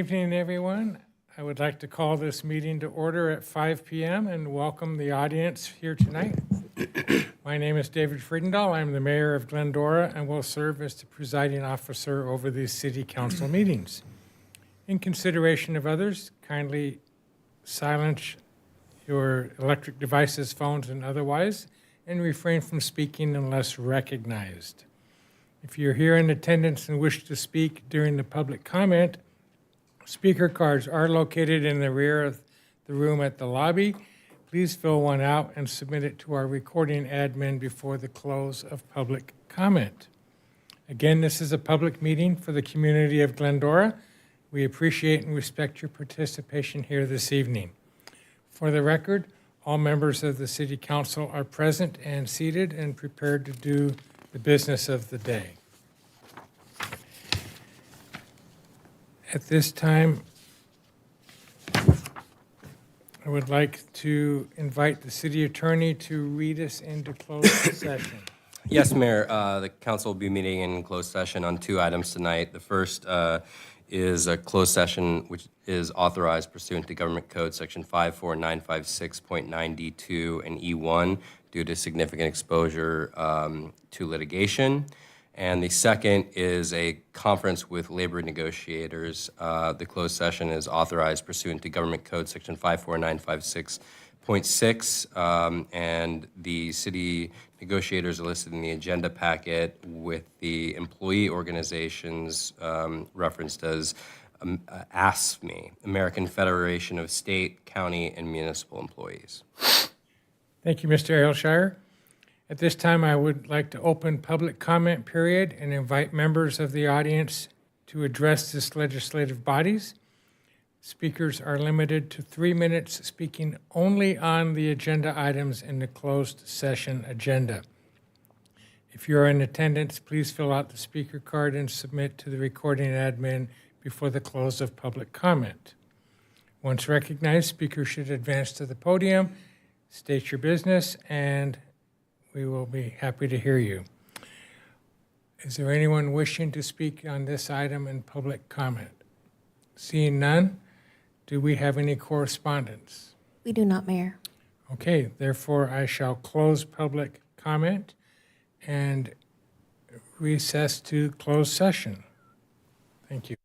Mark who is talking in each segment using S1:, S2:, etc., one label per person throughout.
S1: Evening, everyone. I would like to call this meeting to order at 5 p.m. and welcome the audience here tonight. My name is David Friedendahl. I'm the mayor of Glendora and will serve as the presiding officer over these city council meetings. In consideration of others, kindly silence your electric devices, phones, and otherwise, and refrain from speaking unless recognized. If you're here in attendance and wish to speak during the public comment, speaker cards are located in the rear of the room at the lobby. Please fill one out and submit it to our recording admin before the close of public comment. Again, this is a public meeting for the community of Glendora. We appreciate and respect your participation here this evening. For the record, all members of the City Council are present and seated and prepared to do the business of the day. At this time, I would like to invite the city attorney to read us into closed session.
S2: Yes, Mayor. The council will be meeting in closed session on two items tonight. The first is a closed session which is authorized pursuant to Government Code Section 54956.9D2 and E1 due to significant exposure to litigation. And the second is a conference with labor negotiators. The closed session is authorized pursuant to Government Code Section 54956.6, and the city negotiators are listed in the agenda packet with the employee organizations referenced as AFSCME, American Federation of State, County, and Municipal Employees.
S1: Thank you, Mr. Aylshire. At this time, I would like to open public comment period and invite members of the audience to address this legislative bodies. Speakers are limited to 3 minutes, speaking only on the agenda items in the closed session agenda. If you're in attendance, please fill out the speaker card and submit to the recording admin before the close of public comment. Once recognized, speakers should advance to the podium, state your business, and we will be happy to hear you. Is there anyone wishing to speak on this item in public comment? Seeing none, do we have any correspondence?
S3: We do not, Mayor.
S1: Okay, therefore I shall close public comment and recess to closed session. Thank you.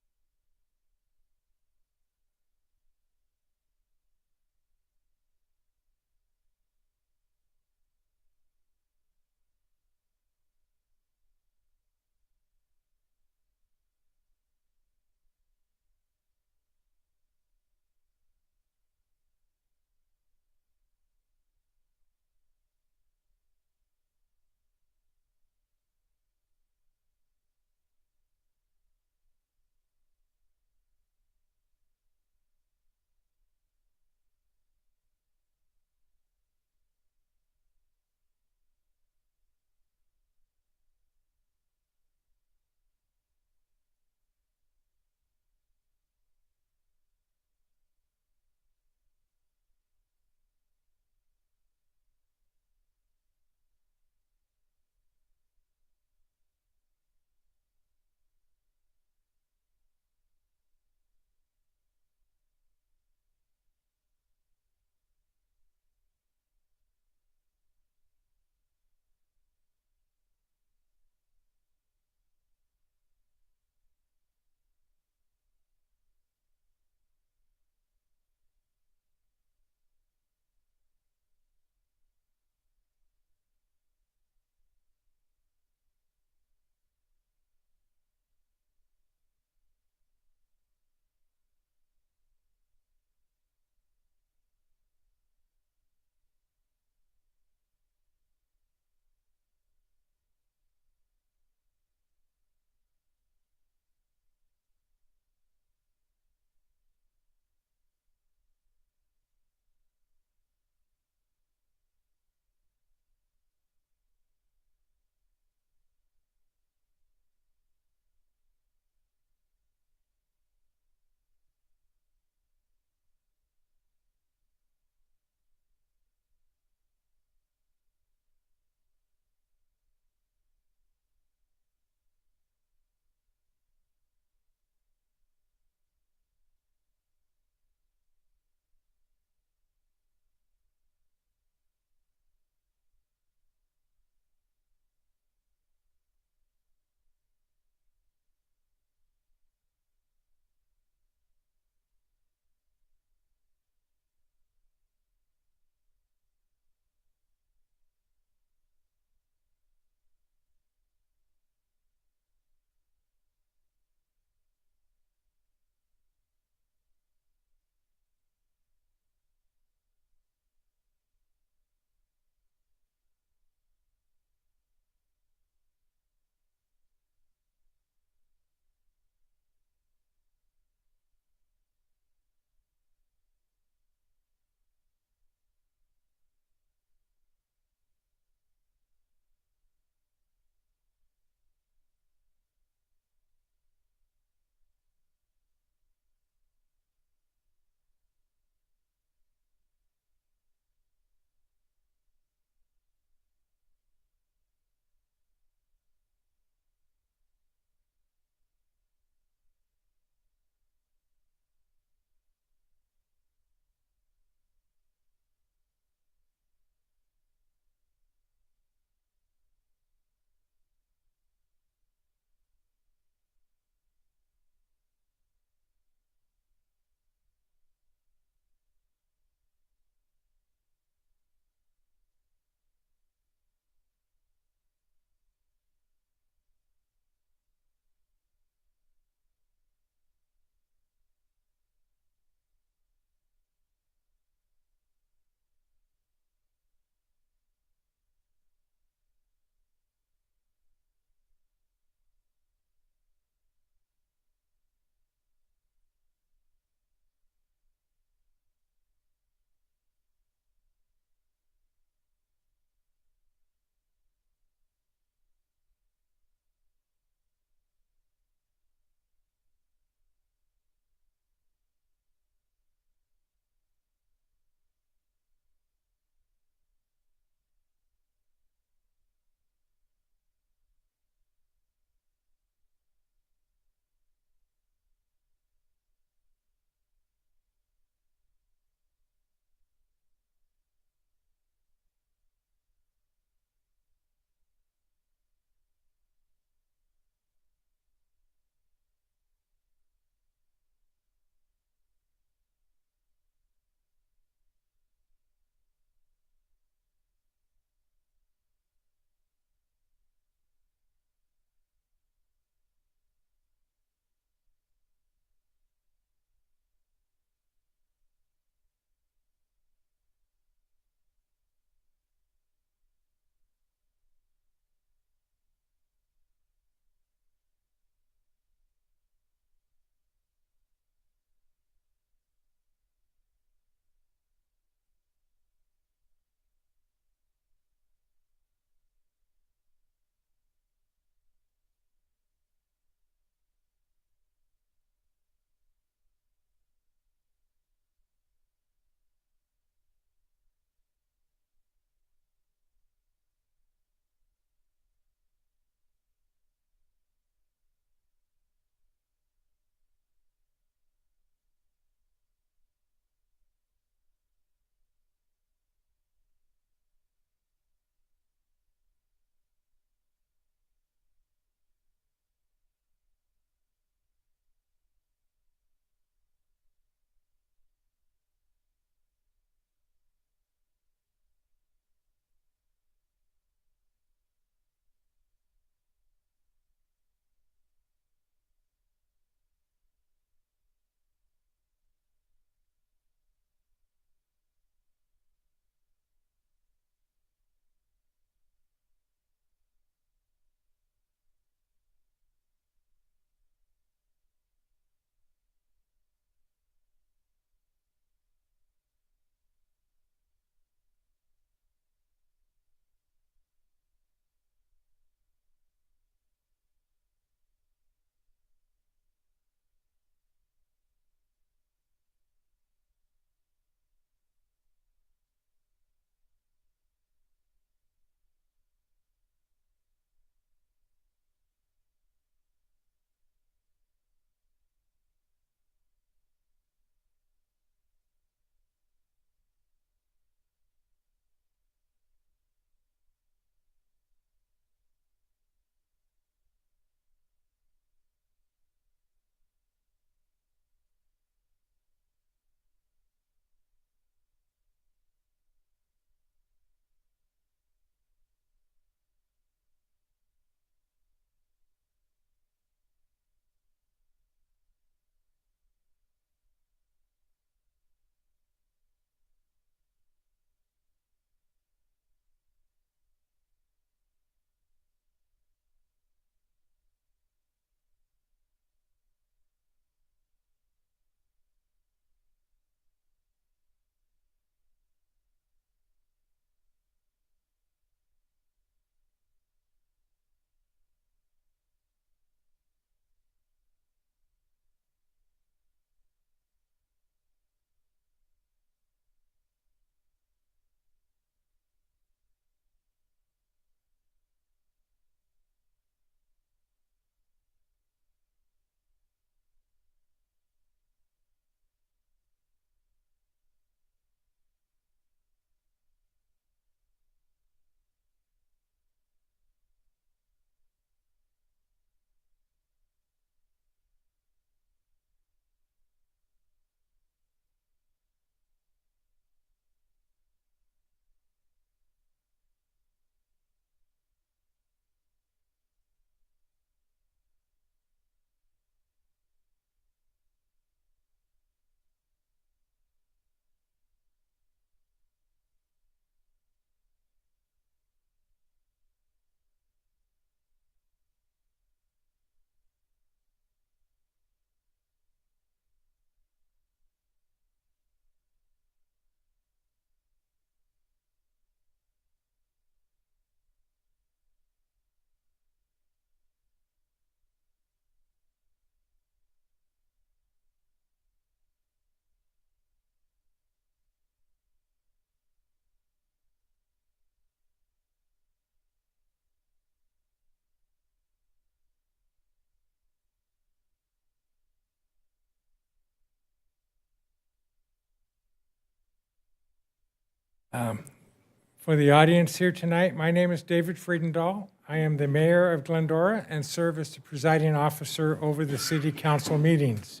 S1: For the audience here tonight, my name is David Friedendahl. I am the mayor of Glendora and serve as the presiding officer over the city council meetings.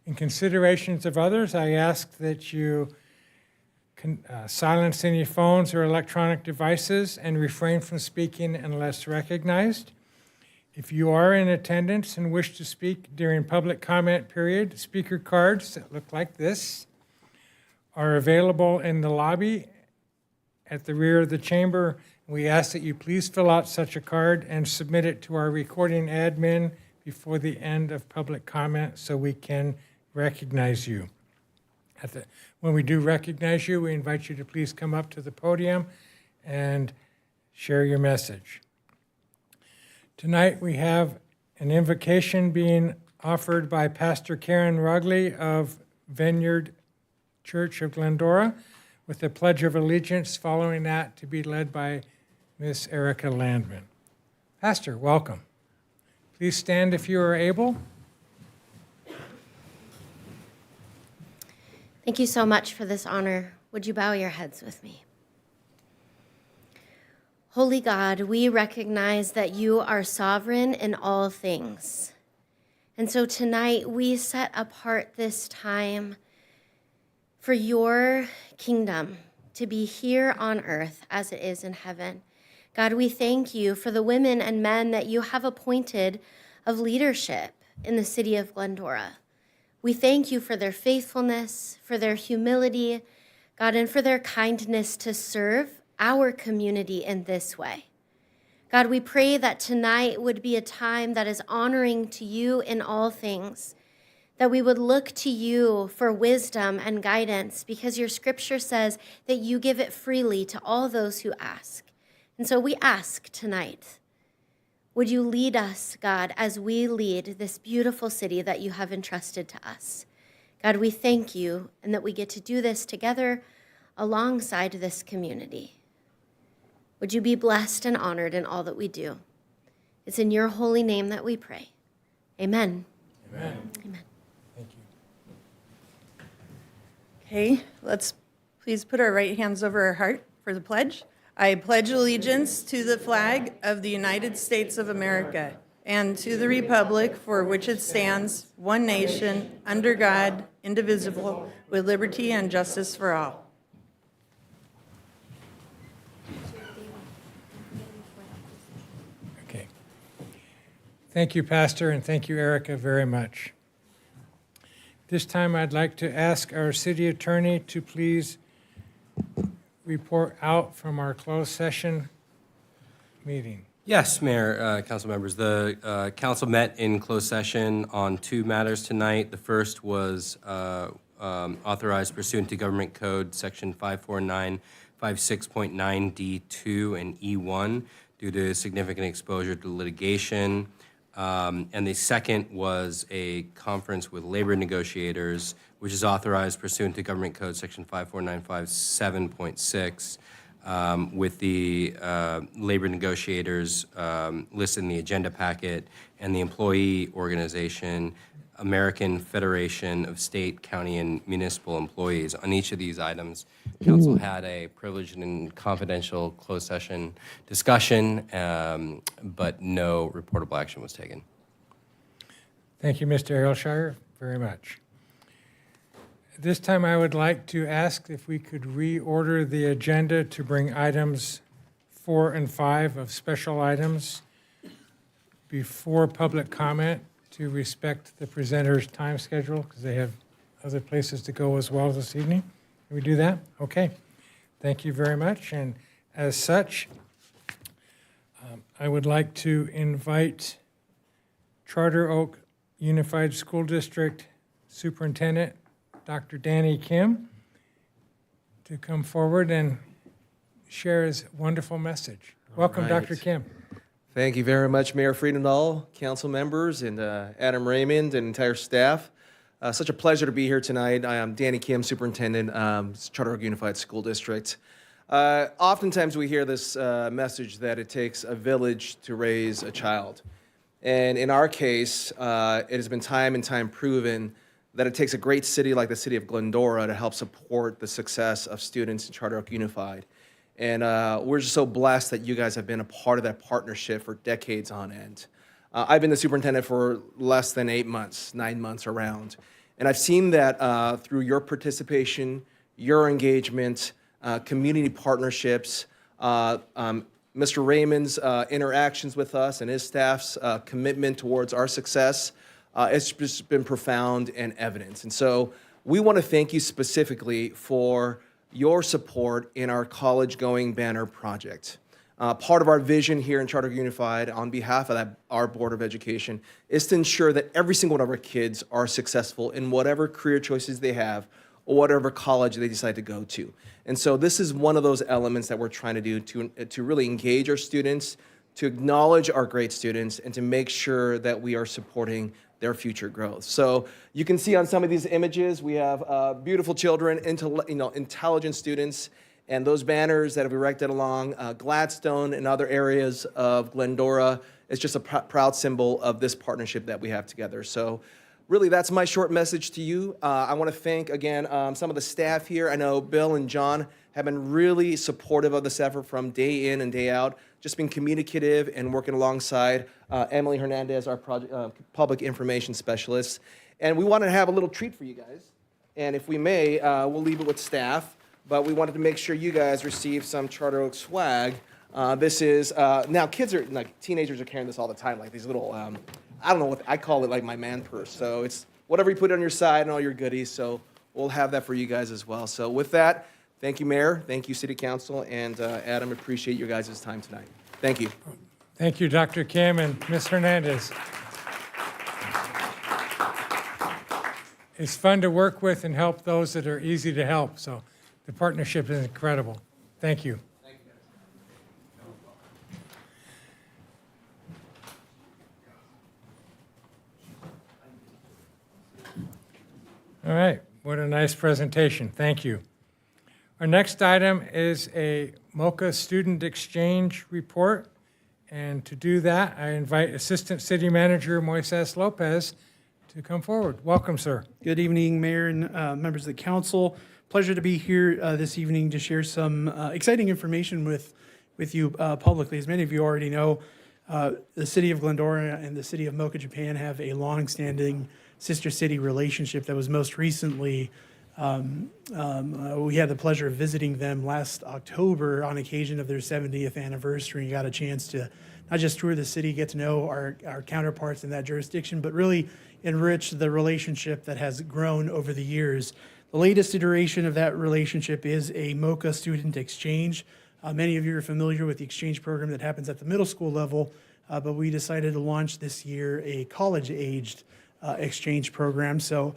S1: In considerations of others, I ask that you silence any phones or electronic devices and refrain from speaking unless recognized. If you are in attendance and wish to speak during public comment period, speaker cards that look like this are available in the lobby at the rear of the chamber. We ask that you please fill out such a card and submit it to our recording admin before the end of public comment so we can recognize you. When we do recognize you, we invite you to please come up to the podium and share your message. Tonight we have an invocation being offered by Pastor Karen Rugley of Vineyard Church of Glendora, with the Pledge of Allegiance following that to be led by Miss Erica Landman. Pastor, welcome. Please stand if you are able.
S3: Thank you so much for this honor. Would you bow your heads with me? Holy God, we recognize that you are sovereign in all things. And so tonight we set apart this time for your kingdom to be here on earth as it is in heaven. God, we thank you for the women and men that you have appointed of leadership in the city of Glendora. We thank you for their faithfulness, for their humility, God, and for their kindness to serve our community in this way. God, we pray that tonight would be a time that is honoring to you in all things, that we would look to you for wisdom and guidance, because your scripture says that you give it freely to all those who ask. And so we ask tonight, would you lead us, God, as we lead this beautiful city that you have entrusted to us? God, we thank you and that we get to do this together alongside this community. Would you be blessed and honored in all that we do? It's in your holy name that we pray. Amen.
S1: Amen.
S3: Amen.
S1: Thank you.
S4: Okay, let's please put our right hands over our heart for the pledge. I pledge allegiance to the flag of the United States of America and to the republic for which it stands, one nation, under God, indivisible, with liberty and justice for all.
S1: Okay. Thank you, Pastor, and thank you, Erica, very much. This time I'd like to ask our city attorney to please report out from our closed session meeting.
S2: Yes, Mayor, council members. The council met in closed session on two matters tonight. The first was authorized pursuant to Government Code Section 54956.9D2 and E1 due to significant exposure to litigation. And the second was a conference with labor negotiators, which is authorized pursuant to Government Code Section 54957.6, with the labor negotiators listed in the agenda packet, and the employee organization, American Federation of State, County, and Municipal Employees. On each of these items, council had a privileged and confidential closed session discussion, but no reportable action was taken.
S1: Thank you, Mr. Aylshire, very much. At this time, I would like to ask if we could reorder the agenda to bring items 4 and 5 of special items before public comment to respect the presenter's time schedule, because they have other places to go as well this evening. Can we do that? Okay. Thank you very much. And as such, I would like to invite Charter Oak Unified School District Superintendent, Dr. Danny Kim, to come forward and share his wonderful message. Welcome,
S5: right.
S1: Dr. Kim.
S5: Thank you very much, Mayor Friedendahl, council members, and Adam Raymond and entire staff. Such a pleasure to be here tonight. I am Danny Kim, Superintendent, Charter Oak Unified School District. Oftentimes we hear this message that it takes a village to raise a child. And in our case, it has been time and time proven that it takes a great city like the city of Glendora to help support the success of students in Charter Oak Unified. And we're just so blessed that you guys have been a part of that partnership for decades on end. I've been the superintendent for less than 8 months, 9 months around. And I've seen that through your participation, your engagement, community partnerships, Mr. Raymond's interactions with us and his staff's commitment towards our success, it's just been profound and evident. And so we want to thank you specifically for your support in our College Going Banner project. Part of our vision here in Charter Oak Unified on behalf of our Board of Education is to ensure that every single one of our kids are successful in whatever career choices they have or whatever college they decide to go to. And so this is one of those elements that we're trying to do to really engage our students, to acknowledge our great students, and to make sure that we are supporting their future growth. So you can see on some of these images, we have beautiful children, intelligent students, and those banners that have erected along Gladstone and other areas of Glendora is just a proud symbol of this partnership that we have together. So really, that's my short message to you. I want to thank, again, some of the staff here. I know Bill and John have been really supportive of this effort from day in and day out, just being communicative and working alongside Emily Hernandez, our public information specialist. And we wanted to have a little treat for you guys. And if we may, we'll leave it with staff. But we wanted to make sure you guys receive some Charter Oak swag. This is, now kids are, like teenagers are carrying this all the time, like these little, I don't know what, I call it like my man purse. So it's whatever you put on your side and all your goodies. So we'll have that for you guys as well. So with that, thank you, Mayor. Thank you, City Council. And Adam, appreciate your guys' time tonight. Thank you.
S1: Thank you, Dr. Kim and Ms. Hernandez. It's fun to work with and help those that are easy to help. So the partnership is incredible. Thank you. All right, what a nice presentation. Thank you. Our next item is a MOCA Student Exchange Report. And to do that, I invite Assistant City Manager Moises Lopez to come forward. Welcome, sir.
S6: Good evening, Mayor and members of the council. Pleasure to be here this evening to share some exciting information with you publicly. As many of you already know, the City of Glendora and the City of MOCA, Japan have a long-standing sister city relationship that was most recently, we had the pleasure of visiting them last October on occasion of their 70th anniversary and got a chance to not just tour the city, get to know our counterparts in that jurisdiction, but really enrich the relationship that has grown over the years. The latest iteration of that relationship is a MOCA student exchange. Many of you are familiar with the exchange program that happens at the middle school level, but we decided to launch this year a college-aged exchange program. So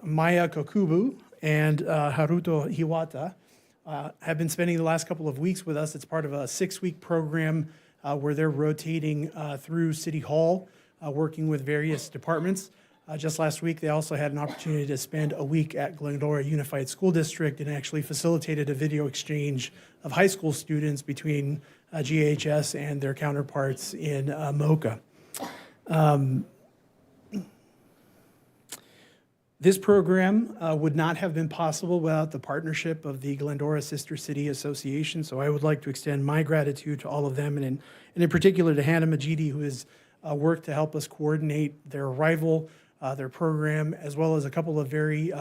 S6: Maya Kokubu and Haruto Hiwata have been spending the last couple of weeks with us. It's part of a 6-week program where they're rotating through City Hall, working with various departments. Just last week, they also had an opportunity to spend a week at Glendora Unified School District and actually facilitated a video exchange of high school students between GHS and their counterparts in MOCA. This program would not have been possible without the partnership of the Glendora Sister City Association, so I would like to extend my gratitude to all of them, and in particular to Hannah Majidi, who has worked to help us coordinate their arrival, their program, as well as a couple of very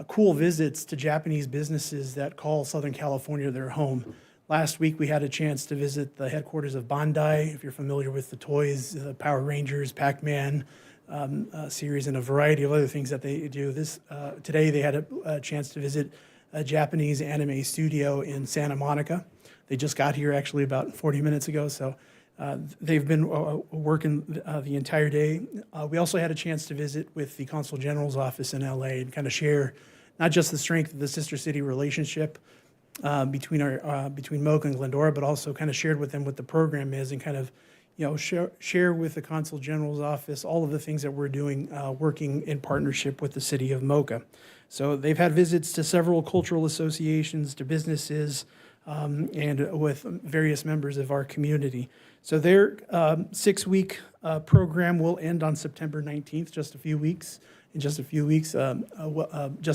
S6: cool visits to Japanese businesses that call Southern California their home. Last week, we had a chance to visit the headquarters of Bandai, if you're familiar with the toys, Power Rangers, Pac-Man, series, and a variety of other things that they do. Today they had a chance to visit a Japanese anime studio in Santa Monica. They just got here actually about 40 minutes ago, so they've been working the entire day. We also had a chance to visit with the Consul General's office in LA and kind of share not just the strength of the sister city relationship between MOCA and Glendora, but also kind of shared with them what the program is and kind of share with the Consul General's office all of the things that we're doing, working in partnership with the city of MOCA. So they've had visits to several cultural associations, to businesses, and with various members of our community. So their 6-week program will end on September 19th, just a few weeks, just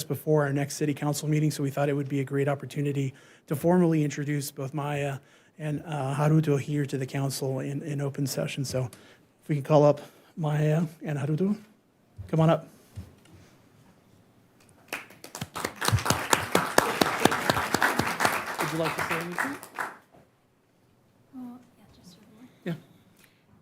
S6: before our next city council meeting. So we thought it would be a great opportunity to formally introduce both Maya and Haruto here to the council in open session. So if we can call up Maya and Haruto, come on up. Would you like to say anything? Yeah.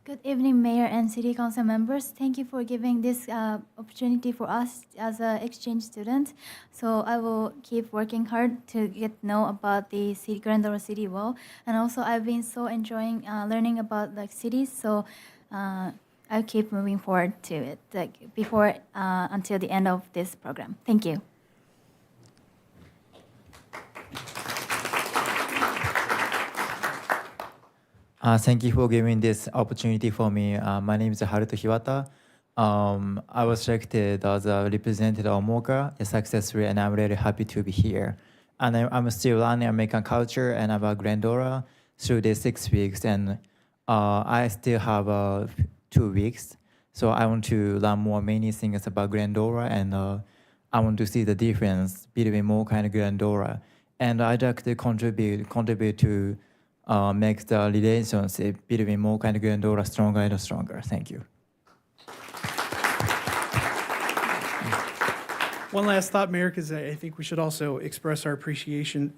S7: Good evening, Mayor and City Council members. Thank you for giving this opportunity for us as an exchange student. So I will keep working hard to get to know about the city, Glendora City well. And also I've been so enjoying learning about like cities. So I'll keep moving forward to it like before until the end of this program. Thank you.
S8: Thank you for giving this opportunity for me. My name is Haruto Hiwata. I was selected as a representative of MOCA, a success rate, and I'm really happy to be here. And I'm still learning American culture and about Glendora through the 6 weeks, and I still have 2 weeks. So I want to learn many things about Glendora, and I want to see the difference between MOCA and Glendora. And I'd like to contribute to make the relationship between MOCA and Glendora stronger and stronger. Thank you.
S6: One last thought, Mayor, because I think we should also express our appreciation.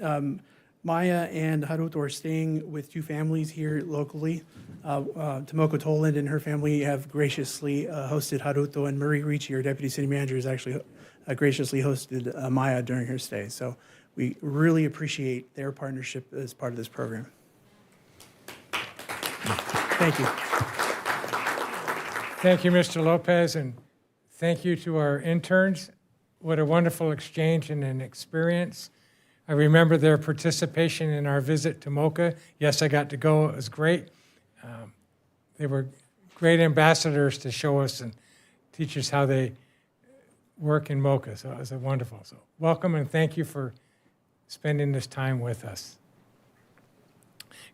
S6: Maya and Haruto are staying with 2 families here locally. Tomoko Toland and her family have graciously hosted Haruto, and Marie Ricci, our deputy city manager, has actually graciously hosted Maya during her stay. So we really appreciate their partnership as part of this program. Thank you.
S1: Thank you, Mr. Lopez, and thank you to our interns. What a wonderful exchange and an experience. I remember their participation in our visit to MOCA. Yes, I got to go. It was great. They were great ambassadors to show us and teach us how they work in MOCA. So it was wonderful. So welcome and thank you for spending this time with us.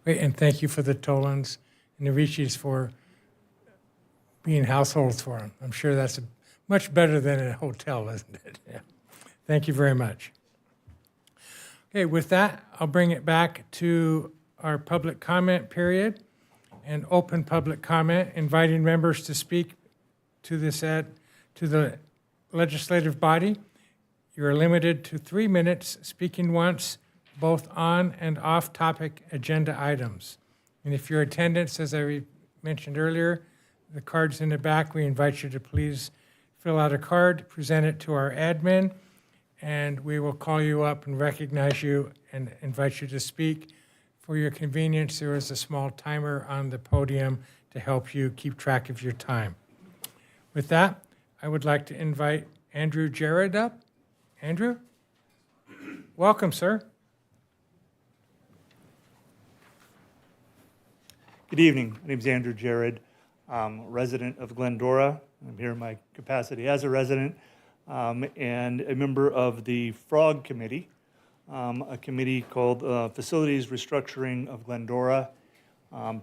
S1: Great, and thank you for the Tolands and the Ricci's for being households for them. I'm sure that's much better than a hotel, isn't it? Yeah. Thank you very much. Okay, with that, I'll bring it back to our public comment period and open public comment, inviting members to speak to the legislative body. You're limited to 3 minutes, speaking once, both on and off-topic agenda items. And if your attendance, as I mentioned earlier, the card's in the back, we invite you to please fill out a card, present it to our admin, and we will call you up and recognize you and invite you to speak. For your convenience, there is a small timer on the podium to help you keep track of your time. With that, I would like to invite Andrew Jared up. Andrew? Welcome, sir.
S9: Good evening. My name is Andrew Jared. I'm a resident of Glendora. I'm here in my capacity as a resident and a member of the FROG Committee, a committee called Facilities Restructuring of Glendora,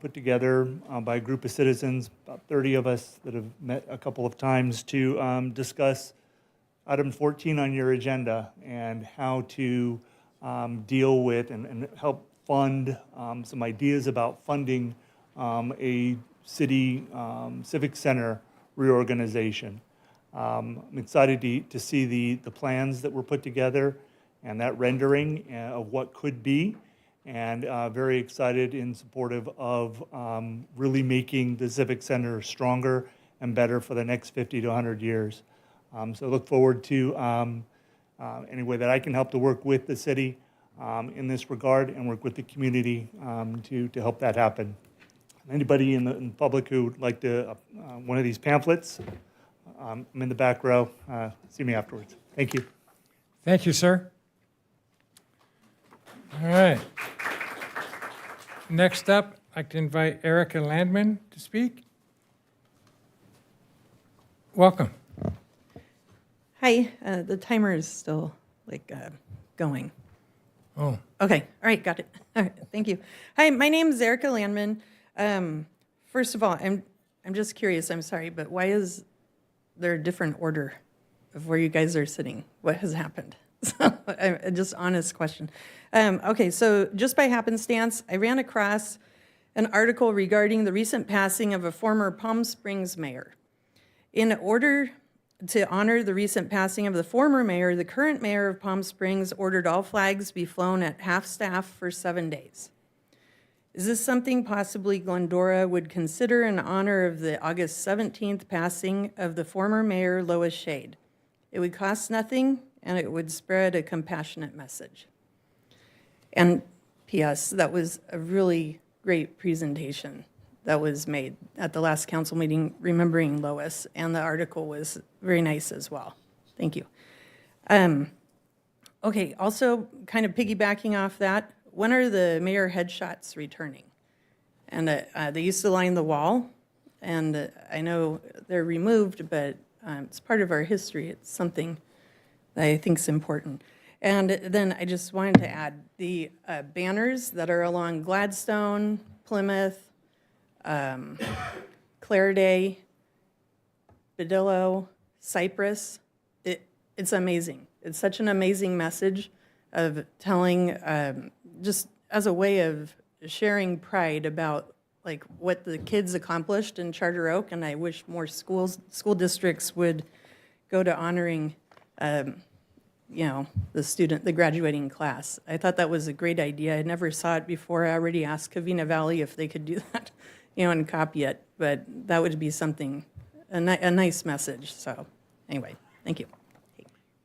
S9: put together by a group of citizens, about 30 of us that have met a couple of times to discuss item 14 on your agenda and how to deal with and help fund some ideas about funding a city civic center reorganization. I'm excited to see the plans that were put together and that rendering of what could be, and very excited and supportive of really making the civic center stronger and better for the next 50 to 100 years. So I look forward to any way that I can help to work with the city in this regard and work with the community to help that happen. Anybody in the public who would like to one of these pamphlets, I'm in the back row. See me afterwards. Thank you.
S1: Thank you, sir. All right. Next up, I'd like to invite Erica Landman to speak. Welcome.
S4: Hi, the timer is still going.
S1: Oh,
S4: Okay, all right, got it. All right, thank you. Hi, my name is Erica Landman. First of all, I'm just curious, I'm sorry, but why is there a different order of where you guys are sitting? What has happened? So, just honest question. Okay, so just by happenstance, I ran across an article regarding the recent passing of a former Palm Springs mayor. In order to honor the recent passing of the former mayor, the current mayor of Palm Springs ordered all flags be flown at half-staff for 7 days. Is this something possibly Glendora would consider in honor of the August 17th passing of the former mayor, Lois Shade? It would cost nothing, and it would spread a compassionate message. And P.S., that was a really great presentation that was made at the last council meeting, remembering Lois, and the article was very nice as well. Thank you. Okay, also kind of piggybacking off that, when are the mayor headshots returning? And they used to line the wall, and I know they're removed, but it's part of our history. It's something that I think is important. And then I just wanted to add the banners that are along Gladstone, Plymouth, Clariday, Badillo, Cypress. It's amazing. It's such an amazing message of telling, just as a way of sharing pride about like what the kids accomplished in Charter Oak, and I wish more school districts would go to honoring, the graduating class. I thought that was a great idea. I never saw it before. I already asked Covina Valley if they could do that, and copy it, but that would be something, a nice message. So anyway, thank you.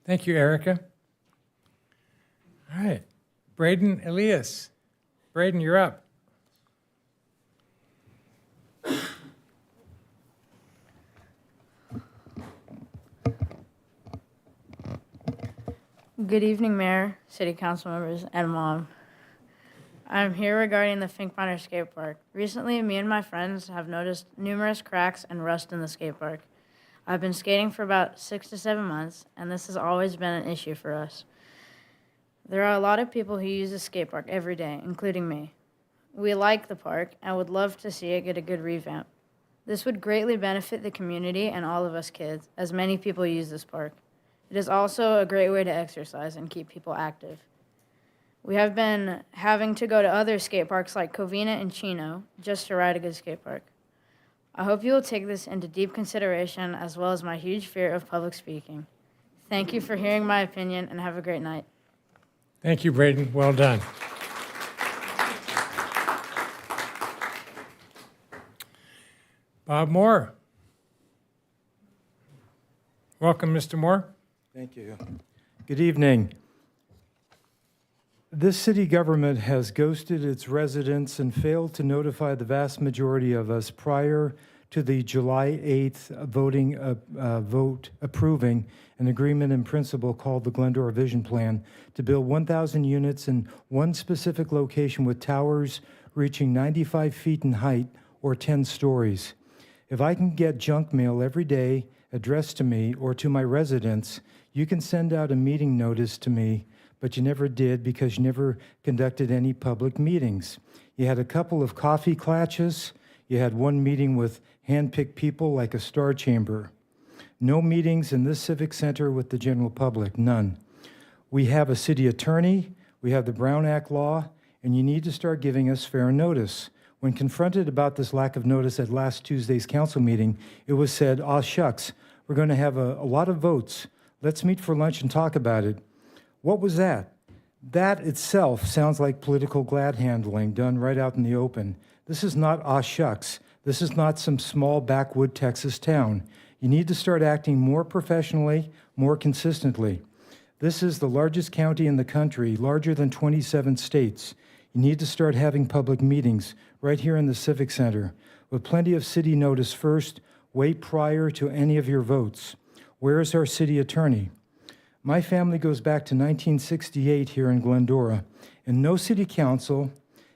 S1: thank you, Erica. All right, Braden Elias. Braden, you're up.
S10: Good evening, Mayor, City Council members, and Mom. I'm here regarding the Finkbeiner Skate Park. Recently, me and my friends have noticed numerous cracks and rust in the skate park. I've been skating for about 6 to 7 months, and this has always been an issue for us. There are a lot of people who use the skate park every day, including me. We like the park and would love to see it get a good revamp. This would greatly benefit the community and all of us kids, as many people use this park. It is also a great way to exercise and keep people active. We have been having to go to other skate parks like Covina and Chino just to ride a good skate park. I hope you will take this into deep consideration, as well as my huge fear of public speaking. Thank you for hearing my opinion, and have a great night.
S1: Thank you, Braden. Well done. Bob Moore. Welcome, Mr. Moore.
S11: Thank you. Good evening. This city government has ghosted its residents and failed to notify the vast majority of us prior to the July 8th vote approving an agreement in principle called the Glendora Vision Plan to build 1,000 units in one specific location with towers reaching 95 feet in height or 10 stories. If I can get junk mail every day addressed to me or to my residents, you can send out a meeting notice to me, but you never did because you never conducted any public meetings. You had a couple of coffee clatches. You had one meeting with hand-picked people like a star chamber. No meetings in this civic center with the general public, none. We have a city attorney, we have the Brown Act law, and you need to start giving us fair notice. When confronted about this lack of notice at last Tuesday's council meeting, it was said, "Aw shucks, we're going to have a lot of votes. Let's meet for lunch and talk about it." What was that? That itself sounds like political glad handling done right out in the open. This is not aw shucks. This is not some small backwood Texas town. You need to start acting more professionally, more consistently. This is the largest county in the country, larger than 27 states. You need to start having public meetings right here in the Civic Center with plenty of city notice first, way prior to any of your votes. Where is our city attorney? My family goes back to 1968 here in Glendora, and no city council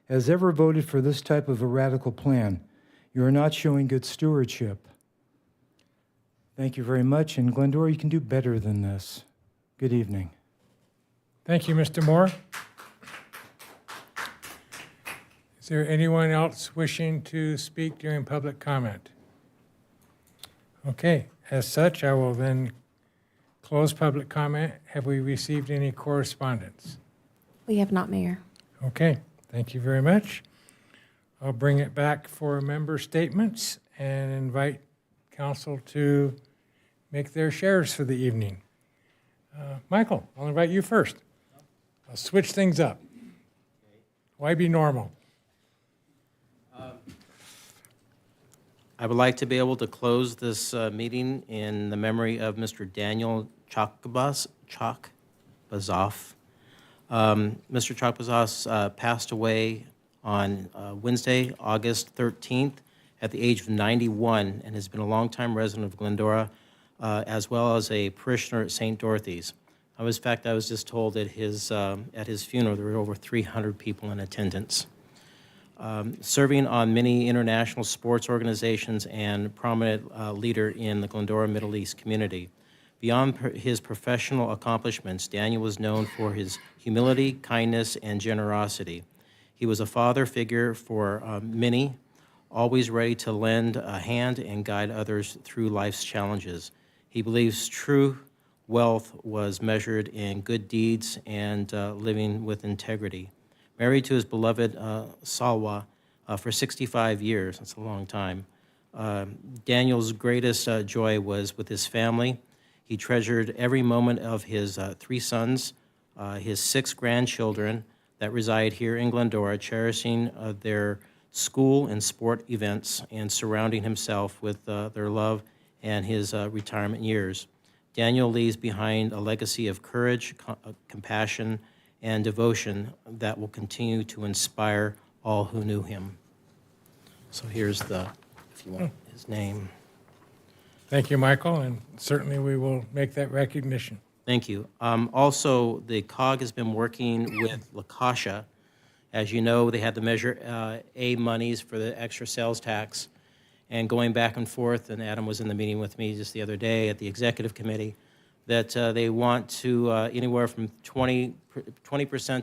S11: has ever voted for this type of a radical plan. You are not showing good stewardship. Thank you very much, and Glendora, you can do better than this. Good evening.
S1: Thank you, Mr. Moore. Is there anyone else wishing to speak during public comment? Okay, as such, I will then close public comment. Have we received any correspondence?
S12: We have not, Mayor.
S1: Okay, thank you very much. I'll bring it back for member statements and invite council to make their shares for the evening. Michael, I'll invite you first. I'll switch things up. Why be normal?
S13: I would like to be able to close this meeting in the memory of Mr. Daniel Chakbazoff. Mr. Chakbazoff passed away on Wednesday, August 13th, at the age of 91, and has been a longtime resident of Glendora, as well as a parishioner at St. Dorothy's. In fact, I was just told at his funeral there were over 300 people in attendance. Serving on many international sports organizations and prominent leader in the Glendora Middle East community. Beyond his professional accomplishments, Daniel was known for his humility, kindness, and generosity. He was a father figure for many, always ready to lend a hand and guide others through life's challenges. He believes true wealth was measured in good deeds and living with integrity. Married to his beloved Salwa for 65 years, that's a long time. Daniel's greatest joy was with his family. He treasured every moment of his 3 sons, his 6 grandchildren that reside here in Glendora, cherishing their school and sport events and surrounding himself with their love and his retirement years. Daniel leaves behind a legacy of courage, compassion, and devotion that will continue to inspire all who knew him. So here's if you want his name.
S1: Thank you, Michael, and certainly we will make that recognition.
S13: Thank you. Also, the COG has been working with LaCasha. As you know, they had the Measure A monies for the extra sales tax, and going back and forth, and Adam was in the meeting with me just the other day at the executive committee, that they want to anywhere from 20%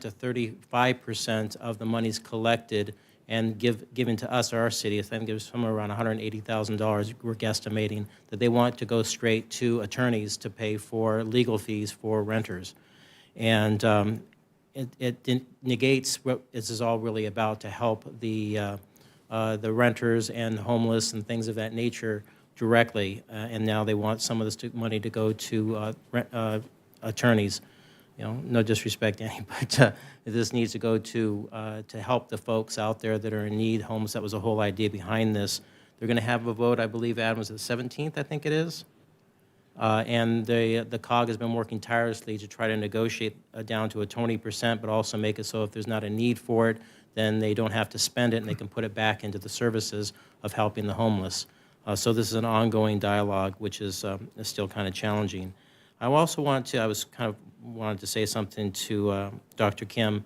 S13: to 35% of the monies collected and given to us or our city. I think it was somewhere around $180,000 we're guesstimating, that they want to go straight to attorneys to pay for legal fees for renters. And it negates what this is all really about, to help the renters and homeless and things of that nature directly, and now they want some of this money to go to attorneys. You know, no disrespect to any, but this needs to go to help the folks out there that are in need, homeless. That was the whole idea behind this. They're going to have a vote, I believe, Adam, was the 17th, I think it is. And the COG has been working tirelessly to try to negotiate down to a 20%, but also make it so if there's not a need for it, then they don't have to spend it and they can put it back into the services of helping the homeless. So this is an ongoing dialogue, which is still kind of challenging. I also wanted to say something to Dr. Kim.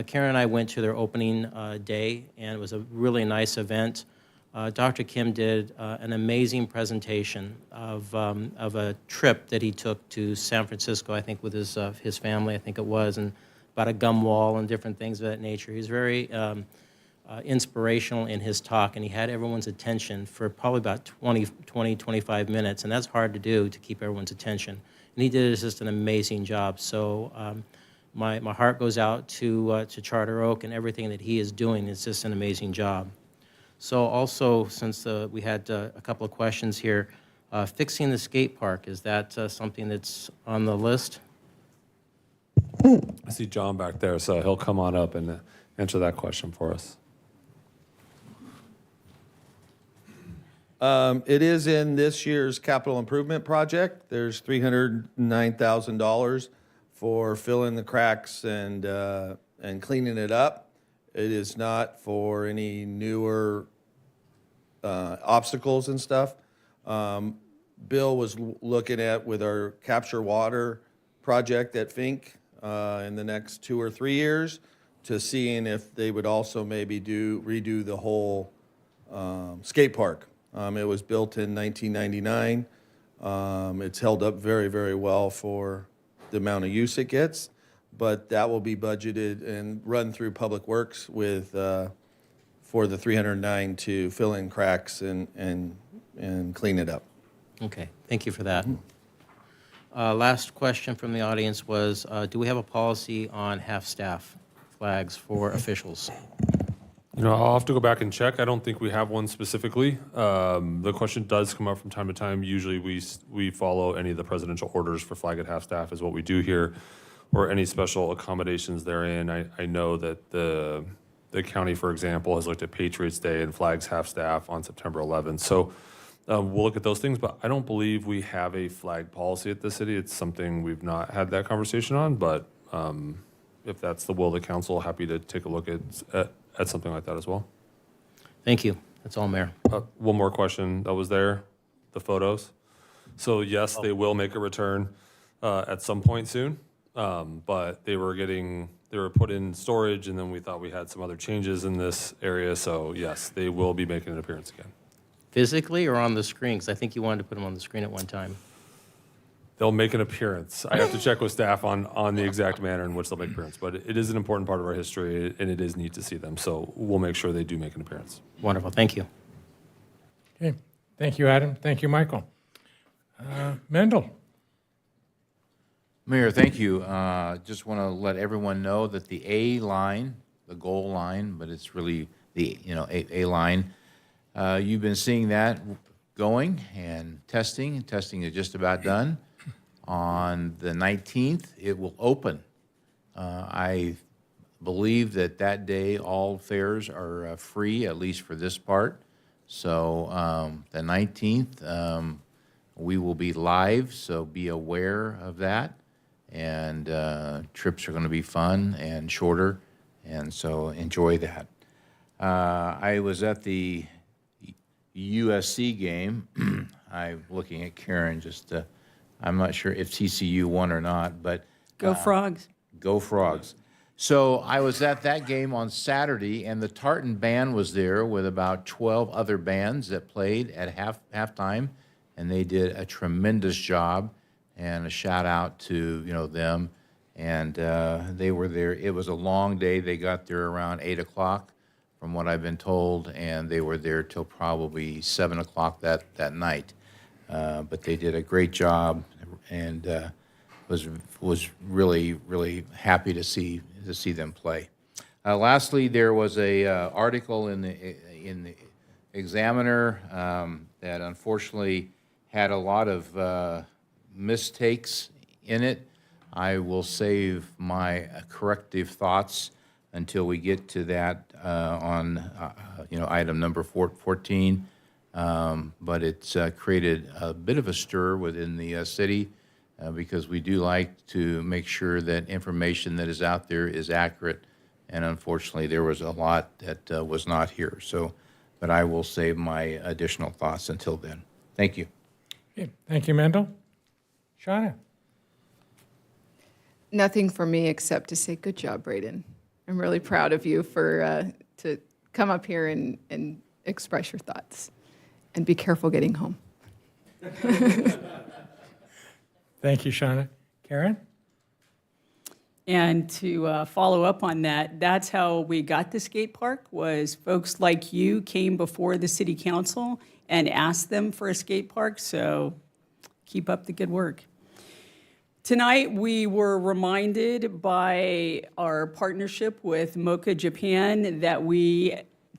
S13: Karen and I went to their opening day, and it was a really nice event. Dr. Kim did an amazing presentation of a trip that he took to San Francisco, I think with his family, I think it was, and about a gum wall and different things of that nature. He's very inspirational in his talk, and he had everyone's attention for probably about 25 minutes, and that's hard to do, to keep everyone's attention. And he did just an amazing job. So my heart goes out to Charter Oak and everything that he is doing. It's just an amazing job. So also, since we had a couple of questions here, fixing the skate park, is that something that's on the list?
S14: I see John back there, so he'll come on up and answer that question for us.
S15: It is in this year's capital improvement project. There's $309,000 for filling the cracks and cleaning it up. It is not for any newer obstacles and stuff. Bill was looking at with our capture water project at Fink in the next 2 or 3 years, to seeing if they would also maybe redo the whole skate park. It was built in 1999. It's held up very, very well for the amount of use it gets, but that will be budgeted and run through Public Works with for the 309 to fill in cracks and clean it up.
S13: Okay, thank you for that. Last question from the audience was, do we have a policy on half-staff flags for officials?
S14: You know, I'll have to go back and check. I don't think we have one specifically. The question does come up from time to time. Usually we follow any of the presidential orders for flag at half-staff is what we do here, or any special accommodations therein. I know that the county, for example, has looked at Patriots Day and flags half-staff on September 11th. So we'll look at those things, but I don't believe we have a flag policy at the city. It's something we've not had that conversation on, but if that's the will of the council, happy to take a look at something like that as well.
S13: Thank you. That's all, Mayor.
S14: One more question that was there, the photos. So yes, they will make a return at some point soon, but they were put in storage, and then we thought we had some other changes in this area. So yes, they will be making an appearance again.
S13: Physically or on the screen? Because I think you wanted to put them on the screen at one time.
S14: They'll make an appearance. I have to check with staff on the exact manner in which they'll make appearance, but it is an important part of our history, and it is neat to see them. So we'll make sure they do make an appearance.
S13: Wonderful. Thank you.
S1: Okay, thank you, Adam. Thank you, Michael. Mendel.
S12: Mayor, thank you. Just want to let everyone know that the A line, the goal line, but it's really the A line. You've been seeing that going and testing. Testing is just about done. On the 19th, it will open. I believe that day all fares are free, at least for this part. So the 19th, we will be live, so be aware of that. And trips are going to be fun and shorter, and so enjoy that. I was at the USC game. I'm looking at Karen, I'm not sure if TCU won or not, but
S16: Go Frogs.
S12: Go Frogs. So I was at that game on Saturday, and the Tartan Band was there with about 12 other bands that played at halftime, and they did a tremendous job. And a shout out to them, and they were there. It was a long day. They got there around 8 o'clock, from what I've been told, and they were there till probably 7 o'clock that night. But they did a great job, and was really happy to see them play. Lastly, there was a article in the Examiner that unfortunately had a lot of mistakes in it. I will save my corrective thoughts until we get to that on item number 14. But it's created a bit of a stir within the city because we do like to make sure that information that is out there is accurate. And unfortunately, there was a lot that was not here. But I will save my additional thoughts until then. Thank you.
S1: Okay, thank you, Mendel. Shauna.
S16: Nothing for me except to say good job, Braden. I'm really proud of you for to come up here and express your thoughts. And be careful getting home.
S1: Thank you, Shauna. Karen?
S16: And to follow up on that, that's how we got the skate park, was folks like you came before the city council and asked them for a skate park, so keep up the good work. Tonight, we were reminded by our partnership with Mocha Japan that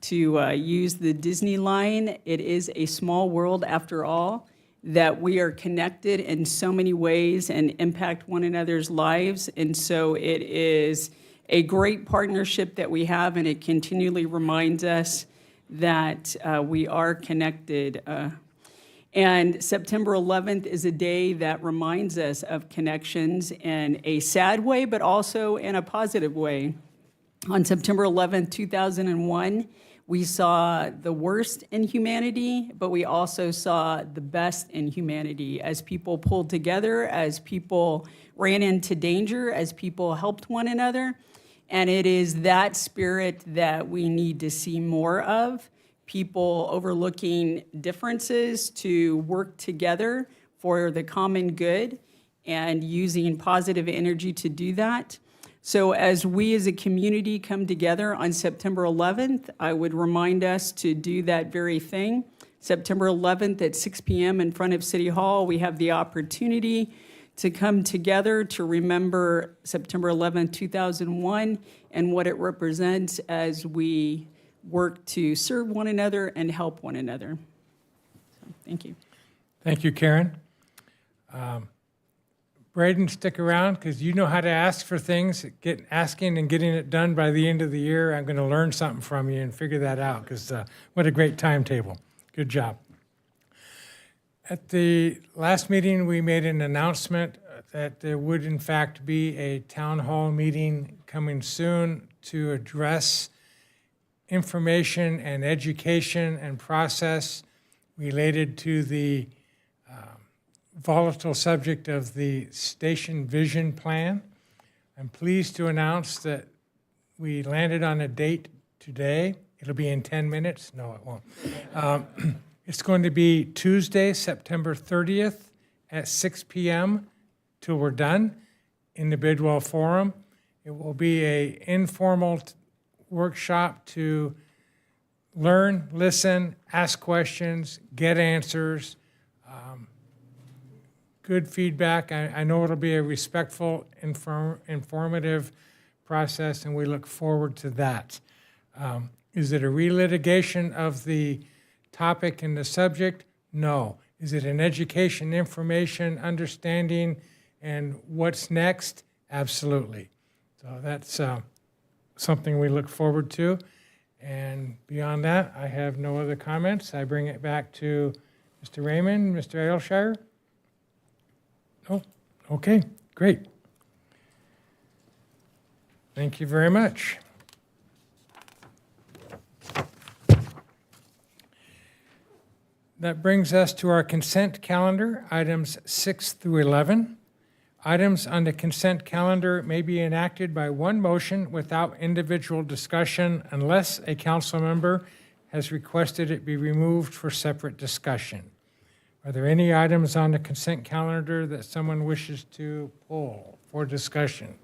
S16: to use the Disney line, it is a small world after all, that we are connected in so many ways and impact one another's lives. And so it is a great partnership that we have, and it continually reminds us that we are connected. And September 11th is a day that reminds us of connections in a sad way, but also in a positive way. On September 11th, 2001, we saw the worst in humanity, but we also saw the best in humanity as people pulled together, as people ran into danger, as people helped one another. And it is that spirit that we need to see more of, people overlooking differences to work together for the common good and using positive energy to do that. So as we as a community come together on September 11th, I would remind us to do that very thing. September 11th at 6 p.m. in front of City Hall, we have the opportunity to come together to remember September 11th, 2001, and what it represents as we work to serve one another and help one another. So, thank you.
S1: Thank you, Karen. Braden, stick around because you know how to ask for things. Asking and getting it done by the end of the year, I'm going to learn something from you and figure that out because what a great timetable. Good job. At the last meeting, we made an announcement that there would in fact be a town hall meeting coming soon to address information and education and process related to the volatile subject of the station vision plan. I'm pleased to announce that we landed on a date today. It'll be in 10 minutes. No, it won't. It's going to be Tuesday, September 30th at 6 p.m. till we're done in the Bidwell Forum. It will be an informal workshop to learn, listen, ask questions, get answers, good feedback. I know it'll be a respectful, informative process, and we look forward to that. Is it a relitigation of the topic and the subject? No. Is it an education, information, understanding, and what's next? Absolutely. So that's something we look forward to. And beyond that, I have no other comments. I bring it back to Mr. Raymond, Mr. Aylshire. Oh, okay, great. Thank you very much. That brings us to our consent calendar, items 6 through 11. Items on the consent calendar may be enacted by one motion without individual discussion unless a council member has requested it be removed for separate discussion. Are there any items on the consent calendar that someone wishes to pull for discussion?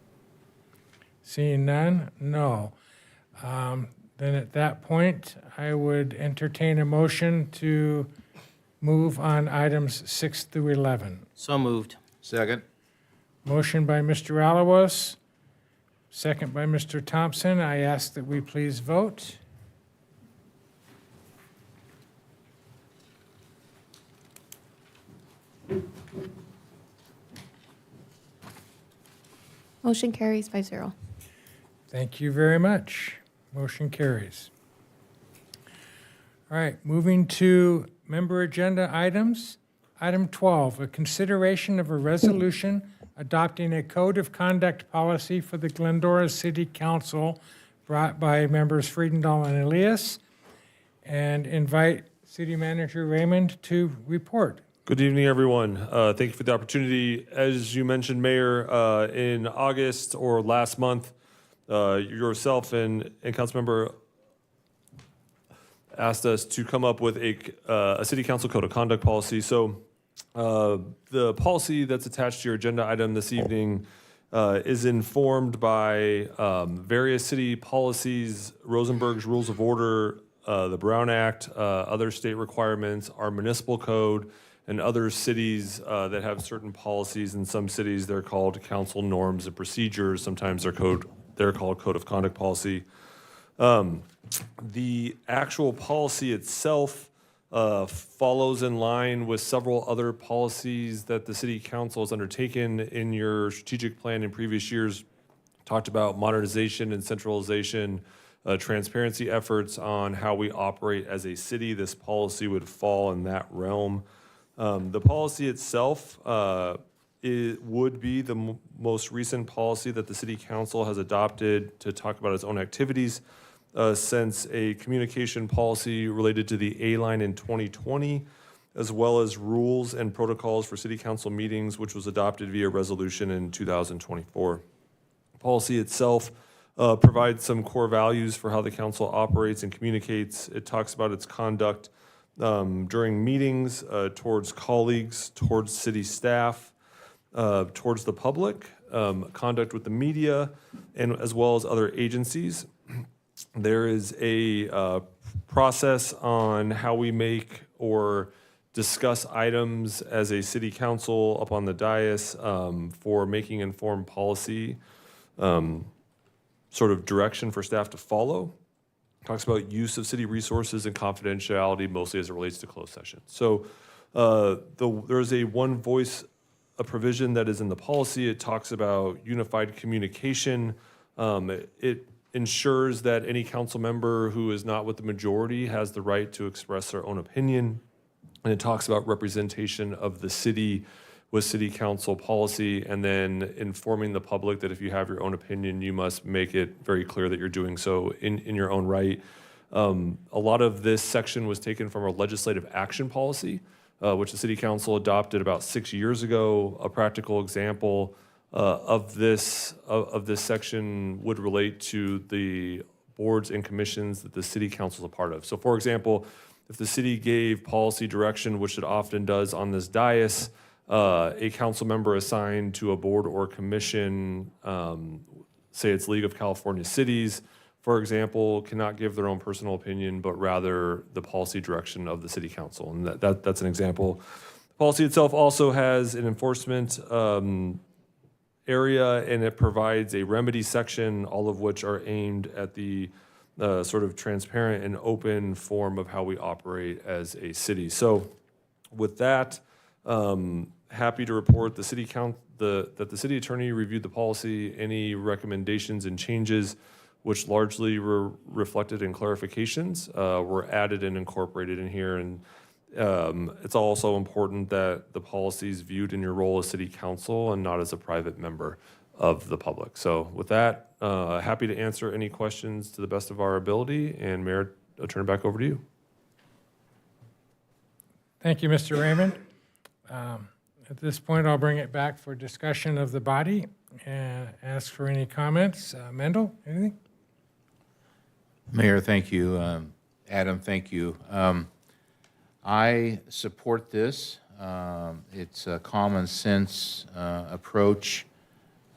S1: Seeing none? No. Then at that point, I would entertain a motion to move on items 6 through 11.
S13: So moved.
S12: Second.
S1: Motion by Mr. Alawas, second by Mr. Thompson. I ask that we please vote.
S17: Motion carries 5-0.
S1: Thank you very much. Motion carries. All right, moving to member agenda items. Item 12, a consideration of a resolution adopting a code of conduct policy for the Glendora City Council brought by members Friedendahl and Elias, and invite City Manager Raymond to report.
S14: Good evening, everyone. Thank you for the opportunity. As you mentioned, Mayor, in August or last month, yourself and Councilmember asked us to come up with a City Council Code of Conduct policy. So the policy that's attached to your agenda item this evening is informed by various city policies, Rosenberg's Rules of Order, the Brown Act, other state requirements, our municipal code, and other cities that have certain policies. In some cities, they're called council norms and procedures. Sometimes they're called code of conduct policy. The actual policy itself follows in line with several other policies that the city council has undertaken in your strategic plan in previous years. Talked about modernization and centralization, transparency efforts on how we operate as a city. This policy would fall in that realm. The policy itself would be the most recent policy that the city council has adopted to talk about its own activities since a communication policy related to the A-line in 2020, as well as rules and protocols for city council meetings, which was adopted via resolution in 2024. Policy itself provides some core values for how the council operates and communicates. It talks about its conduct during meetings, towards colleagues, towards city staff, towards the public, conduct with the media and as well as other agencies. There is a process on how we make or discuss items as a city council up on the dais for making informed policy sort of direction for staff to follow. Talks about use of city resources and confidentiality, mostly as it relates to closed session. So there's a one voice a provision that is in the policy. It talks about unified communication. It ensures that any council member who is not with the majority has the right to express their own opinion. And it talks about representation of the city with city council policy, and then informing the public that if you have your own opinion, you must make it very clear that you're doing so in your own right. A lot of this section was taken from our legislative action policy, which the city council adopted about 6 years ago. A practical example of this section would relate to the boards and commissions that the city council is a part of. So for example, if the city gave policy direction, which it often does on this dais, a council member assigned to a board or commission, say it's League of California Cities, for example, cannot give their own personal opinion, but rather the policy direction of the city council. And that's an example. The policy itself also has an enforcement area, and it provides a remedy section, all of which are aimed at the sort of transparent and open form of how we operate as a city. So with that, happy to report that the city attorney reviewed the policy. Any recommendations and changes, which largely were reflected in clarifications, were added and incorporated in here. And it's also important that the policy is viewed in your role as city council and not as a private member of the public. So with that, happy to answer any questions to the best of our ability. And Mayor, I'll turn it back over to you.
S1: Thank you, Mr. Raymond. At this point, I'll bring it back for discussion of the body and ask for any comments. Mendel, anything?
S12: Mayor, thank you. Adam, thank you. I support this. It's a common sense approach.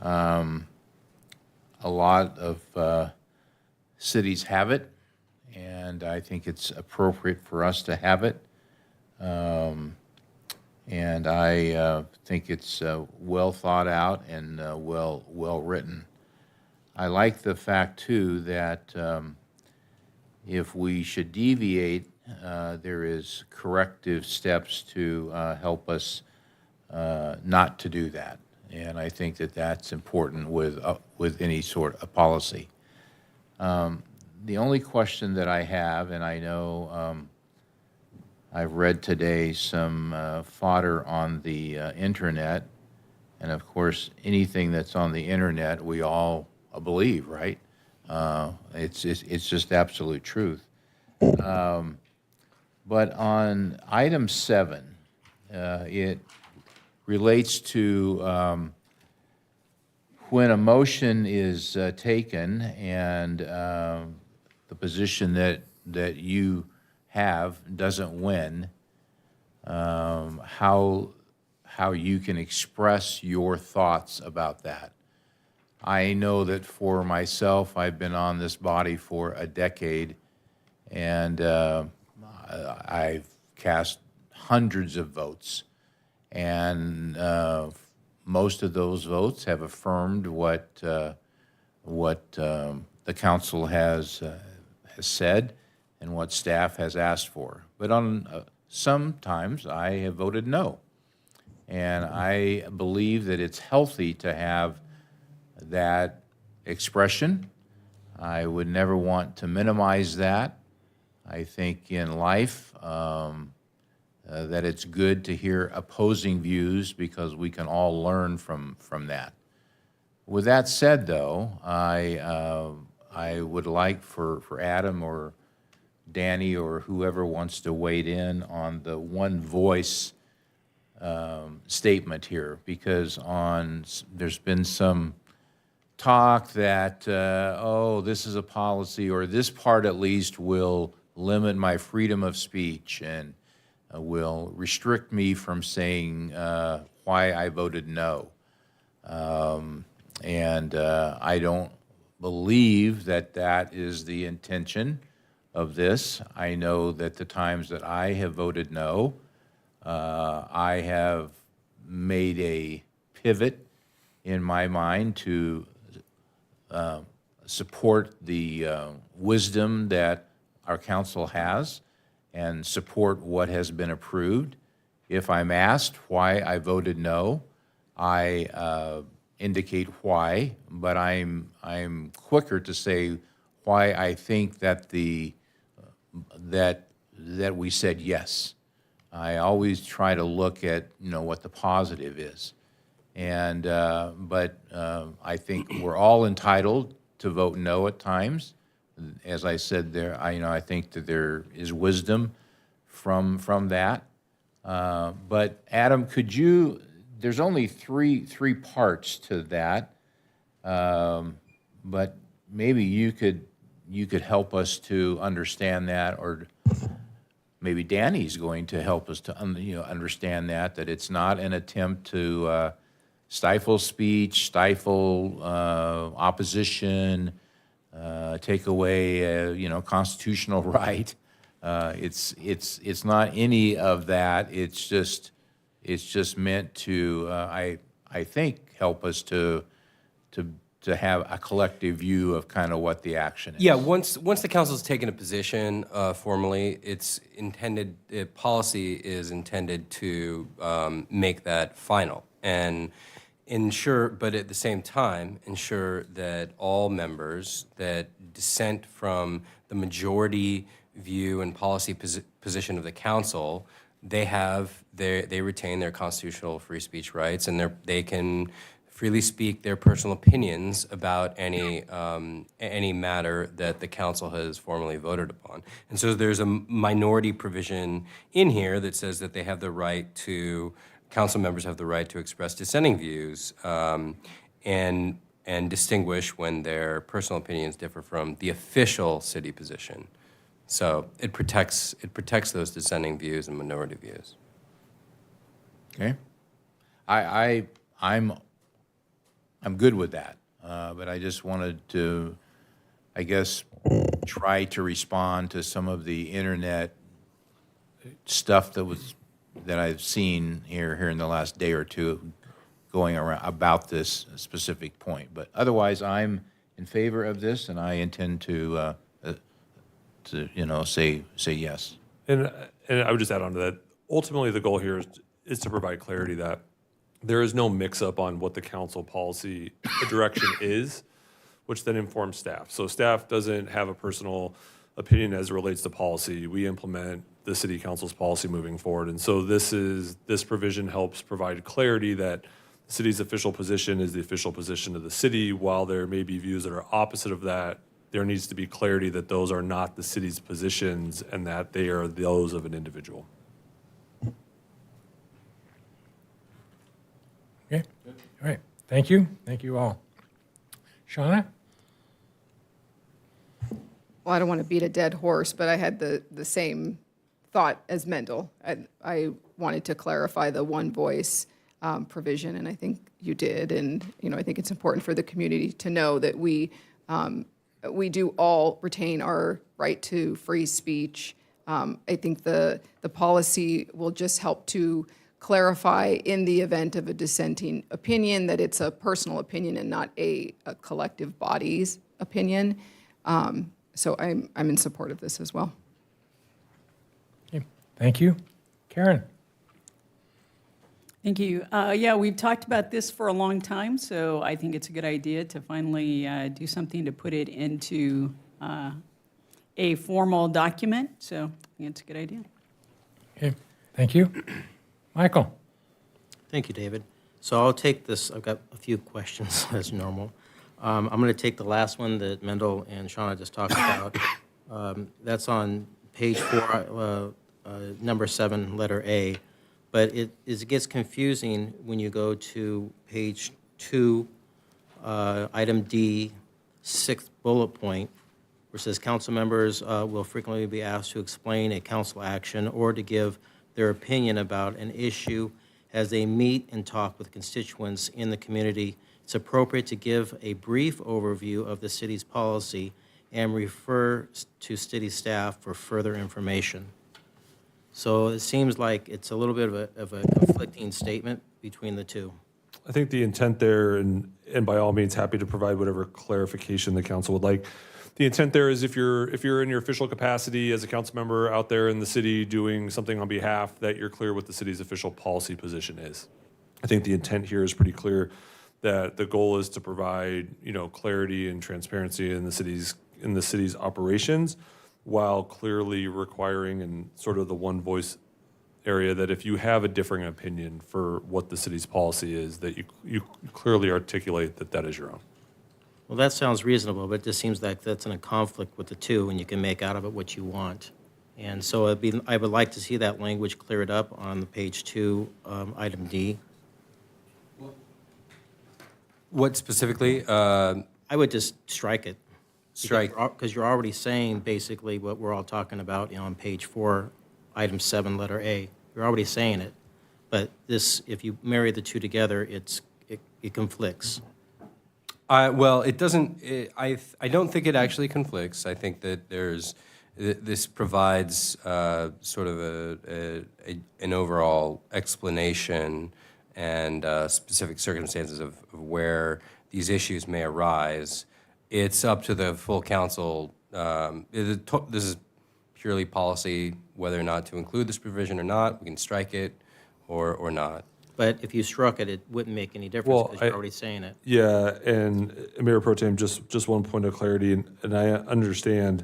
S12: A lot of cities have it, and I think it's appropriate for us to have it. And I think it's well thought out and well written. I like the fact too that if we should deviate, there is corrective steps to help us not to do that. And I think that that's important with any sort of policy. The only question that I have, and I know I've read today some fodder on the internet, and of course, anything that's on the internet, we all believe, right? It's just absolute truth. But on item 7, it relates to when a motion is taken and the position that you have doesn't win, how you can express your thoughts about that. I know that for myself, I've been on this body for a decade, and I've cast hundreds of votes, and most of those votes have affirmed what the council has said and what staff has asked for. But on sometimes I have voted no. And I believe that it's healthy to have that expression. I would never want to minimize that. I think in life that it's good to hear opposing views because we can all learn from that. With that said, though, I would like for Adam or Danny or whoever wants to wade in on the one voice statement here, because there's been some talk that, this is a policy, or this part at least will limit my freedom of speech and will restrict me from saying why I voted no. And I don't believe that that is the intention of this. I know that the times that I have voted no, I have made a pivot in my mind to support the wisdom that our council has and support what has been approved. If I'm asked why I voted no, I indicate why, but I'm quicker to say why I think that that we said yes. I always try to look at what the positive is, and but I think we're all entitled to vote no at times. As I said there, I think that there is wisdom from that. But Adam, could you? There's only three parts to that, but maybe you could help us to understand that, or maybe Danny's going to help us to understand that it's not an attempt to stifle speech, stifle opposition, take away constitutional right. It's not any of that. It's just meant to I think help us to have a collective view of kind of what the action is.
S2: Yeah, once the council's taken a position formally, it's intended, policy is intended to make that final and ensure, but at the same time, ensure that all members that dissent from the majority view and policy position of the council, they retain their constitutional free speech rights, and they can freely speak their personal opinions about any matter that the council has formally voted upon. And so there's a minority provision in here that says that they have the right to, council members have the right to express dissenting views and distinguish when their personal opinions differ from the official city position. So it protects those dissenting views and minority views.
S12: Okay. I'm good with that, but I just wanted to, I guess, try to respond to some of the internet stuff that I've seen here in the last day or two going around about this specific point. But otherwise, I'm in favor of this, and I intend to say yes.
S14: And I would just add on to that, ultimately the goal here is to provide clarity that there is no mix-up on what the council policy direction is, which then informs staff. So staff doesn't have a personal opinion as it relates to policy. We implement the city council's policy moving forward. And so this provision helps provide clarity that the city's official position is the official position of the city. While there may be views that are opposite of that, there needs to be clarity that those are not the city's positions and that they are those of an individual.
S1: Okay, all right. Thank you. Thank you all. Shauna?
S18: Well, I don't want to beat a dead horse, but I had the same thought as Mendel. I wanted to clarify the one voice provision, and I think you did. And I think it's important for the community to know that we do all retain our right to free speech. I think the policy will just help to clarify in the event of a dissenting opinion that it's a personal opinion and not a collective body's opinion. So I'm in support of this as well.
S1: Okay, thank you. Karen?
S16: Thank you. Yeah, we've talked about this for a long time, so I think it's a good idea to finally do something to put it into a formal document. So I think it's a good idea.
S1: Okay, thank you. Michael?
S13: Thank you, David. So I'll take this. I've got a few questions as normal. I'm going to take the last one that Mendel and Shauna just talked about. That's on page 4, number 7, letter A. But it gets confusing when you go to page 2, item D, 6th bullet point, where it says council members will frequently be asked to explain a council action or to give their opinion about an issue as they meet and talk with constituents in the community, it's appropriate to give a brief overview of the city's policy and refer to city staff for further information. So it seems like it's a little bit of a conflicting statement between the two.
S14: I think the intent there, and by all means, happy to provide whatever clarification the council would like. The intent there is if you're in your official capacity as a council member out there in the city doing something on behalf, that you're clear what the city's official policy position is. I think the intent here is pretty clear that the goal is to provide, clarity and transparency in the city's operations, while clearly requiring in sort of the one voice area that if you have a differing opinion for what the city's policy is, that you clearly articulate that that is your own.
S13: Well, that sounds reasonable, but it just seems like that's in a conflict with the two, and you can make out of it what you want. And so I would like to see that language cleared up on page 2, item D.
S2: What specifically?
S13: I would just strike it.
S2: Strike.
S13: Because you're already saying basically what we're all talking about on page 4, item 7, letter A. You're already saying it. But this, if you marry the two together, it conflicts.
S2: Well, it doesn't. I don't think it actually conflicts. I think that this provides sort of an overall explanation and specific circumstances of where these issues may arise. It's up to the full council. This is purely policy, whether or not to include this provision or not. We can strike it or not.
S13: But if you struck it, it wouldn't make any difference because you're already saying it.
S14: Yeah, and Mayor Pro Tem, just one point of clarity, and I understand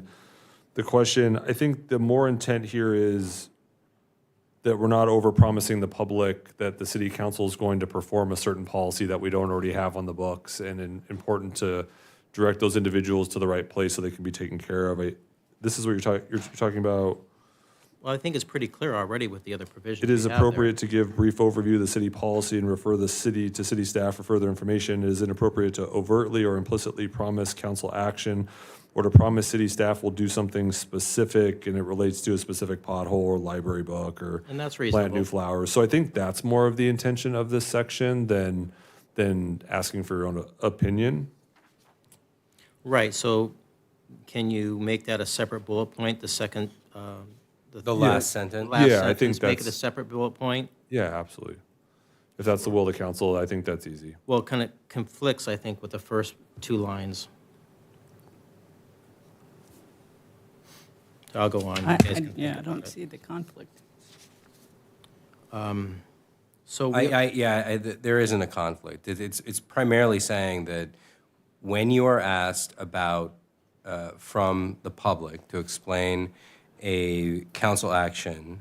S14: the question. I think the more intent here is that we're not overpromising the public that the city council is going to perform a certain policy that we don't already have on the books, and important to direct those individuals to the right place so they can be taken care of. This is what you're talking about.
S13: Well, I think it's pretty clear already with the other provisions.
S14: It is
S13: we have there.
S14: appropriate to give brief overview of the city policy and refer the city to city staff for further information. It is inappropriate to overtly or implicitly promise council action or to promise city staff will do something specific and it relates to a specific pothole or library book or
S13: And that's
S14: plant
S13: reasonable.
S14: new flowers. So I think that's more of the intention of this section than asking for your own opinion.
S13: Right, so can you make that a separate bullet point, the second,
S2: The last sentence?
S13: last
S14: Yeah, I think
S13: sentence, make it a
S14: that's-
S13: separate bullet point?
S14: Yeah, absolutely. If that's the will of the council, I think that's easy.
S13: Well, it kind of conflicts, I think, with the first two lines. I'll go on. You guys can think
S16: Yeah, I
S13: about
S16: don't
S13: it.
S16: see the conflict.
S13: So we-
S2: There isn't a conflict. It's primarily saying that when you are asked about, from the public to explain a council action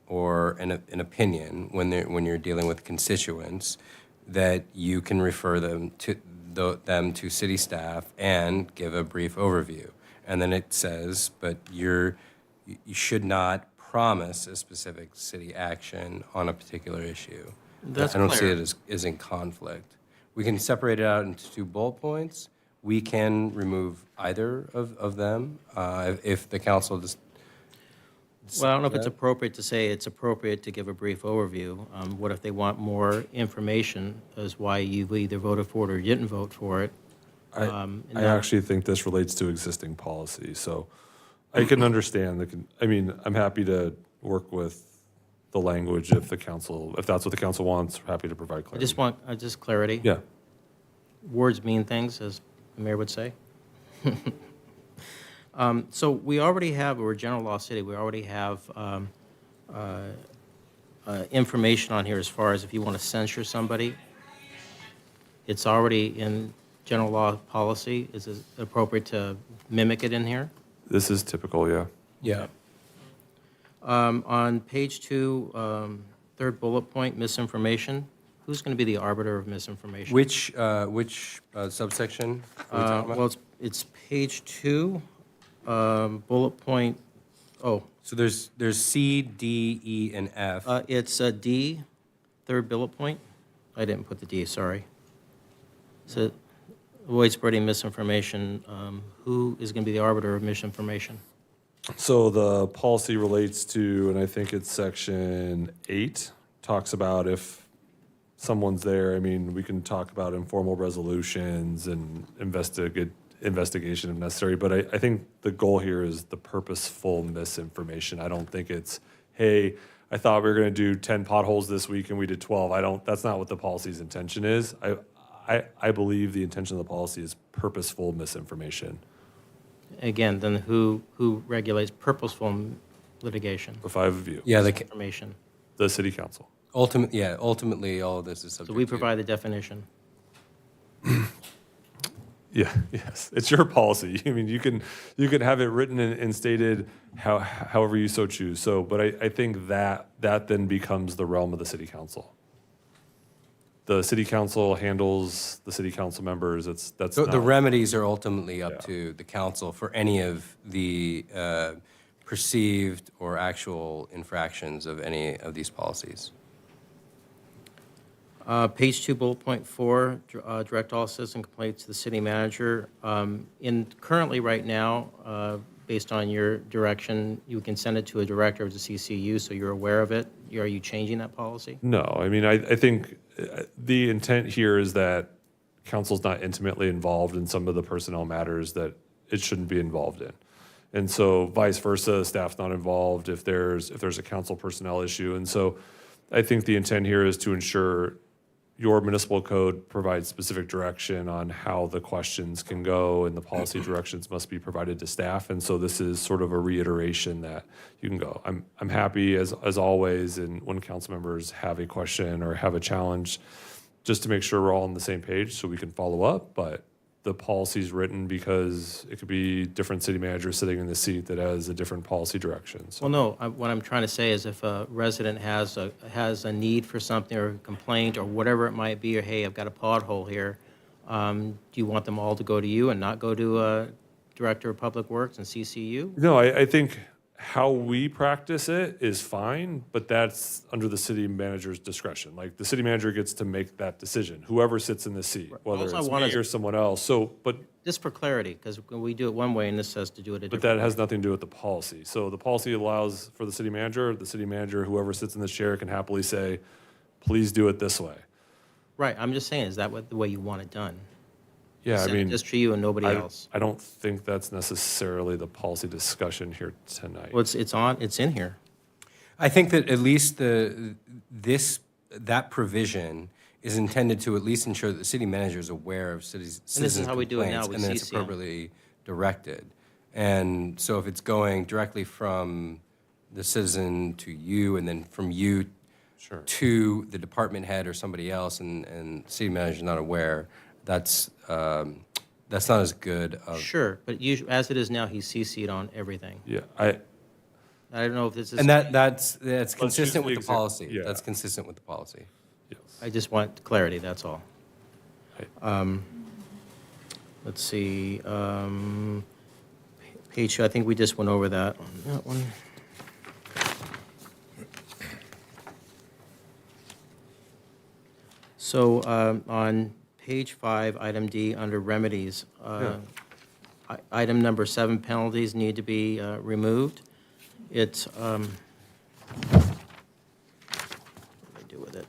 S2: or an opinion when you're dealing with constituents, that you can refer them to city staff and give a brief overview. And then it says, but you should not promise a specific city action on a particular issue.
S13: That's
S2: I don't see
S13: clear.
S2: it as in conflict. We can separate it out into 2 bullet points. We can remove either of them if the council just.
S13: Well, I don't know if it's appropriate to say it's appropriate to give a brief overview. What if they want more information as why you either voted for it or didn't vote for it?
S14: I actually think this relates to existing policy, so I can understand I'm happy to work with the language if that's what the council wants, happy to provide
S13: I
S14: clarity.
S13: just want clarity.
S14: Yeah.
S13: Words mean things, as the mayor would say. So we already have, we're a general law city, we already have information on here as far as if you want to censure somebody. It's already in general law policy. Is it appropriate to mimic it in here?
S14: This is typical, yeah.
S2: Yeah.
S13: On page 2, third bullet point, misinformation. Who's going to be the arbiter of misinformation?
S2: Which subsection are we talking about?
S13: Well, it's page 2, bullet point,
S2: So there's C, D, E, and F.
S13: it's D, third bullet point. I didn't put the D, sorry. So avoid spreading misinformation. Who is going to be the arbiter of misinformation?
S14: So the policy relates to, and I think it's section 8, talks about if someone's there, I mean, we can talk about informal resolutions and investigation if necessary, but I think the goal here is the purposeful misinformation. I don't think it's, hey, I thought we were going to do 10 potholes this week and we did 12. That's not what the policy's intention is. I believe the intention of the policy is purposeful misinformation.
S13: Again, then who regulates purposeful litigation?
S14: The five of you.
S2: Yeah,
S13: Information.
S14: The city council.
S2: Ultimately, all of this is subject
S13: So we
S2: to-
S13: provide the definition.
S14: Yeah, yes, it's your policy. I mean, you can have it written and stated however you so choose. So, but I think that then becomes the realm of the city council. The city council handles the city council members. That's
S2: The
S14: not,
S2: remedies are ultimately up to the council for any of the perceived or actual infractions of any of these policies.
S13: Page 2, bullet point 4, direct all citizen complaints to the city manager. Currently, right now, based on your direction, you can send it to a director of the CCU, so you're aware of it. Are you changing that policy?
S14: No, I mean, I think the intent here is that council's not intimately involved in some of the personnel matters that it shouldn't be involved in. And so vice versa, staff's not involved if there's a council personnel issue. And so I think the intent here is to ensure your municipal code provides specific direction on how the questions can go, and the policy directions must be provided to staff. And so this is sort of a reiteration that you can go. I'm happy as always, and when council members have a question or have a challenge, just to make sure we're all on the same page so we can follow up. But the policy's written because it could be different city managers sitting in the seat that has a different policy direction. So
S13: Well, no, what I'm trying to say is if a resident has a need for something or a complaint or whatever it might be, or hey, I've got a pothole here, do you want them all to go to you and not go to a Director of Public Works and CCU?
S14: No, I think how we practice it is fine, but that's under the city manager's discretion. Like, the city manager gets to make that decision, whoever sits in the seat, whether
S13: All I
S14: it's
S13: want
S14: me
S13: is-
S14: or someone else. So, but
S13: Just for clarity, because we do it one way and this says to do it a
S14: But
S13: different
S14: that
S13: way.
S14: has nothing to do with the policy. So the policy allows for the city manager, whoever sits in this chair can happily say, please do it this way.
S13: Right, I'm just saying, is that the way you want it done?
S14: Yeah, I
S13: Send it
S14: mean.
S13: just to you and nobody else.
S14: I don't think that's necessarily the policy discussion here tonight.
S13: Well, it's in here.
S2: I think that at least that provision is intended to at least ensure that the city manager is aware of citizens'
S13: how we do it now,
S2: complaints,
S13: we
S2: and then it's
S13: CC 'em.
S2: appropriately directed. And so if it's going directly from the citizen to you, and then from you to the department head or somebody else, and city manager's not aware, that's not as good of.
S13: Sure, but as it is now, he's CC'd on everything.
S14: Yeah,
S13: I don't know if this is.
S2: And that's
S14: use
S2: consistent
S14: the
S2: with the
S14: example.
S2: policy.
S14: Yeah.
S2: That's consistent with the policy.
S13: I just want clarity, that's all. Let's see, page, I think we just went over that on that one. So on page 5, item D, under remedies, item number 7, penalties need to be removed. It's, what do I do with it?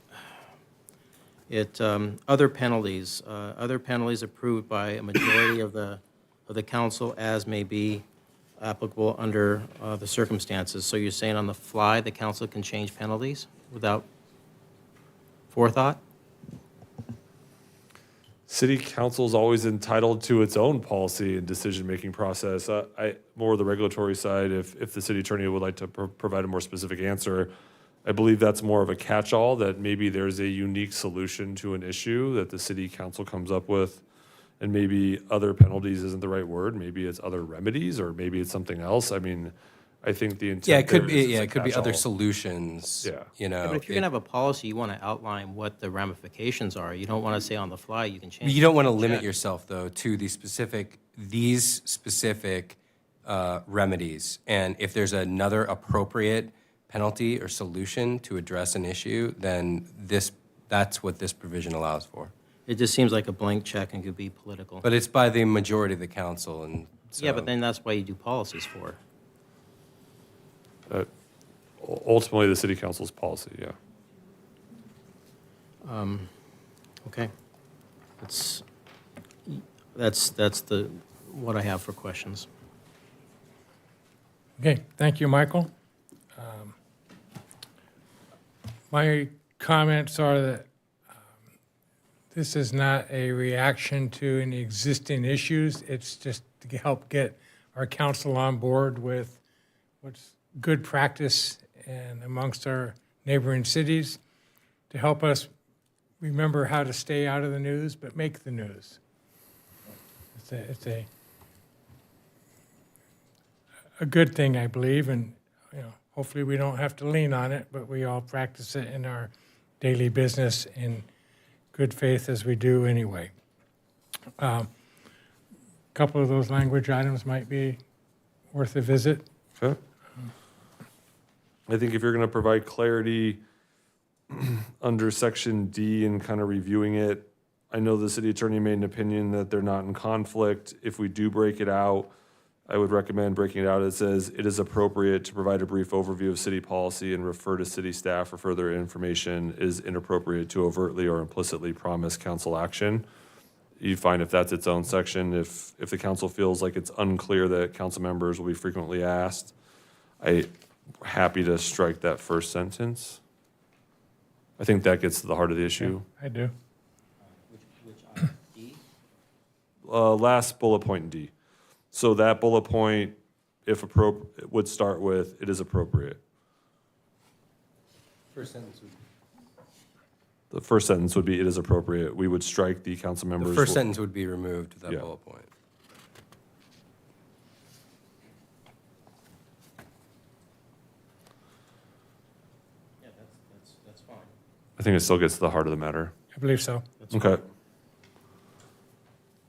S13: Other penalties approved by a majority of the council as may be applicable under the circumstances. So you're saying on the fly, the council can change penalties without forethought?
S14: City council is always entitled to its own policy and decision-making process. More the regulatory side, if the city attorney would like to provide a more specific answer, I believe that's more of a catch-all, that maybe there's a unique solution to an issue that the city council comes up with, and maybe other penalties isn't the right word, maybe it's other remedies, or maybe it's something else. I mean, I think the intent.
S2: Yeah, it could
S14: there
S2: be.
S14: is
S2: Yeah,
S14: a
S2: it could be other
S14: catch-all.
S2: solutions.
S14: Yeah.
S2: You know,
S13: Yeah, but if you're going to have a policy, you want to outline what the ramifications are. You don't want to say on the fly, you can change.
S2: you don't want to
S13: check.
S2: limit yourself though to these specific remedies. And if there's another appropriate penalty or solution to address an issue, then that's what this provision allows for.
S13: It just seems like a blank check and could be political.
S2: But it's by the majority of the council, and so.
S13: Yeah, but then that's why you do policies for.
S14: Ultimately, the city council's policy, yeah.
S13: Okay. That's what I have for questions.
S1: Okay, thank you, Michael. My comments are that this is not a reaction to any existing issues. It's just to help get our council on board with what's good practice and amongst our neighboring cities to help us remember how to stay out of the news, but make the news. It's a good thing, I believe, and hopefully we don't have to lean on it, but we all practice it in our daily business in good faith as we do anyway. A couple of those language items might be worth a visit.
S14: Okay. I think if you're going to provide clarity under section D and kind of reviewing it, I know the city attorney made an opinion that they're not in conflict. If we do break it out, I would recommend breaking it out. It says it is appropriate to provide a brief overview of city policy and refer to city staff for further information. It is inappropriate to overtly or implicitly promise council action. You find if that's its own section, if the council feels like it's unclear that council members will be frequently asked, I'm happy to strike that first sentence. I think that gets to the heart of the issue.
S1: I do.
S13: Which item? D?
S14: Last bullet point in D. So that bullet point, if appropriate, would start with, it is appropriate.
S2: First sentence would
S14: The first sentence would be, it is appropriate. We would strike the council members.
S2: The first sentence would be removed with that
S14: Yeah.
S2: bullet point.
S13: Yeah, that's fine.
S14: I think it still gets to the heart of the matter.
S1: I believe so.
S14: Okay.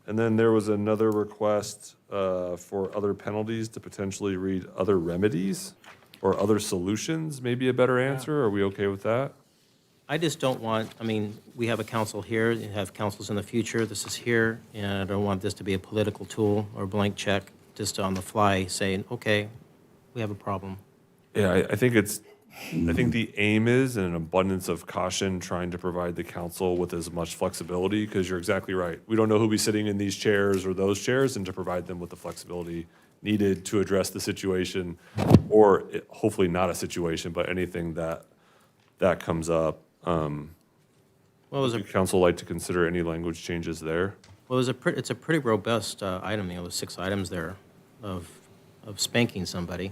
S14: And then there was another request for other penalties to potentially read other remedies or other solutions, maybe a better answer. Are we okay with that?
S13: I just don't want, I mean, we have a council here, you have councils in the future, this is here, and I don't want this to be a political tool or a blank check, just on the fly saying, okay, we have a problem.
S14: Yeah, I think the aim is, in an abundance of caution, trying to provide the council with as much flexibility, because you're exactly right. We don't know who'll be sitting in these chairs or those chairs, and to provide them with the flexibility needed to address the situation, or hopefully not a situation, but anything that comes up. Would the council like to consider any language changes there?
S13: Well, it's a pretty robust item, there's 6 items there of spanking somebody.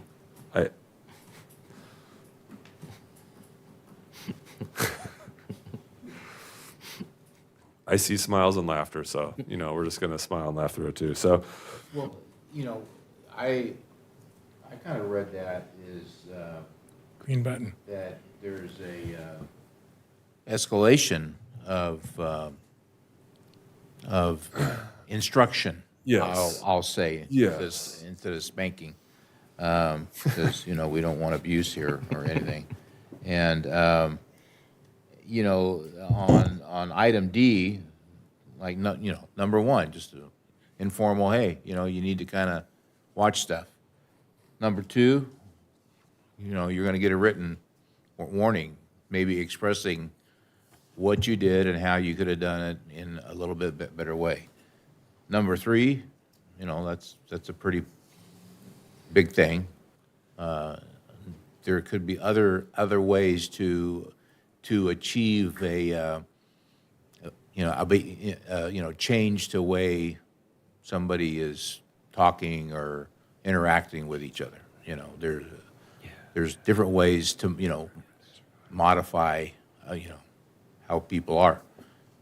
S14: I see smiles and laughter, so, we're just going to smile and laugh through it too. So,
S12: Well, I kind of read that as
S1: Green button.
S12: that there's a escalation of instruction.
S14: Yes.
S12: I'll say.
S14: Yes.
S12: Instead of spanking, because we don't want abuse here or anything, and on item D, like number 1, just a informal. Hey, you need to kind of watch stuff. Number 2, you're going to get a written warning, maybe expressing what you did and how you could have done it in a little bit better way. Number 3, that's a pretty big thing. There could be other ways to achieve a change to way somebody is talking or interacting with each other. There's different ways to modify how people are.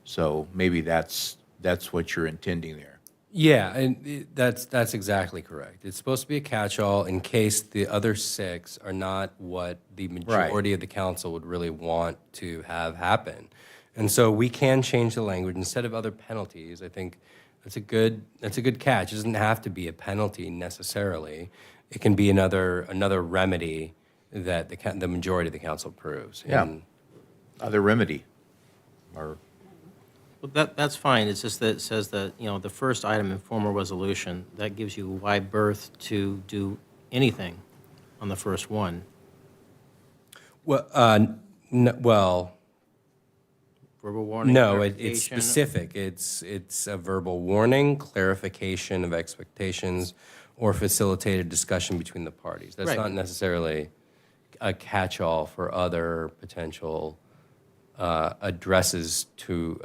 S12: So maybe that's what you're intending there.
S2: Yeah, and that's exactly correct. It's supposed to be a catch-all in case the other 6 are not what the majority of the council would really want to have happen. And so we can change the language instead of other penalties. I think that's a good catch. It doesn't have to be a penalty necessarily. It can be another remedy that the majority of the council approves.
S12: Yeah.
S2: And
S12: Other remedy, or
S13: Well, that's fine, it's just that it says that, the first item, informal resolution, that gives you wide berth to do anything on the first one.
S2: well,
S13: verbal warning?
S2: No, it's
S13: clarification?
S2: specific. It's a verbal warning, clarification of expectations, or facilitated discussion between the parties. That's
S13: Right.
S2: not necessarily a catch-all for other potential addresses to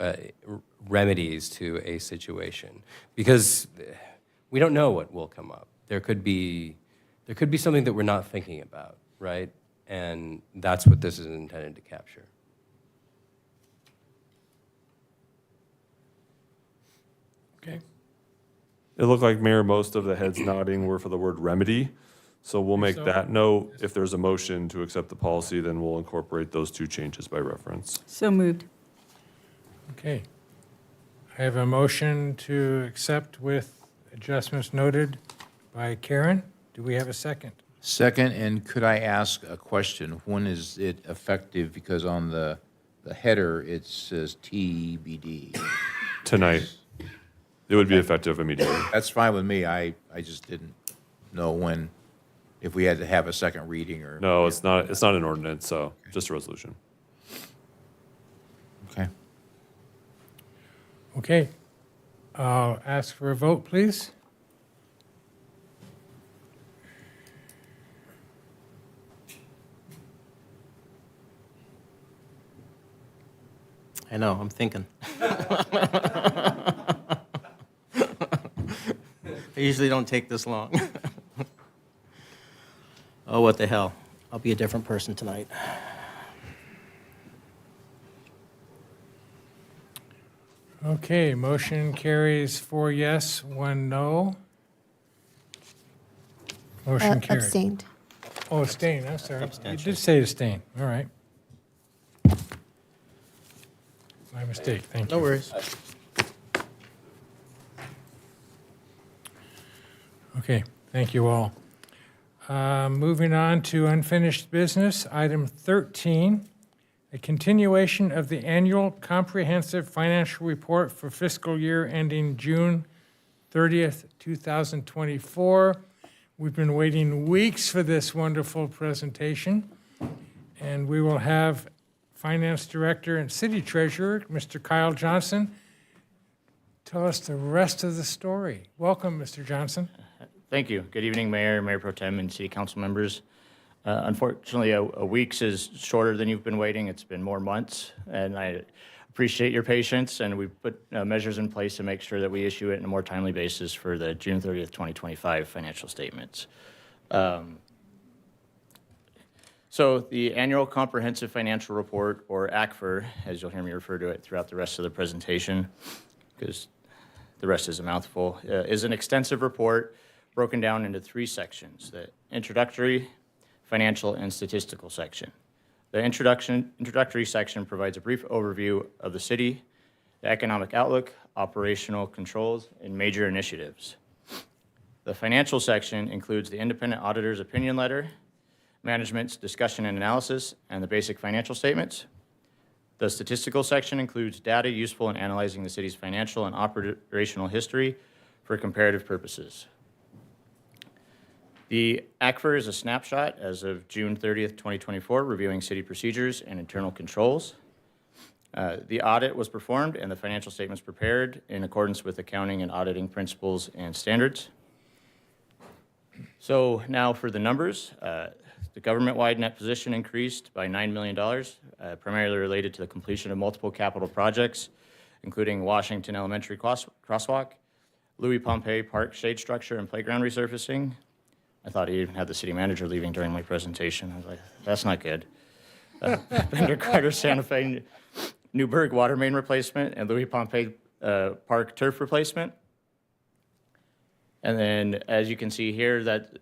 S2: remedies to a situation, because we don't know what will come up. There could be something that we're not thinking about, right? And that's what this is intended to capture.
S1: Okay.
S14: It looked like, Mayor, most of the heads nodding were for the word remedy. So we'll make
S1: So-
S14: that note. If there's a motion to accept the policy, then we'll incorporate those two changes by reference.
S16: So moved.
S1: Okay. I have a motion to accept with adjustments noted by Karen. Do we have a second?
S12: Second, and could I ask a question? When is it effective? Because on the header, it says TBD.
S14: Tonight, it would be effective immediately.
S12: That's fine with me. I just didn't know when, if we had to have a second reading or.
S14: No, it's not an ordinance, so just a resolution.
S12: Okay.
S1: Okay. I'll ask for a vote, please.
S13: I know, I'm thinking. I usually don't take this long. Oh, what the hell. I'll be a different person tonight.
S1: Okay, motion carries 4 yes, 1 no. Motion carried.
S17: Abstained.
S1: Oh, abstain, I'm sorry. You
S13: Abstention.
S1: did say abstain, all right. My mistake, thank you.
S13: No worries.
S1: Okay, thank you all. Moving on to unfinished business, item 13, a continuation of the annual comprehensive financial report for fiscal year ending June 30th, 2024. We've been waiting weeks for this wonderful presentation, and we will have Finance Director and City Treasurer, Mr. Kyle Johnson, tell us the rest of the story. Welcome, Mr. Johnson.
S19: Thank you. Good evening, Mayor, Mayor Pro Tem, and City Council members. Unfortunately, a week's is shorter than you've been waiting. It's been more months, and I appreciate your patience, and we've put measures in place to make sure that we issue it on a more timely basis for the June 30th, 2025 financial statements. So the Annual Comprehensive Financial Report, or ACFR, as you'll hear me refer to it throughout the rest of the presentation, because the rest is a mouthful, is an extensive report broken down into 3 sections: the introductory, financial, and statistical section. The introductory section provides a brief overview of the city, the economic outlook, operational controls, and major initiatives. The financial section includes the independent auditor's opinion letter, management's discussion and analysis, and the basic financial statements. The statistical section includes data useful in analyzing the city's financial and operational history for comparative purposes. The ACFR is a snapshot as of June 30th, 2024, reviewing city procedures and internal controls. The audit was performed and the financial statements prepared in accordance with accounting and auditing principles and standards. So now for the numbers. The government-wide net position increased by $9 million, primarily related to the completion of multiple capital projects, including Washington Elementary Crosswalk, Louis Pompey Park shade structure and playground resurfacing. I thought he even had the city manager leaving during my presentation. I was like, that's not good. Bender Carter Santa Fe Newburgh water main replacement and Louis Pompey Park turf replacement. And then, as you can see here, that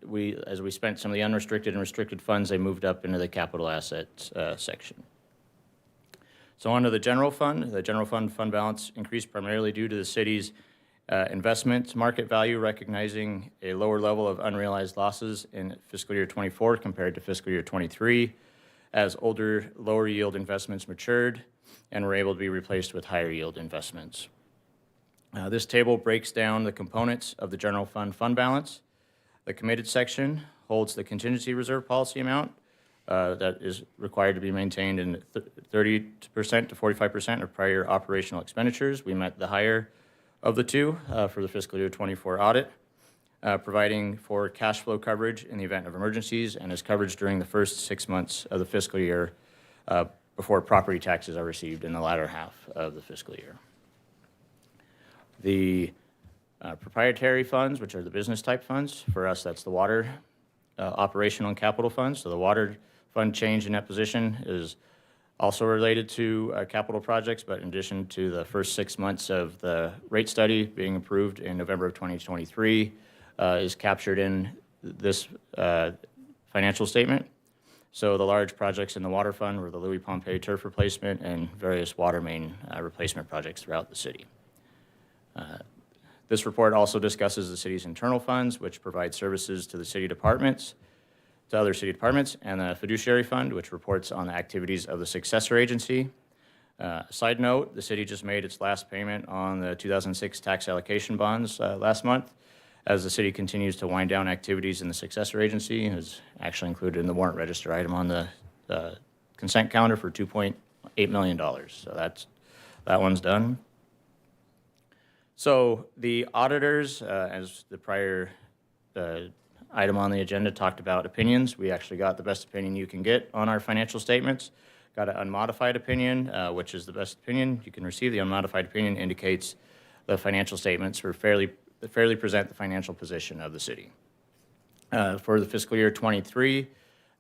S19: as we spent some of the unrestricted and restricted funds, they moved up into the capital assets section. So on to the general fund. The general fund balance increased primarily due to the city's investment market value, recognizing a lower level of unrealized losses in fiscal year 24 compared to fiscal year 23, as older, lower yield investments matured and were able to be replaced with higher yield investments. This table breaks down the components of the general fund balance. The committed section holds the contingency reserve policy amount, that is required to be maintained in 30% to 45% of prior operational expenditures. We met the higher of the two for the fiscal year 24 audit, providing for cash flow coverage in the event of emergencies and as coverage during the first 6 months of the fiscal year before property taxes are received in the latter half of the fiscal year. The proprietary funds, which are the business type funds, for us that's the water operational and capital funds. So the water fund change in net position is also related to capital projects, but in addition to the first 6 months of the rate study being approved in November of 2023, is captured in this financial statement. So the large projects in the water fund were the Louis Pompey turf replacement and various water main replacement projects throughout the city. This report also discusses the city's internal funds, which provide services to the city departments, to other city departments, and the fiduciary fund, which reports on the activities of the successor agency. Side note, the city just made its last payment on the 2006 tax allocation bonds last month, as the city continues to wind down activities in the successor agency. Is actually included in the warrant register item on the consent calendar for $2.8 million. So that one's done. So the auditors, as the prior item on the agenda talked about opinions, we actually got the best opinion you can get on our financial statements. Got an unmodified opinion, which is the best opinion you can receive. The unmodified opinion indicates the financial statements were fairly present the financial position of the city. For the fiscal year 23,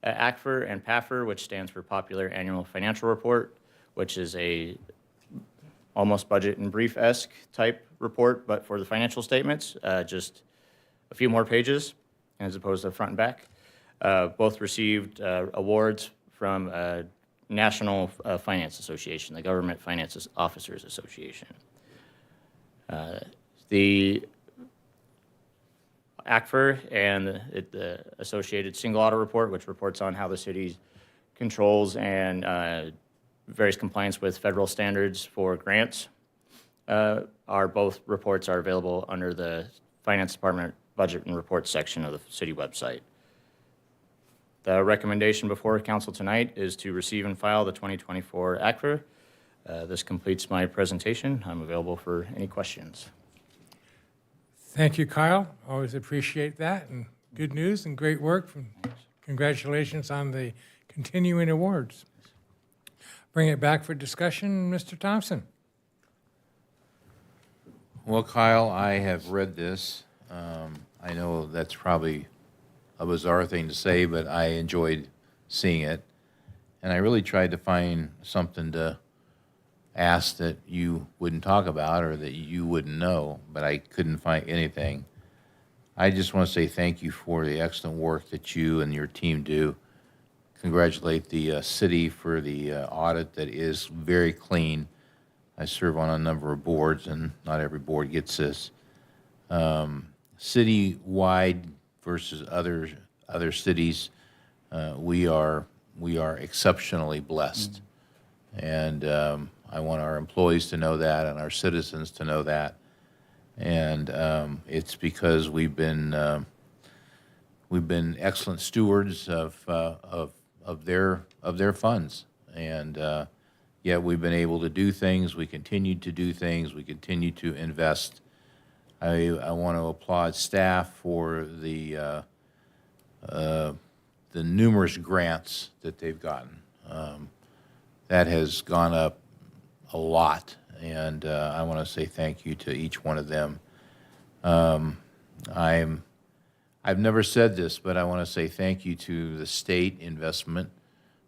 S19: ACFR and PAFR, which stands for Popular Annual Financial Report, which is a almost budget and brief-esque type report, but for the financial statements, just a few more pages as opposed to front and back. Both received awards from National Finance Association, the Government Finance Officers Association. The ACFR and the associated single audit report, which reports on how the city controls and various compliance with federal standards for grants, both reports are available under the Finance Department Budget and Reports section of the city website. The recommendation before council tonight is to receive and file the 2024 ACFR. This completes my presentation. I'm available for any questions.
S1: Thank you, Kyle. Always appreciate that, and good news and great work. Congratulations on the continuing awards. Bring it back for discussion, Mr. Thompson.
S12: Well, Kyle, I have read this. I know that's probably a bizarre thing to say, but I enjoyed seeing it. And I really tried to find something to ask that you wouldn't talk about or that you wouldn't know, but I couldn't find anything. I just want to say thank you for the excellent work that you and your team do. Congratulate the city for the audit that is very clean. I serve on a number of boards, and not every board gets this. City-wide versus other cities, we are exceptionally blessed, and I want our employees to know that, and our citizens to know that. And it's because we've been excellent stewards of their funds, and yet we've been able to do things. We continue to do things. We continue to invest. I want to applaud staff for the numerous grants that they've gotten. That has gone up a lot, and I want to say thank you to each one of them. I've never said this, but I want to say thank you to the State Investment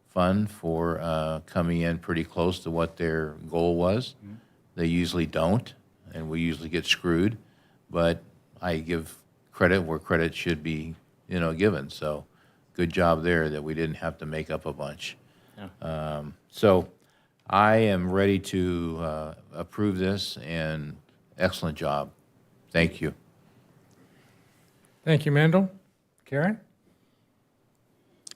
S12: Fund for coming in pretty close to what their goal was. Mm-hmm. They usually don't, and we usually get screwed, but I give credit where credit should be, given. So good job there that we didn't have to make up a bunch. Yeah. So I am ready to approve this, and excellent job. Thank you.
S1: Thank you, Mendel. Karen?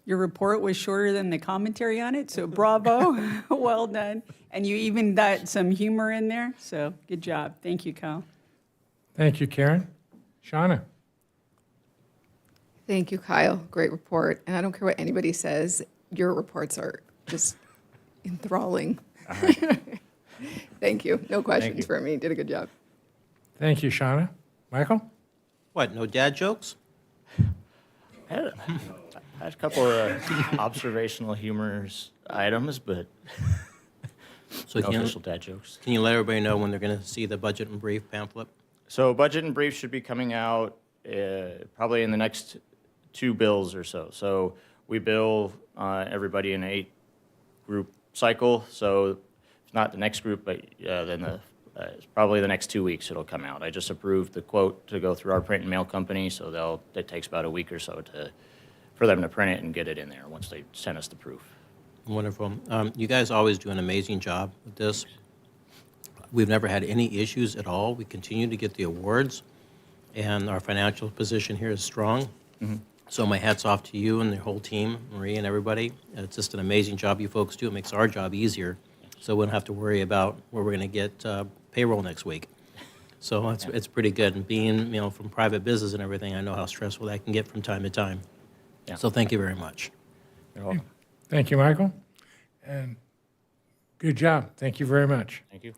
S16: Your report was shorter than the commentary on it, so bravo. Well done. And you even got some humor in there, so good job. Thank you, Kyle.
S1: Thank you, Karen. Shauna?
S18: Thank you, Kyle. Great report. And I don't care what anybody says, your reports are just enthralling. Thank you. No questions for me. Did a good job.
S1: Thank you, Shauna. Michael?
S13: What, no dad jokes?
S19: I had a couple of observational humorous items, but
S13: So
S19: no
S13: can you-
S19: official dad jokes.
S13: Can you let everybody know when they're going to see the budget and brief pamphlet?
S19: So budget and brief should be coming out probably in the next 2 bills or so. So we bill everybody in an 8-group cycle. So if not the next group, but then it's probably the next 2 weeks it'll come out. I just approved the quote to go through our print and mail company, so it takes about a week or so for them to print it and get it in there once they send us the proof.
S13: Wonderful. You guys always do an amazing job with this. We've never had any issues at all. We continue to get the awards, and our financial position here is strong. So my hat's off to you and the whole team, Marie and everybody. It's just an amazing job you folks do. It makes our job easier, so we don't have to worry about where we're going to get payroll next week. So it's pretty good. And being, from private business and everything, I know how stressful that can get from time to time.
S19: Yeah.
S13: So thank you very much.
S19: You're welcome.
S1: Thank you, Michael. And good job. Thank you very much.
S19: Thank you.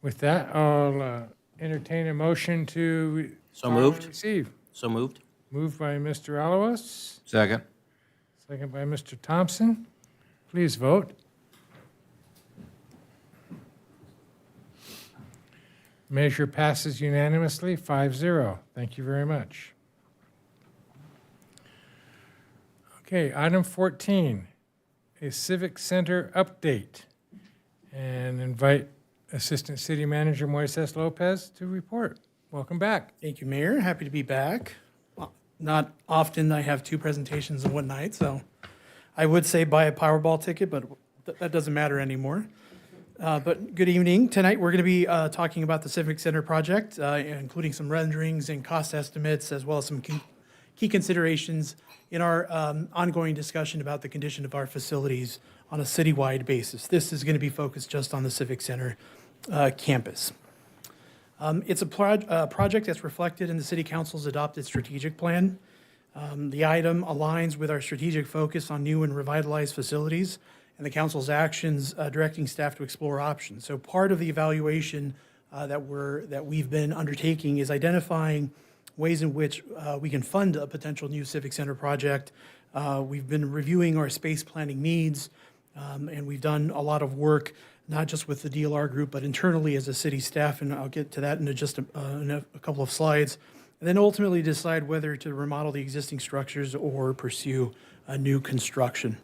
S1: With that, I'll entertain a motion to
S13: So
S1: file and
S13: moved.
S1: receive.
S13: So moved.
S1: Moved by Mr. Alawas,
S12: Second.
S1: second by Mr. Thompson. Please vote. Measure passes unanimously, 5-0. Thank you very much. Okay, item 14, a Civic Center update. And invite Assistant City Manager Moises Lopez to report. Welcome back.
S6: Thank you, Mayor. Happy to be back. Well, not often I have 2 presentations in one night, so I would say buy a Powerball ticket, but that doesn't matter anymore. But good evening. Tonight, we're going to be talking about the Civic Center project, including some renderings and cost estimates, as well as some key considerations in our ongoing discussion about the condition of our facilities on a citywide basis. This is going to be focused just on the Civic Center campus. It's a project that's reflected in the City Council's adopted strategic plan. The item aligns with our strategic focus on new and revitalized facilities and the council's actions directing staff to explore options. So part of the evaluation that we've been undertaking is identifying ways in which we can fund a potential new Civic Center project. We've been reviewing our space planning needs, and we've done a lot of work, not just with the DLR group, but internally as a city staff, and I'll get to that in just a couple of slides. And then ultimately decide whether to remodel the existing structures or pursue a new construction.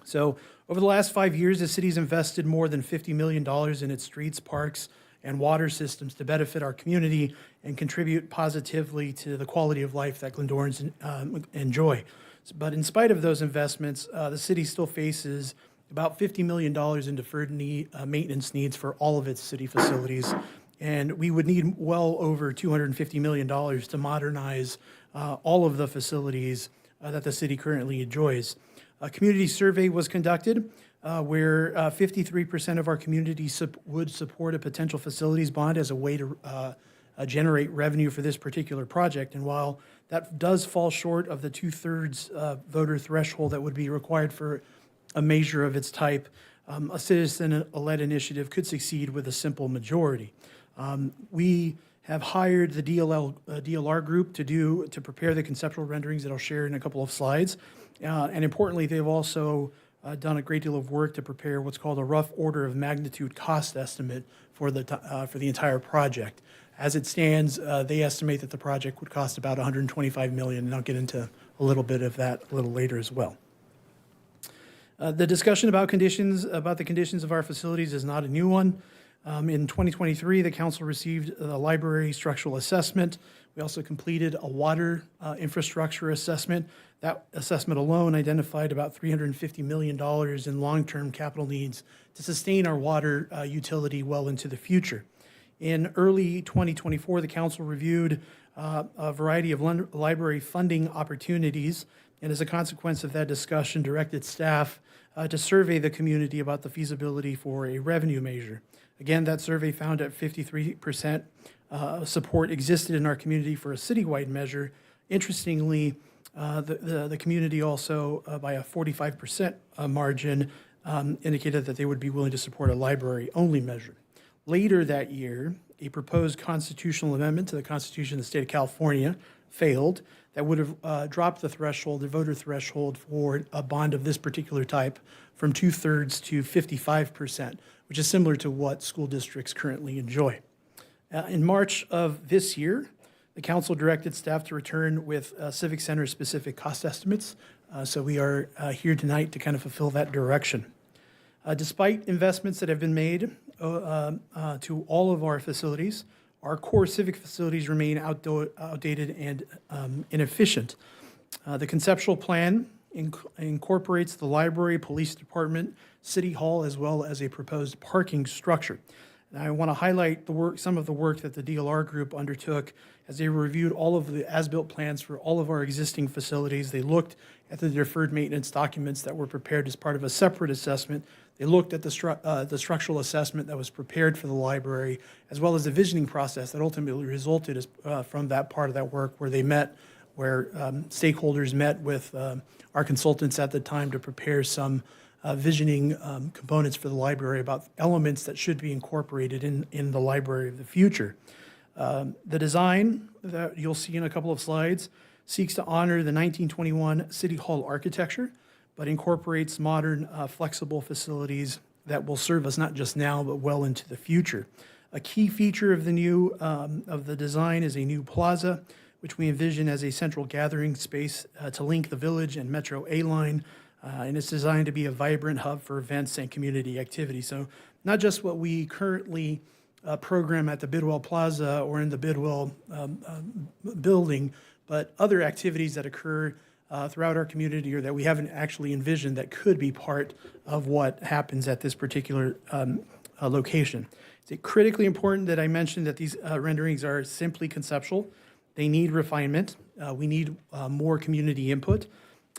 S6: So over the last 5 years, the city's invested more than $50 million in its streets, parks, and water systems to benefit our community and contribute positively to the quality of life that Glendorans enjoy. But in spite of those investments, the city still faces about $50 million in deferred maintenance needs for all of its city facilities. And we would need well over $250 million to modernize all of the facilities that the city currently enjoys. A community survey was conducted where 53% of our community would support a potential facilities bond as a way to generate revenue for this particular project. And while that does fall short of the 2/3 voter threshold that would be required for a measure of its type, a citizen-led initiative could succeed with a simple majority. We have hired the DLR group to prepare the conceptual renderings that I'll share in a couple of slides. And importantly, they've also done a great deal of work to prepare what's called a rough order of magnitude cost estimate for the entire project. As it stands, they estimate that the project would cost about $125 million, and I'll get into a little bit of that a little later as well. The discussion about the conditions of our facilities is not a new one. In 2023, the council received the library structural assessment. We also completed a water infrastructure assessment. That assessment alone identified about $350 million in long-term capital needs to sustain our water utility well into the future. In early 2024, the council reviewed a variety of library funding opportunities, and as a consequence of that discussion, directed staff to survey the community about the feasibility for a revenue measure. Again, that survey found that 53% support existed in our community for a citywide measure. Interestingly, The community also, by a 45% margin, indicated that they would be willing to support a library-only measure. Later that year, a proposed constitutional amendment to the Constitution of the State of California failed that would have dropped the threshold, the voter threshold for a bond of this particular type from 2/3 to 55%, which is similar to what school districts currently enjoy. In March of this year, the council directed staff to return with Civic Center-specific cost estimates. So we are here tonight to kind of fulfill that direction. Despite investments that have been made to all of our facilities, our core civic facilities remain outdated and inefficient. The conceptual plan incorporates the library, police department, city hall, as well as a proposed parking structure. And I want to highlight some of the work that the DLR group undertook as they reviewed all of the as-built plans for all of our existing facilities. They looked at the deferred maintenance documents that were prepared as part of a separate assessment. They looked at the structural assessment that was prepared for the library, as well as the visioning process that ultimately resulted from that part of that work where stakeholders met with our consultants at the time to prepare some visioning components for the library about elements that should be incorporated in the library of the future. The design that you'll see in a couple of slides seeks to honor the 1921 City Hall architecture, but incorporates modern, flexible facilities that will serve us not just now, but well into the future. A key feature of the design is a new plaza, which we envision as a central gathering space to link the village and Metro A line, and it's designed to be a vibrant hub for events and community activity. So not just what we currently program at the Bidwell Plaza or in the Bidwell building, but other activities that occur throughout our community or that we haven't actually envisioned that could be part of what happens at this particular location. It's critically important that I mention that these renderings are simply conceptual. They need refinement. We need more community input,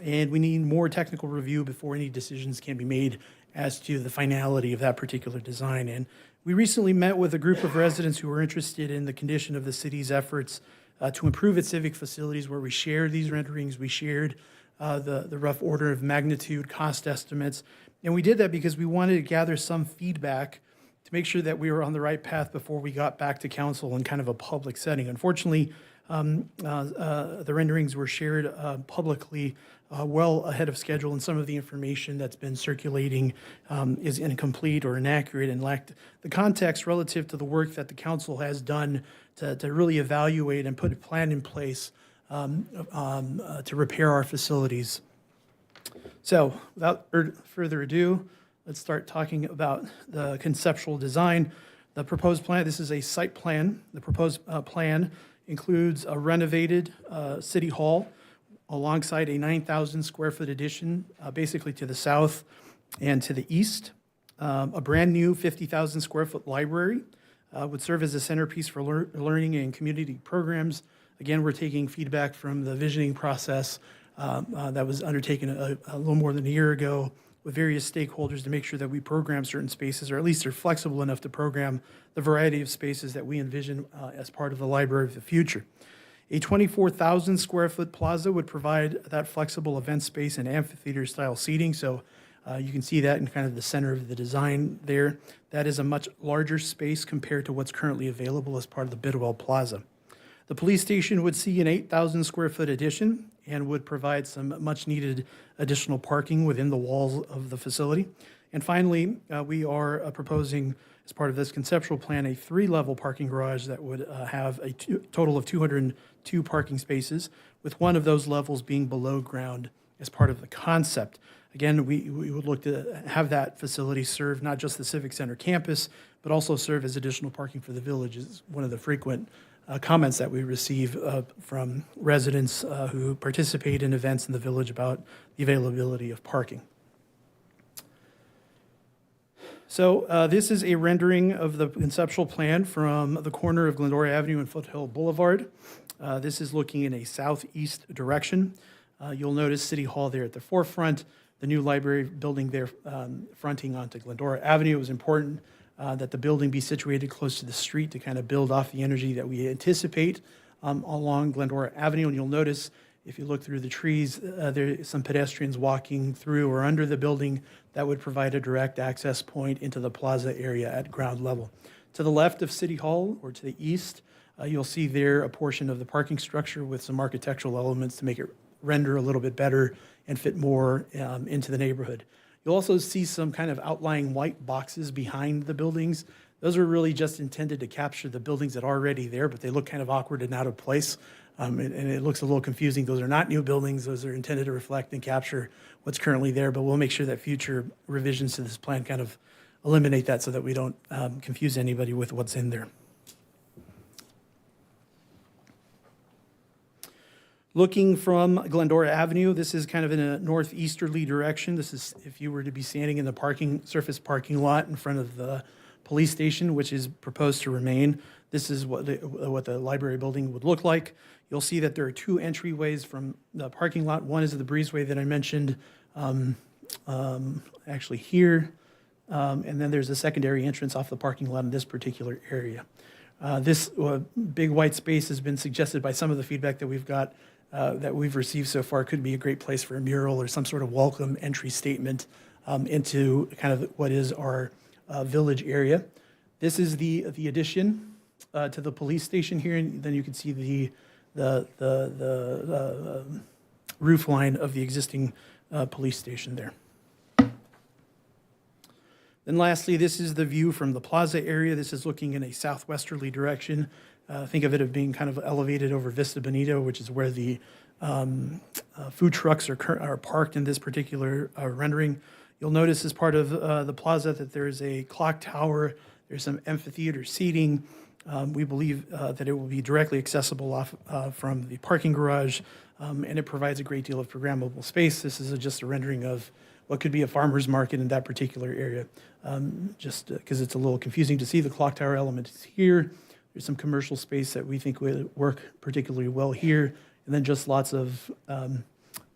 S6: and we need more technical review before any decisions can be made as to the finality of that particular design. And we recently met with a group of residents who were interested in the condition of the city's efforts to improve its civic facilities, where we shared these renderings, we shared the rough order of magnitude, cost estimates, and we did that because we wanted to gather some feedback to make sure that we were on the right path before we got back to council in kind of a public setting. Unfortunately, the renderings were shared publicly well ahead of schedule, and some of the information that's been circulating is incomplete or inaccurate and lacked the context relative to the work that the council has done to really evaluate and put a plan in place to repair our facilities. So without further ado, let's start talking about the conceptual design. The proposed plan, this is a site plan. The proposed plan includes a renovated city hall alongside a 9,000 square foot addition, basically to the south and to the east. A brand new 50,000 square foot library would serve as a centerpiece for learning and community programs. Again, we're taking feedback from the visioning process that was undertaken a little more than a year ago with various stakeholders to make sure that we program certain spaces, or at least are flexible enough to program the variety of spaces that we envision as part of the library of the future. A 24,000 square foot plaza would provide that flexible event space and amphitheater style seating. So you can see that in kind of the center of the design there. That is a much larger space compared to what's currently available as part of the Bidwell Plaza. The police station would see an 8,000 square foot addition and would provide some much needed additional parking within the walls of the facility. And finally, we are proposing, as part of this conceptual plan, a 3-level parking garage that would have a total of 202 parking spaces, with one of those levels being below ground as part of the concept. Again, we would look to have that facility serve not just the Civic Center campus, but also serve as additional parking for the village. Is one of the frequent comments that we receive from residents who participate in events in the village about the availability of parking. So this is a rendering of the conceptual plan from the corner of Glendora Avenue and Foothill Boulevard. This is looking in a southeast direction. You'll notice City Hall there at the forefront, the new library building there fronting onto Glendora Avenue. It was important that the building be situated close to the street to kind of build off the energy that we anticipate along Glendora Avenue. And you'll notice If you look through the trees, there are some pedestrians walking through or under the building that would provide a direct access point into the plaza area at ground level. To the left of City Hall, or to the east, you'll see there a portion of the parking structure with some architectural elements to make it render a little bit better and fit more into the neighborhood. You'll also see some kind of outlying white boxes behind the buildings. Those are really just intended to capture the buildings that are already there, but they look kind of awkward and out of place. And it looks a little confusing. Those are not new buildings. Those are intended to reflect and capture what's currently there, but we'll make sure that future revisions to this plan kind of eliminate that so that we don't confuse anybody with what's in there. Looking from Glendora Avenue, this is kind of in a northeasterly direction. This is if you were to be standing in the surface parking lot in front of the police station, which is proposed to remain. This is what the library building would look like. You'll see that there are two entryways from the parking lot. One is the breezeway that I mentioned actually here. And then there's a secondary entrance off the parking lot in this particular area. This big white space has been suggested by some of the feedback that we've got, that we've received so far. Could be a great place for a mural or some sort of welcome entry statement into kind of what is our village area. This is the addition to the police station here, and then you can see the roof line of the existing police station there. Then lastly, this is the view from the plaza area. This is looking in a southwesterly direction. Think of it as being kind of elevated over Vista Bonito, which is where the food trucks are parked in this particular rendering. You'll notice as part of the plaza that there is a clock tower. There's some amphitheater seating. We believe that it will be directly accessible off from the parking garage, and it provides a great deal of programmable space. This is just a rendering of what could be a farmer's market in that particular area, just because it's a little confusing to see the clock tower element is here. There's some commercial space that we think would work particularly well here, and then just lots of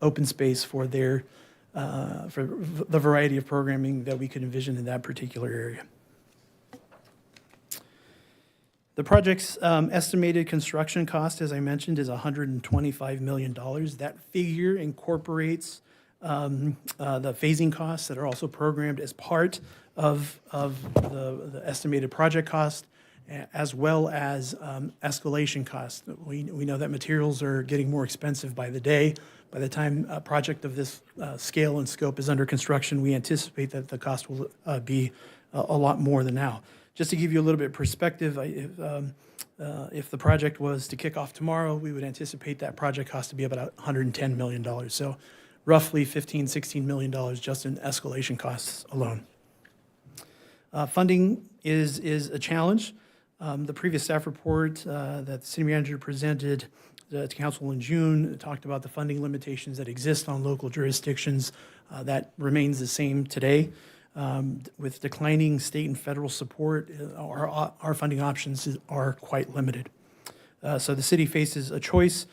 S6: open space for the variety of programming that we could envision in that particular area. The project's estimated construction cost, as I mentioned, is $125 million. That figure incorporates the phasing costs that are also programmed as part of the estimated project cost, as well as escalation costs. We know that materials are getting more expensive by the day. By the time a project of this scale and scope is under construction, we anticipate that the cost will be a lot more than now. Just to give you a little bit of perspective, if the project was to kick off tomorrow, we would anticipate that project cost to be about $110 million. So roughly $16 million just in escalation costs alone. Funding is a challenge. The previous staff report that the city manager presented to council in June talked about the funding limitations that exist on local jurisdictions. That remains the same today. With declining state and federal support, our funding options are quite limited. So the city faces a choice.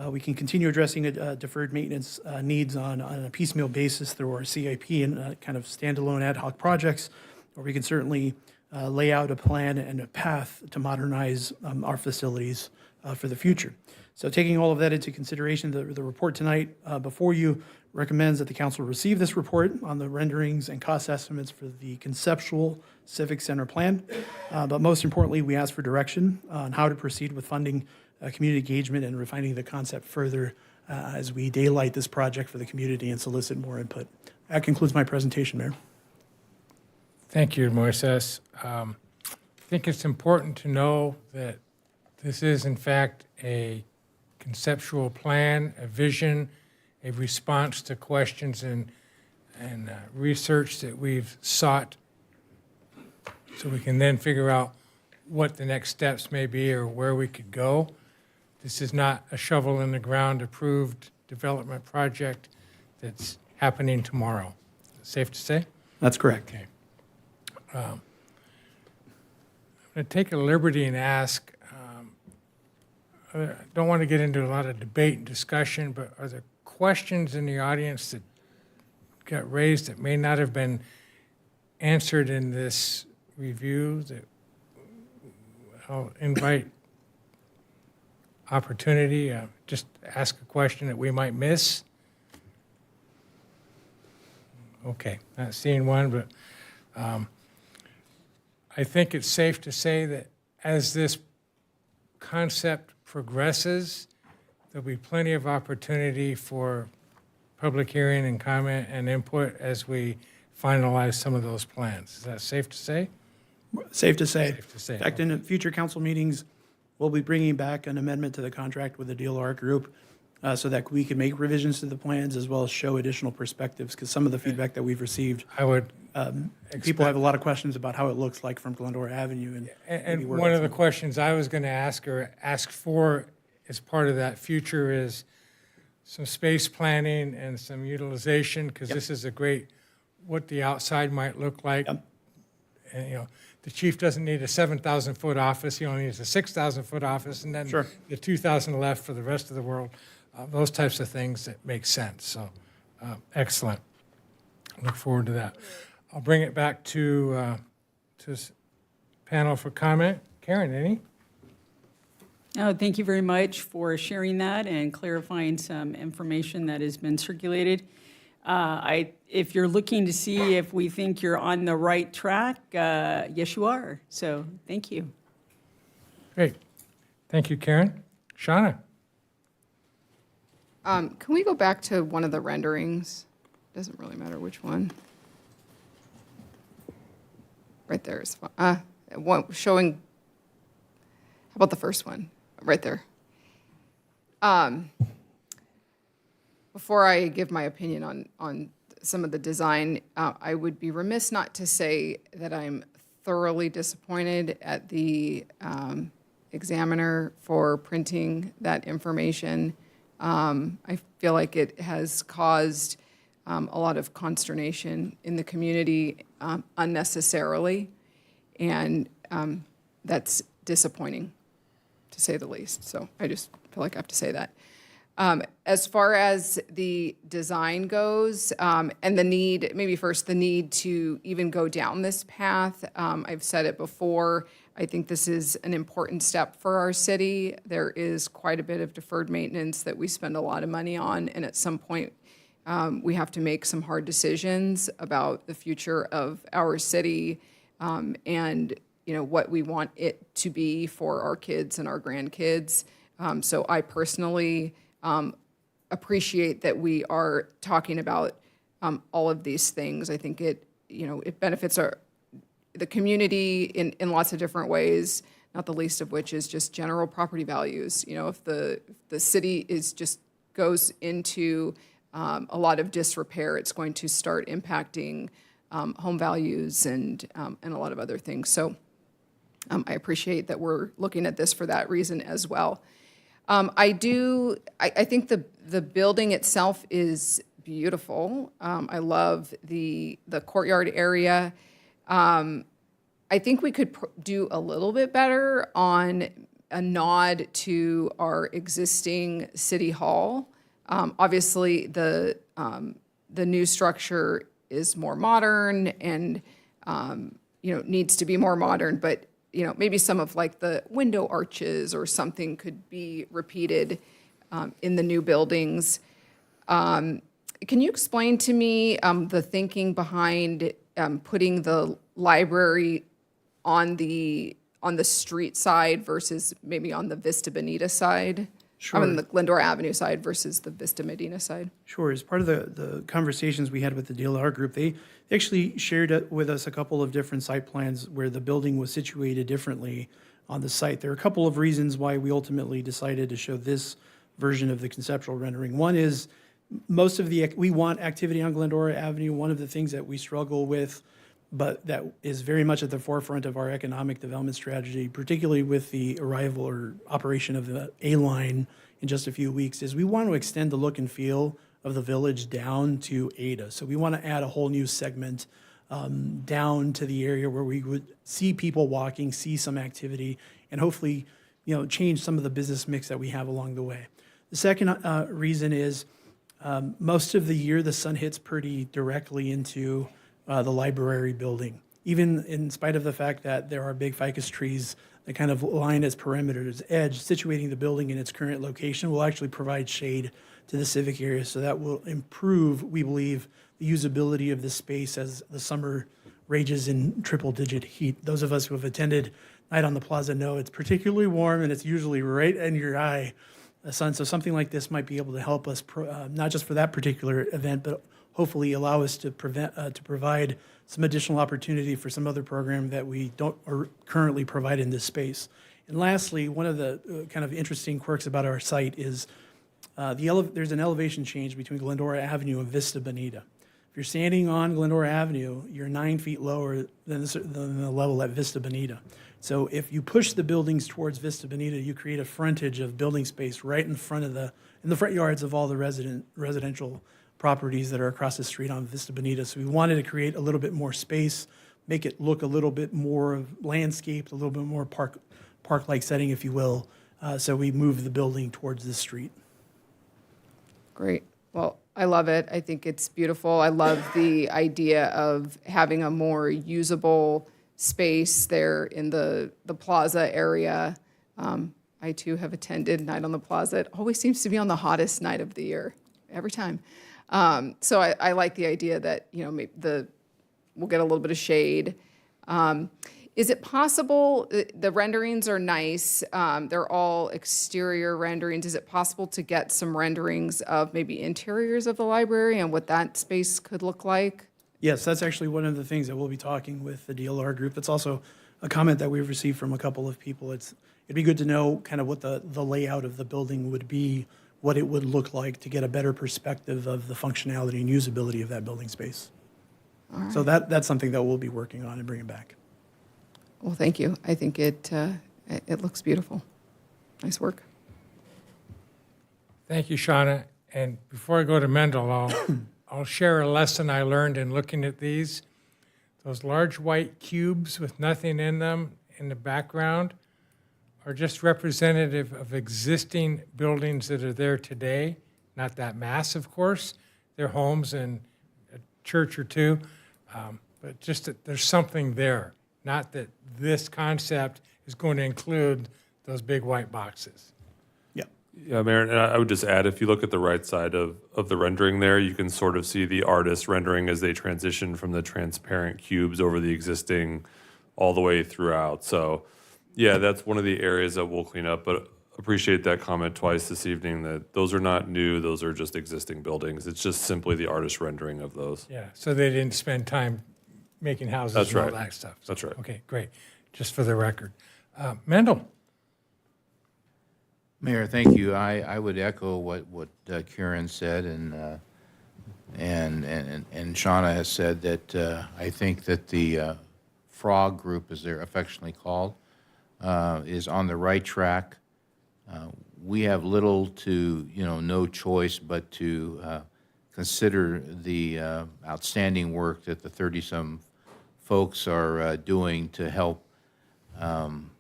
S6: We can continue addressing deferred maintenance needs on a piecemeal basis through our CIP and kind of standalone ad hoc projects, or we can certainly lay out a plan and a path to modernize our facilities for the future. So taking all of that into consideration, the report tonight before you recommends that the council receive this report on the renderings and cost estimates for the conceptual civic center plan. But most importantly, we ask for direction on how to proceed with funding community engagement and refining the concept further as we daylight this project for the community and solicit more input. That concludes my presentation, Mayor.
S1: Thank you, Moises. I think it's important to know that this is, in fact, a conceptual plan, a vision, a response to questions and research that we've sought, so we can then figure out what the next steps may be or where we could go. This is not a shovel in the ground approved development project that's happening tomorrow. Safe to say?
S6: That's correct.
S1: Okay. I'm going to take a liberty and ask, I don't want to get into a lot of debate and discussion, but are there questions in the audience that got raised that may not have been answered in this review that I'll invite opportunity, just ask a question that we might miss? Okay, not seeing one, but I think it's safe to say that as this concept progresses, there'll be plenty of opportunity for public hearing and comment and input as we finalize some of those plans. Is that safe to say?
S6: Safe to say.
S1: Safe to say,
S6: In fact, in future council meetings, we'll be bringing back an amendment to the contract with the DLR group so that we can make revisions to the plans as well as show additional perspectives, because some of the feedback that we've received,
S1: I would
S6: people have a lot of questions about how it looks like from Glendora Avenue.
S1: And
S6: maybe where
S1: one
S6: it's
S1: of the
S6: not.
S1: questions I was going to ask or ask for as part of that future is some space planning and some utilization, because this is a great, what the outside might look like. And, you know, the chief doesn't need a 7,000-foot office, he only needs a 6,000-foot office, and then
S6: Sure.
S1: the 2,000 left for the rest of the world. Those types of things that make sense. So, excellent. Look forward to that. I'll bring it back to panel for comment. Karen, any?
S16: Oh, thank you very much for sharing that and clarifying some information that has been circulated. If you're looking to see if we think you're on the right track, yes, you are. So thank you.
S1: Great. Thank you, Karen. Shauna?
S18: Can we go back to one of the renderings? Doesn't really matter which one. Right there is fine. One showing, how about the first one? Right there. Before I give my opinion on some of the design, I would be remiss not to say that I'm thoroughly disappointed at the examiner for printing that information. I feel like it has caused a lot of consternation in the community unnecessarily, and that's disappointing, to say the least. So I just feel like I have to say that. As far as the design goes, and the need, maybe first, the need to even go down this path, I've said it before, I think this is an important step for our city. There is quite a bit of deferred maintenance that we spend a lot of money on, and at some point, we have to make some hard decisions about the future of our city, and what we want it to be for our kids and our grandkids. So I personally appreciate that we are talking about all of these things. I think it benefits the community in lots of different ways, not the least of which is just general property values. If the city goes into a lot of disrepair, it's going to start impacting home values and a lot of other things. So I appreciate that we're looking at this for that reason as well. I think the building itself is beautiful. I love the courtyard area. I think we could do a little bit better on a nod to our existing city hall. Obviously, the new structure is more modern and needs to be more modern, but maybe some of like the window arches or something could be repeated in the new buildings. Can you explain to me the thinking behind putting the library on the street side versus maybe on the Vista Bonita side?
S6: Sure.
S18: On the Glendora Avenue side versus the Vista Medina side?
S6: Sure. As part of the conversations we had with the DLR group, they actually shared with us a couple of different site plans where the building was situated differently on the site. There are a couple of reasons why we ultimately decided to show this version of the conceptual rendering. One is we want activity on Glendora Avenue. One of the things that we struggle with, but that is very much at the forefront of our economic development strategy, particularly with the arrival or operation of the A-line in just a few weeks, is we want to extend the look and feel of the village down to Ada. So we want to add a whole new segment down to the area where we would see people walking, see some activity, and hopefully, change some of the business mix that we have along the way. The second reason is most of the year the sun hits pretty directly into the library building. even in spite of the fact that there are big ficus trees that kind of line its perimeter, its edge, situating the building in its current location will actually provide shade to the civic area. So that will improve, we believe, the usability of this space as the summer rages in triple-digit heat. Those of us who have attended Night on the Plaza know it's particularly warm, and it's usually right in your eye, the sun. So something like this might be able to help us, not just for that particular event, but hopefully allow us to provide some additional opportunity for some other program that we don't currently provide in this space. And lastly, one of the kind of interesting quirks about our site is there's an elevation change between Glendora Avenue and Vista Bonita. If you're standing on Glendora Avenue, you're 9 feet lower than the level at Vista Bonita. So if you push the buildings towards Vista Bonita, you create a frontage of building space right in front of in the front yards of all the residential properties that are across the street on Vista Bonita. So we wanted to create a little bit more space, make it look a little bit more landscaped, a little bit more park-like setting, if you will. So we moved the building towards this street.
S18: Great. Well, I love it. I think it's beautiful. I love the idea of having a more usable space there in the plaza area. I too have attended Night on the Plaza. It always seems to be on the hottest night of the year, every time. So I like the idea that, you know, maybe we'll get a little bit of shade. Is it possible, the renderings are nice, they're all exterior renderings. Is it possible to get some renderings of maybe interiors of the library and what that space could look like?
S6: Yes, that's actually one of the things that we'll be talking with the DLR group. It's also a comment that we've received from a couple of people. It'd be good to know kind of what the layout of the building would be, what it would look like to get a better perspective of the functionality and usability of that building space.
S18: All right.
S6: So that's something that we'll be working on and bringing back.
S18: Well, thank you. I think it looks beautiful. Nice work.
S1: Thank you, Shauna. And before I go to Mendel, I'll share a lesson I learned in looking at these. Those large white cubes with nothing in them in the background are just representative of existing buildings that are there today. Not that mass, of course. They're homes and a church or two, but just that there's something there. Not that this concept is going to include those big white boxes.
S14: Yeah, Mayor, and I would just add, if you look at the right side of the rendering there, you can sort of see the artist rendering as they transition from the transparent cubes over the existing all the way throughout. So, yeah, that's one of the areas that we'll clean up, but appreciate that comment twice this evening that those are not new, those are just existing buildings. It's just simply the artist rendering of those.
S1: Yeah, so they didn't spend time making houses
S14: That's
S1: and all
S14: right.
S1: that stuff.
S14: That's right.
S1: Okay, great. Just for the record. Mendel?
S12: Mayor, thank you. I would echo what Karen said, and Shauna has said that I think that the Frog Group, as they're affectionately called, is on the right track. We have little to no choice but to consider the outstanding work that the 30-some folks are doing to help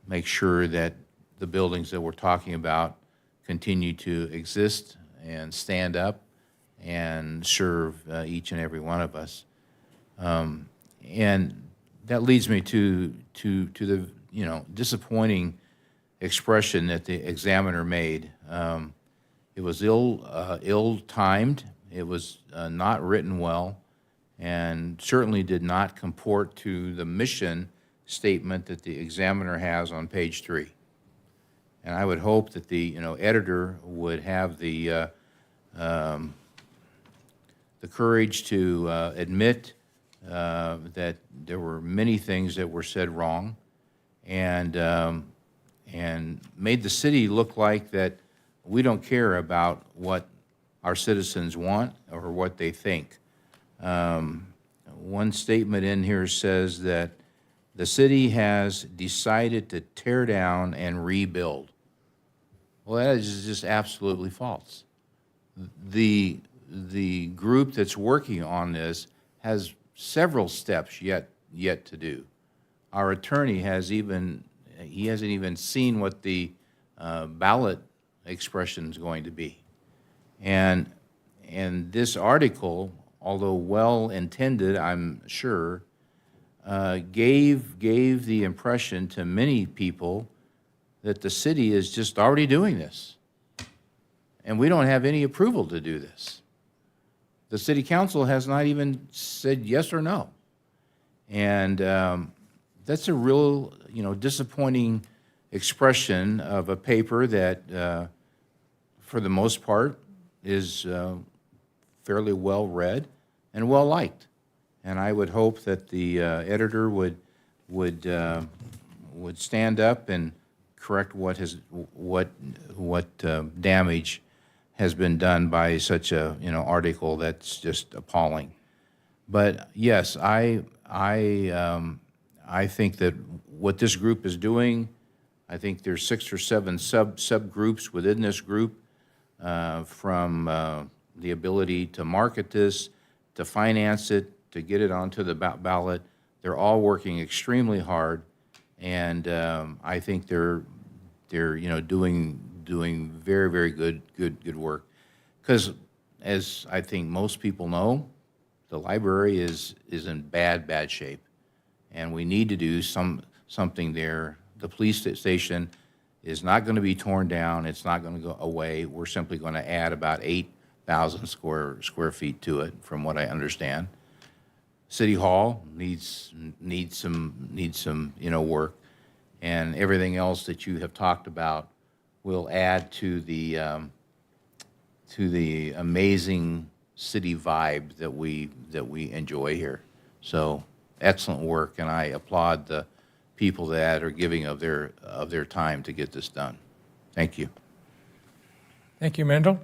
S12: make sure that the buildings that we're talking about continue to exist and stand up and serve each and every one of us. And that leads me to the disappointing expression that the examiner made. It was ill-timed. It was not written well, and certainly did not comport to the mission statement that the examiner has on page 3. And I would hope that the editor would have the courage to admit that there were many things that were said wrong, and made the city look like that we don't care about what our citizens want or what they think. One statement in here says that the city has decided to tear down and rebuild. Well, that is just absolutely false. The group that's working on this has several steps yet to do. Our attorney hasn't even seen what the ballot expression is going to be. And this article, although well-intended, I'm sure, gave the impression to many people that the city is just already doing this. And we don't have any approval to do this. The city council has not even said yes or no. And that's a real, disappointing expression of a paper that, for the most part, is fairly well-read and well-liked. And I would hope that the editor would stand up and correct what damage has been done by such a article that's just appalling. But yes, I think that what this group is doing, I think there's 6 or 7 subgroups within this group, from the ability to market this, to finance it, to get it onto the ballot. They're all working extremely hard, and I think they're doing very, very good work. Because as I think most people know, the library is in bad shape, and we need to do something there. The police station is not going to be torn down. It's not going to go away. We're simply going to add about 8,000 square feet to it, from what I understand. City Hall needs some work, and everything else that you have talked about will add to the amazing city vibe that we enjoy here. So excellent work, and I applaud the people that are giving of their time to get this done. Thank you.
S1: Thank you, Mendel.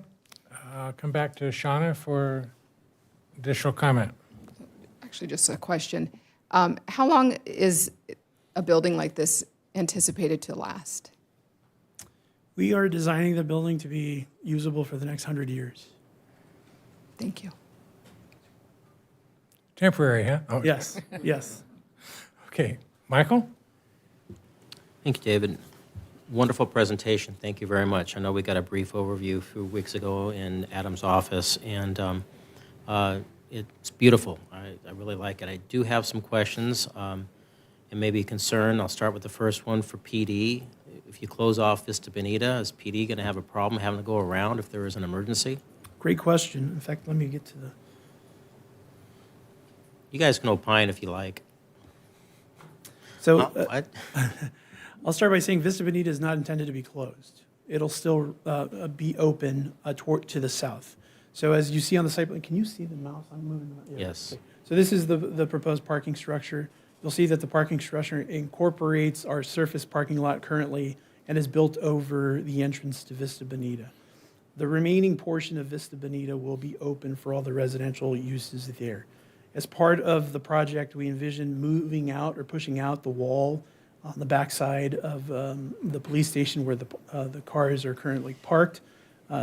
S1: I'll come back to Shauna for additional comment.
S18: Actually, just a question. How long is a building like this anticipated to last?
S6: We are designing the building to be usable for the next 100 years.
S18: Thank you.
S1: Temporary, huh? Oh.
S6: Yes, yes.
S1: Okay, Michael?
S13: Thank you, David. Wonderful presentation. Thank you very much. I know we got a brief overview a few weeks ago in Adam's office, and it's beautiful. I really like it. I do have some questions and maybe a concern. I'll start with the first one for PD. If you close off Vista Bonita, is PD going to have a problem having to go around if there is an emergency?
S6: Great question. In fact, let me get to the...
S13: You guys can opine if you like.
S6: So
S13: What?
S6: I'll start by saying Vista Bonita is not intended to be closed. It'll still be open to the south. So as you see on the site, can you see the mouse? I'm moving the mouse. Yeah.
S13: Yes.
S6: Okay. So this is the proposed parking structure. You'll see that the parking structure incorporates our surface parking lot currently and is built over the entrance to Vista Bonita. The remaining portion of Vista Bonita will be open for all the residential uses there. As part of the project, we envision moving out or pushing out the wall on the backside of the police station where the cars are currently parked.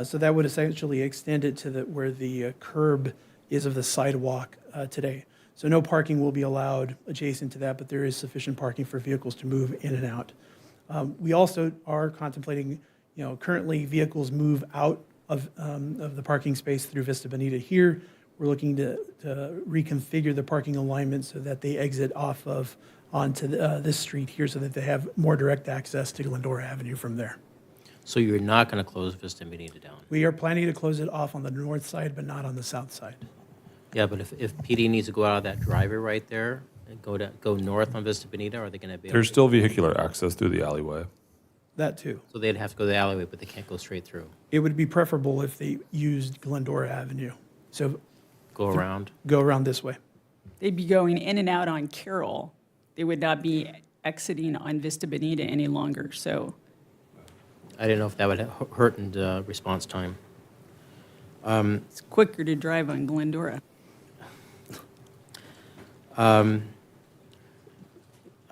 S6: So that would essentially extend it to where the curb is of the sidewalk today. So no parking will be allowed adjacent to that, but there is sufficient parking for vehicles to move in and out. We also are contemplating, currently vehicles move out of the parking space through Vista Bonita here. We're looking to reconfigure the parking alignment so that they exit off of onto this street here so that they have more direct access to Glendora Avenue from there.
S13: So you're not going to close Vista Bonita down?
S6: We are planning to close it off on the north side, but not on the south side.
S13: Yeah, but if PD needs to go out of that driveway right there and go north on Vista Bonita, are they going to be able
S14: There's
S13: to?
S14: still vehicular access through the alleyway.
S6: That too.
S13: So they'd have to go the alleyway, but they can't go straight through?
S6: It would be preferable if they used Glendora Avenue. So
S13: Go around?
S6: go around this way.
S16: They'd be going in and out on Carroll. They would not be exiting on Vista Bonita any longer, so.
S13: I didn't know if that would hurt in response time.
S16: It's quicker to drive on Glendora.
S13: I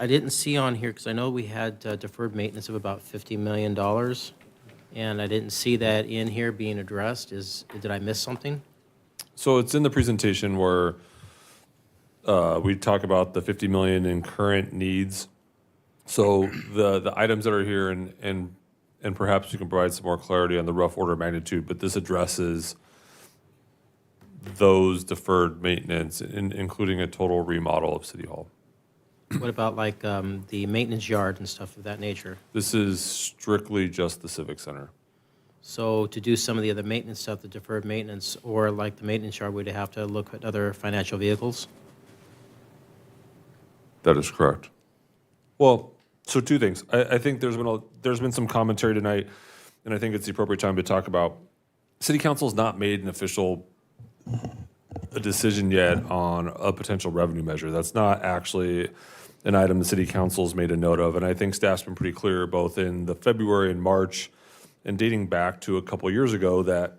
S13: didn't see on here, because I know we had deferred maintenance of about $50 million, and I didn't see that in here being addressed. Did I miss something?
S14: So it's in the presentation where we talk about the 50 million in current needs. So the items that are here, and perhaps you can provide some more clarity on the rough order of magnitude, but this addresses those deferred maintenance, including a total remodel of City Hall.
S13: What about like the maintenance yard and stuff of that nature?
S14: This is strictly just the Civic Center.
S13: So to do some of the other maintenance stuff, the deferred maintenance, or like the maintenance yard, we'd have to look at other financial vehicles?
S14: That is correct. Well, so two things. I think there's been some commentary tonight, and I think it's the appropriate time to talk about. City Council's not made an official decision yet on a potential revenue measure. That's not actually an item the City Council's made a note of, and I think staff's been pretty clear both in the February and March and dating back to a couple years ago that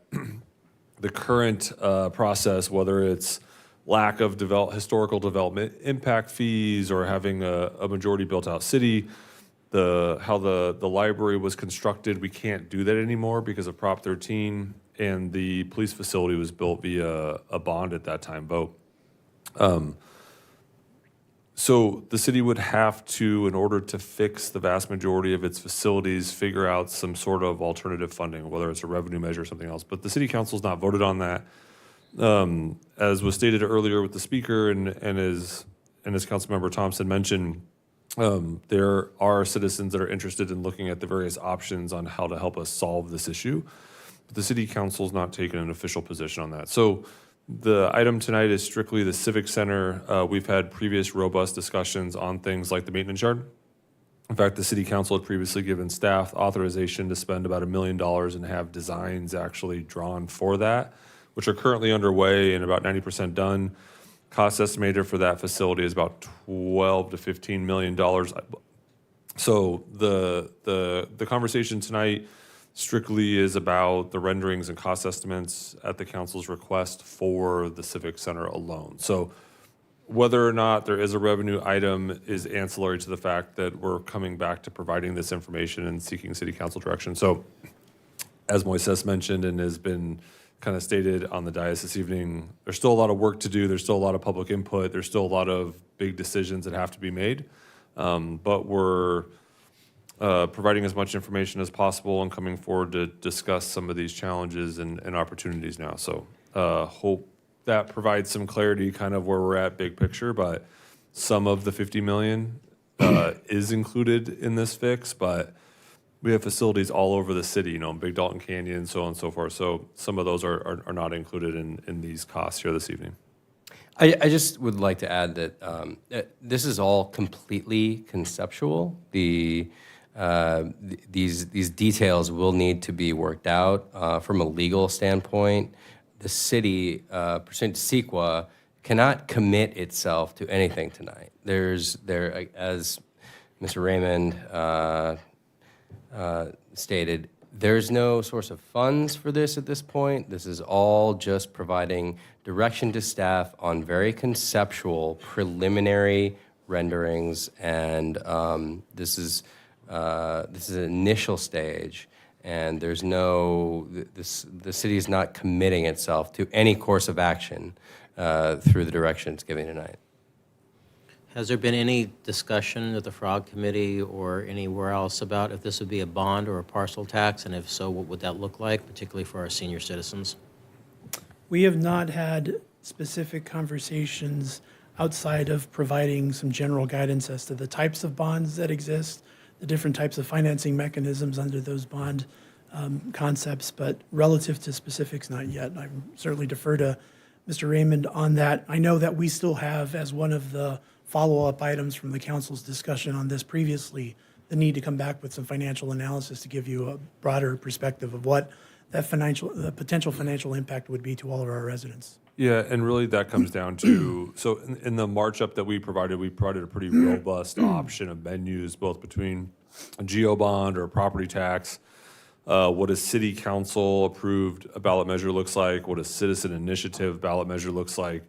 S14: the current process, whether it's lack of historical development impact fees or having a majority built-out city, how the library was constructed, we can't do that anymore because of Prop 13, and the police facility was built via a bond at that time vote. So the city would have to, in order to fix the vast majority of its facilities, figure out some sort of alternative funding, whether it's a revenue measure or something else. But the city council's not voted on that. As was stated earlier with the speaker and as Councilmember Thompson mentioned, there are citizens that are interested in looking at the various options on how to help us solve this issue. But the city council's not taken an official position on that. So the item tonight is strictly the Civic Center. We've had previous robust discussions on things like the maintenance yard. In fact, the city council had previously given staff authorization to spend about $1 million and have designs actually drawn for that, which are currently underway and about 90% done. Cost estimated for that facility is about $12 to $15 million. So the conversation tonight strictly is about the renderings and cost estimates at the council's request for the Civic Center alone. So whether or not there is a revenue item is ancillary to the fact that we're coming back to providing this information and seeking city council direction. So as Moises mentioned and has been kind of stated on the dais this evening, there's still a lot of work to do. There's still a lot of public input. There's still a lot of big decisions that have to be made. But we're providing as much information as possible and coming forward to discuss some of these challenges and opportunities now. So hope that provides some clarity kind of where we're at big picture, but some of the 50 million is included in this fix, but we have facilities all over the city, Big Dalton Canyon, so on and so forth. So some of those are not included in these costs here this evening.
S2: I just would like to add that this is all completely conceptual. These details will need to be worked out from a legal standpoint. The city, pursuant to CEQA, cannot commit itself to anything tonight. As Mr. Raymond stated, there's no source of funds for this at this point. This is all just providing direction to staff on very conceptual, preliminary renderings, and this is an initial stage, and there's the city is not committing itself to any course of action through the direction it's giving tonight.
S13: Has there been any discussion at the Frog Committee or anywhere else about if this would be a bond or a parcel tax, and if so, what would that look like, particularly for our senior citizens?
S6: We have not had specific conversations outside of providing some general guidance as to the types of bonds that exist, the different types of financing mechanisms under those bond concepts, but relative to specifics, not yet. I certainly defer to Mr. Raymond on that. I know that we still have, as one of the follow-up items from the council's discussion on this previously, the need to come back with some financial analysis to give you a broader perspective of what the potential financial impact would be to all of our residents.
S14: Yeah, and really that comes down to, so in the march-up that we provided a pretty robust option of menus, both between a GO bond or a property tax, what a city council approved a ballot measure looks like, what a citizen initiative ballot measure looks like,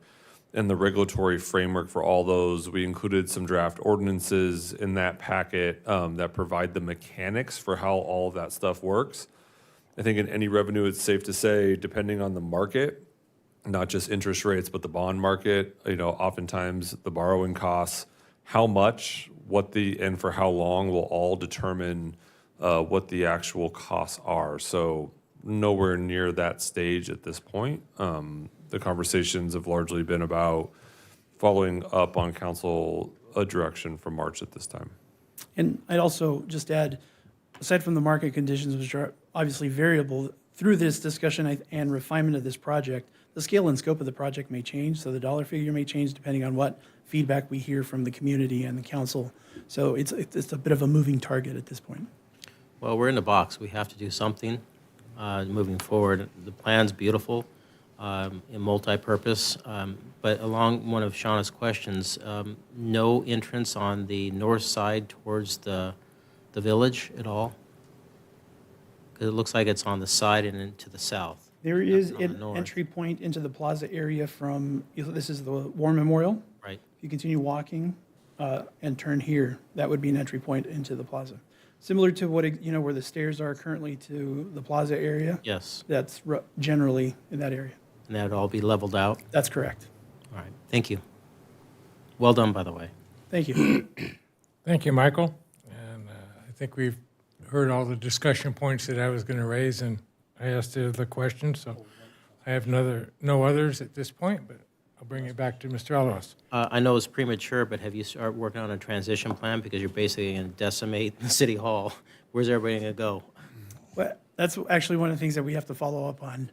S14: and the regulatory framework for all those. We included some draft ordinances in that packet that provide the mechanics for how all of that stuff works. I think in any revenue, it's safe to say, depending on the market, not just interest rates, but the bond market, oftentimes the borrowing costs, how much, and for how long will all determine what the actual costs are. So nowhere near that stage at this point. The conversations have largely been about following up on council a direction from March at this time.
S6: And I'd also just add, aside from the market conditions, which are obviously variable, through this discussion and refinement of this project, the scale and scope of the project may change, so the dollar figure may change depending on what feedback we hear from the community and the council. So it's a bit of a moving target at this point.
S13: Well, we're in the box. We have to do something moving forward. The plan's beautiful and multi-purpose, but along one of Shauna's questions, no entrance on the north side towards the village at all? Because it looks like it's on the side and into the south.
S6: There is
S13: on the
S6: an
S13: north.
S6: entry point into the plaza area from, this is the War Memorial.
S13: Right.
S6: If you continue walking and turn here, that would be an entry point into the plaza. Similar to what, where the stairs are currently to the plaza area.
S13: Yes.
S6: That's generally in that area.
S13: And that would all be leveled out?
S6: That's correct.
S13: All right. Thank you. Well done, by the way.
S6: Thank you.
S1: Thank you, Michael. And I think we've heard all the discussion points that I was going to raise, and I asked the question, so I have no others at this point, but I'll bring it back to Mr. Ellis.
S13: I know it's premature, but have you started working on a transition plan? Because you're basically going to decimate the city hall. Where's everybody going to go?
S6: Well, that's actually one of the things that we have to follow up on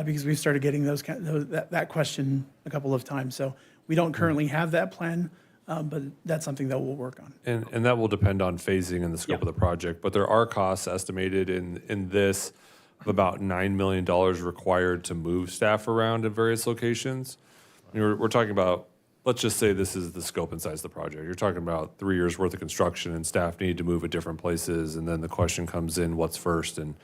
S6: because we've started getting that question a couple of times. So we don't currently have that plan, but that's something that we'll work on.
S14: And that will depend on phasing and the scope of the project. But there are costs estimated in this of about $9 million required to move staff around in various locations. We're talking about, let's just say this is the scope and size of the project. You're talking about 3 years worth of construction and staff need to move at different places. And then the question comes in, what's first? And,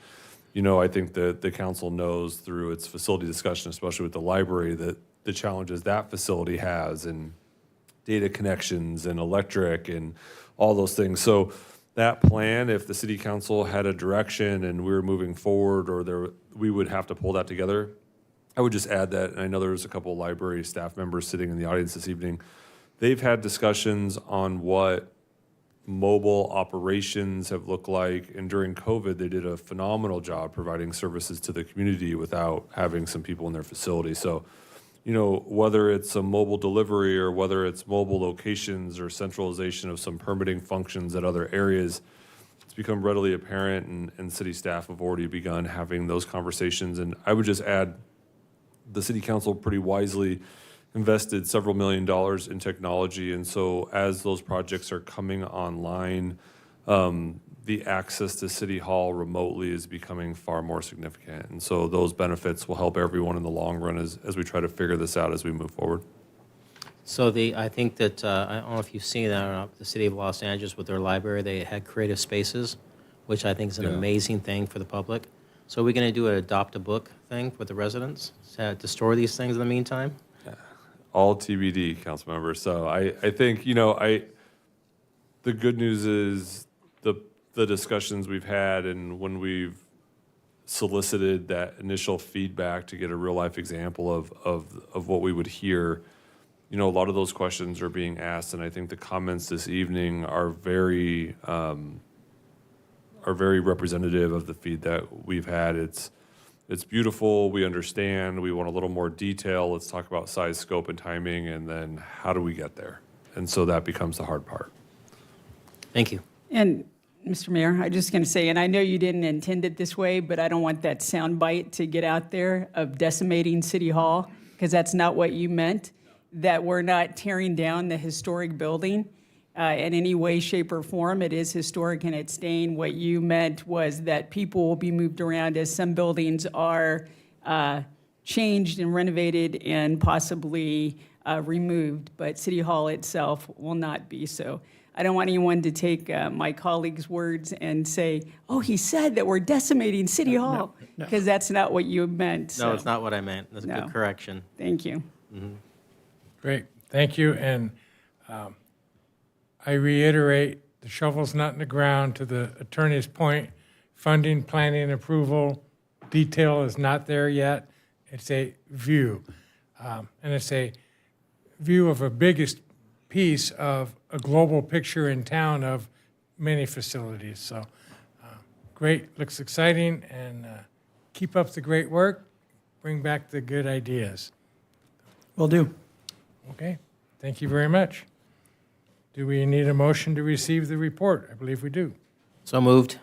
S14: I think the council knows through its facility discussion, especially with the library, that the challenges that facility has and data connections and electric and all those things. So that plan, if the city council had a direction and we were moving forward or we would have to pull that together. I would just add that, and I know there's a couple of library staff members sitting in the audience this evening. They've had discussions on what mobile operations have looked like, and during COVID, they did a phenomenal job providing services to the community without having some people in their facility. So, whether it's a mobile delivery or whether it's mobile locations or centralization of some permitting functions at other areas, it's become readily apparent, and city staff have already begun having those conversations. And I would just add, the city council pretty wisely invested several $1 million in technology. And so as those projects are coming online, the access to City Hall remotely is becoming far more significant. And so those benefits will help everyone in the long run as we try to figure this out as we move forward.
S13: So I think that, I don't know if you've seen that, the city of Los Angeles with their library, they had creative spaces, which I think is an amazing thing for the public. So are we going to do an adopt a book thing with the residents to store these things in the meantime?
S14: All TBD, council members. So I think, the good news is the discussions we've had and when we've solicited that initial feedback to get a real life example of what we would hear, a lot of those questions are being asked. And I think the comments this evening are very representative of the feed that we've had. It's beautiful. We understand. We want a little more detail. Let's talk about size, scope, and timing, and then how do we get there? And so that becomes the hard part.
S13: Thank you.
S16: And Mr. Mayor, I'm just going to say, and I know you didn't intend it this way, but I don't want that soundbite to get out there of decimating City Hall, because that's not what you meant, that we're not tearing down the historic building in any way, shape, or form. It is historic and it's staying. What you meant was that people will be moved around as some buildings are changed and renovated and possibly removed, but City Hall itself will not be so. I don't want anyone to take my colleague's words and say, oh, he said that we're decimating City Hall, because that's not what you meant.
S13: No, it's not what I meant. That's a
S16: No.
S13: good correction.
S16: Thank you.
S1: Great, thank you. And I reiterate, the shovel's not in the ground. To the attorney's point, funding, planning, approval, detail is not there yet. It's a view. And it's a view of a biggest piece of a global picture in town of many facilities. So great, looks exciting, and keep up the great work. Bring back the good ideas.
S6: Will do.
S1: Okay, thank you very much. Do we need a motion to receive the report? I believe we do.
S13: So moved.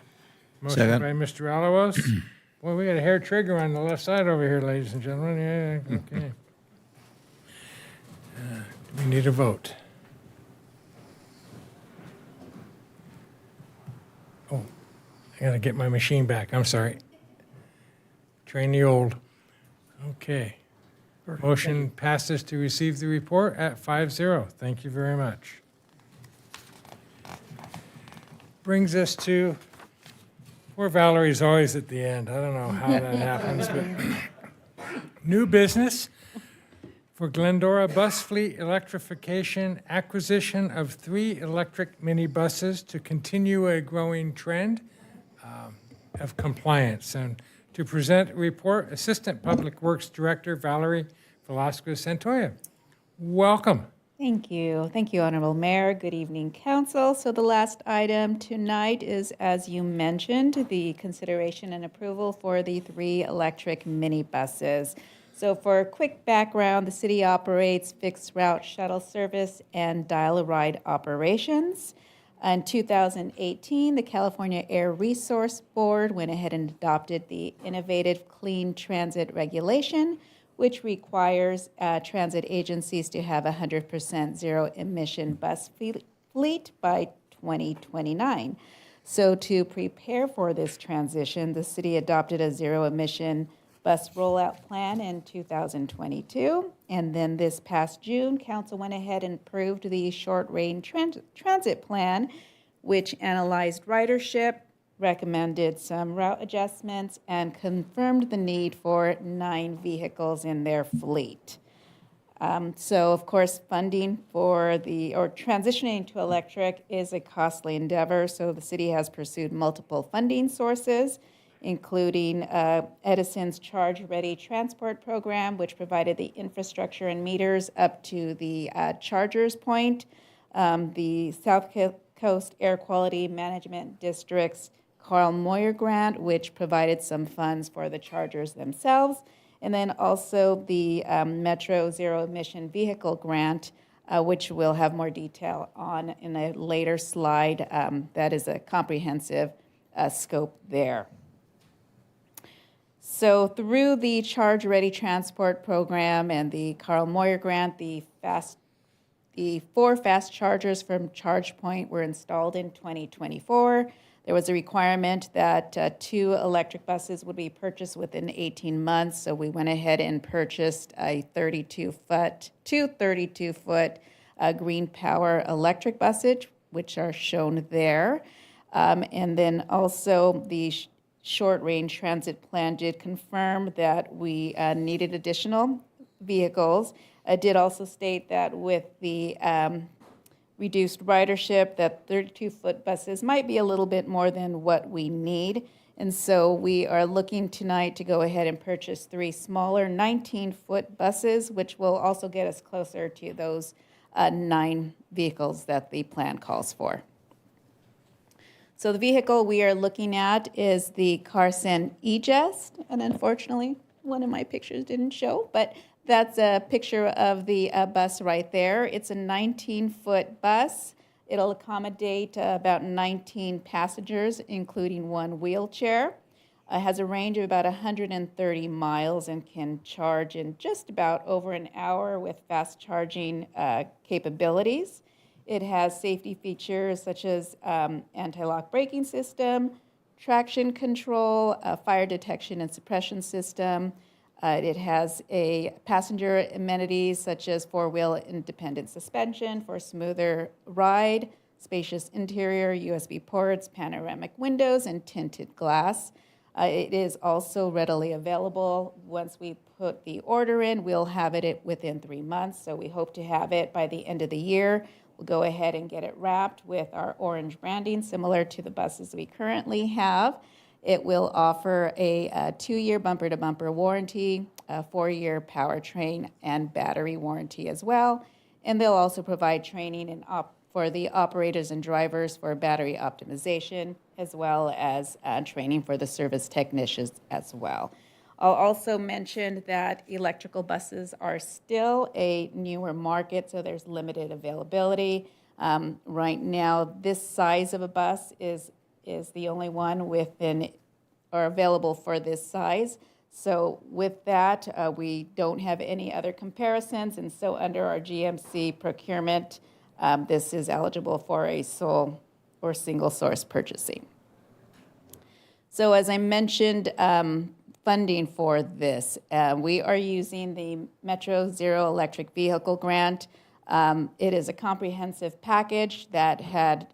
S1: Motion
S12: Second.
S1: by Mr. Alawas. Boy, we got a hair trigger on the left side over here, ladies and gentlemen. Yeah, okay. Do we need a vote? Oh, I gotta get my machine back. I'm sorry. Train the old. Okay. Motion passes to receive the report at 5-0. Thank you very much. Brings us to, poor Valerie's always at the end. I don't know how that happens, but new business for Glendora Bus Fleet Electrification, acquisition of 3 electric minibuses to continue a growing trend of compliance. And to present a report, Assistant Public Works Director Valerie Velasquez Santoya. Welcome.
S20: Thank you. Thank you, Honorable Mayor. Good evening, Council. So the last item tonight is, as you mentioned, the consideration and approval for the 3 electric minibuses. So for a quick background, the city operates fixed route shuttle service and dial-a-ride operations. In 2018, the California Air Resource Board went ahead and adopted the Innovative Clean Transit Regulation, which requires transit agencies to have 100% zero-emission bus fleet by 2029. So to prepare for this transition, the city adopted a zero-emission bus rollout plan in 2022. And then this past June, council went ahead and approved the short-range transit plan, which analyzed ridership, recommended some route adjustments, and confirmed the need for 9 vehicles in their fleet. So of course, funding for transitioning to electric is a costly endeavor. So the city has pursued multiple funding sources, including Edison's Charge Ready Transport Program, which provided the infrastructure and meters up to the chargers point, the South Coast Air Quality Management District's Carl Moyer Grant, which provided some funds for the chargers themselves, and then also the Metro Zero Emission Vehicle Grant, which we'll have more detail on in a later slide. That is a comprehensive scope there. So through the Charge Ready Transport Program and the Carl Moyer Grant, the 4 fast chargers from ChargePoint were installed in 2024. There was a requirement that 2 electric buses would be purchased within 18 months, so we went ahead and purchased a 32-foot Green Power electric buses, which are shown there. And then also the short-range transit plan did confirm that we needed additional vehicles. It did also state that with the reduced ridership, that 32-foot buses might be a little bit more than what we need. And so we are looking tonight to go ahead and purchase 3 smaller 19-foot buses, which will also get us closer to those 9 vehicles that the plan calls for. So the vehicle we are looking at is the Carson E-Jest, and unfortunately, one of my pictures didn't show, but that's a picture of the bus right there. It's a 19-foot bus. It'll accommodate about 19 passengers, including 1 wheelchair. It has a range of about 130 miles and can charge in just about over an hour with fast charging capabilities. It has safety features such as anti-lock braking system, traction control, fire detection and suppression system. It has a passenger amenities such as 4-wheel independent suspension for a smoother ride, spacious interior, USB ports, panoramic windows, and tinted glass. It is also readily available. Once we put the order in, we'll have it within 3 months, so we hope to have it by the end of the year. We'll go ahead and get it wrapped with our orange branding, similar to the buses we currently have. It will offer a 2-year bumper-to-bumper warranty, a 4-year powertrain and battery warranty as well. And they'll also provide training for the operators and drivers for battery optimization, as well as training for the service technicians as well. I'll also mention that electrical buses are still a newer market, so there's limited availability. Right now, this size of a bus is the only one within or available for this size. So with that, we don't have any other comparisons, and so under our GMC procurement, this is eligible for a sole or single source purchasing. So as I mentioned, funding for this, we are using the Metro Zero Electric Vehicle Grant. It is a comprehensive package that had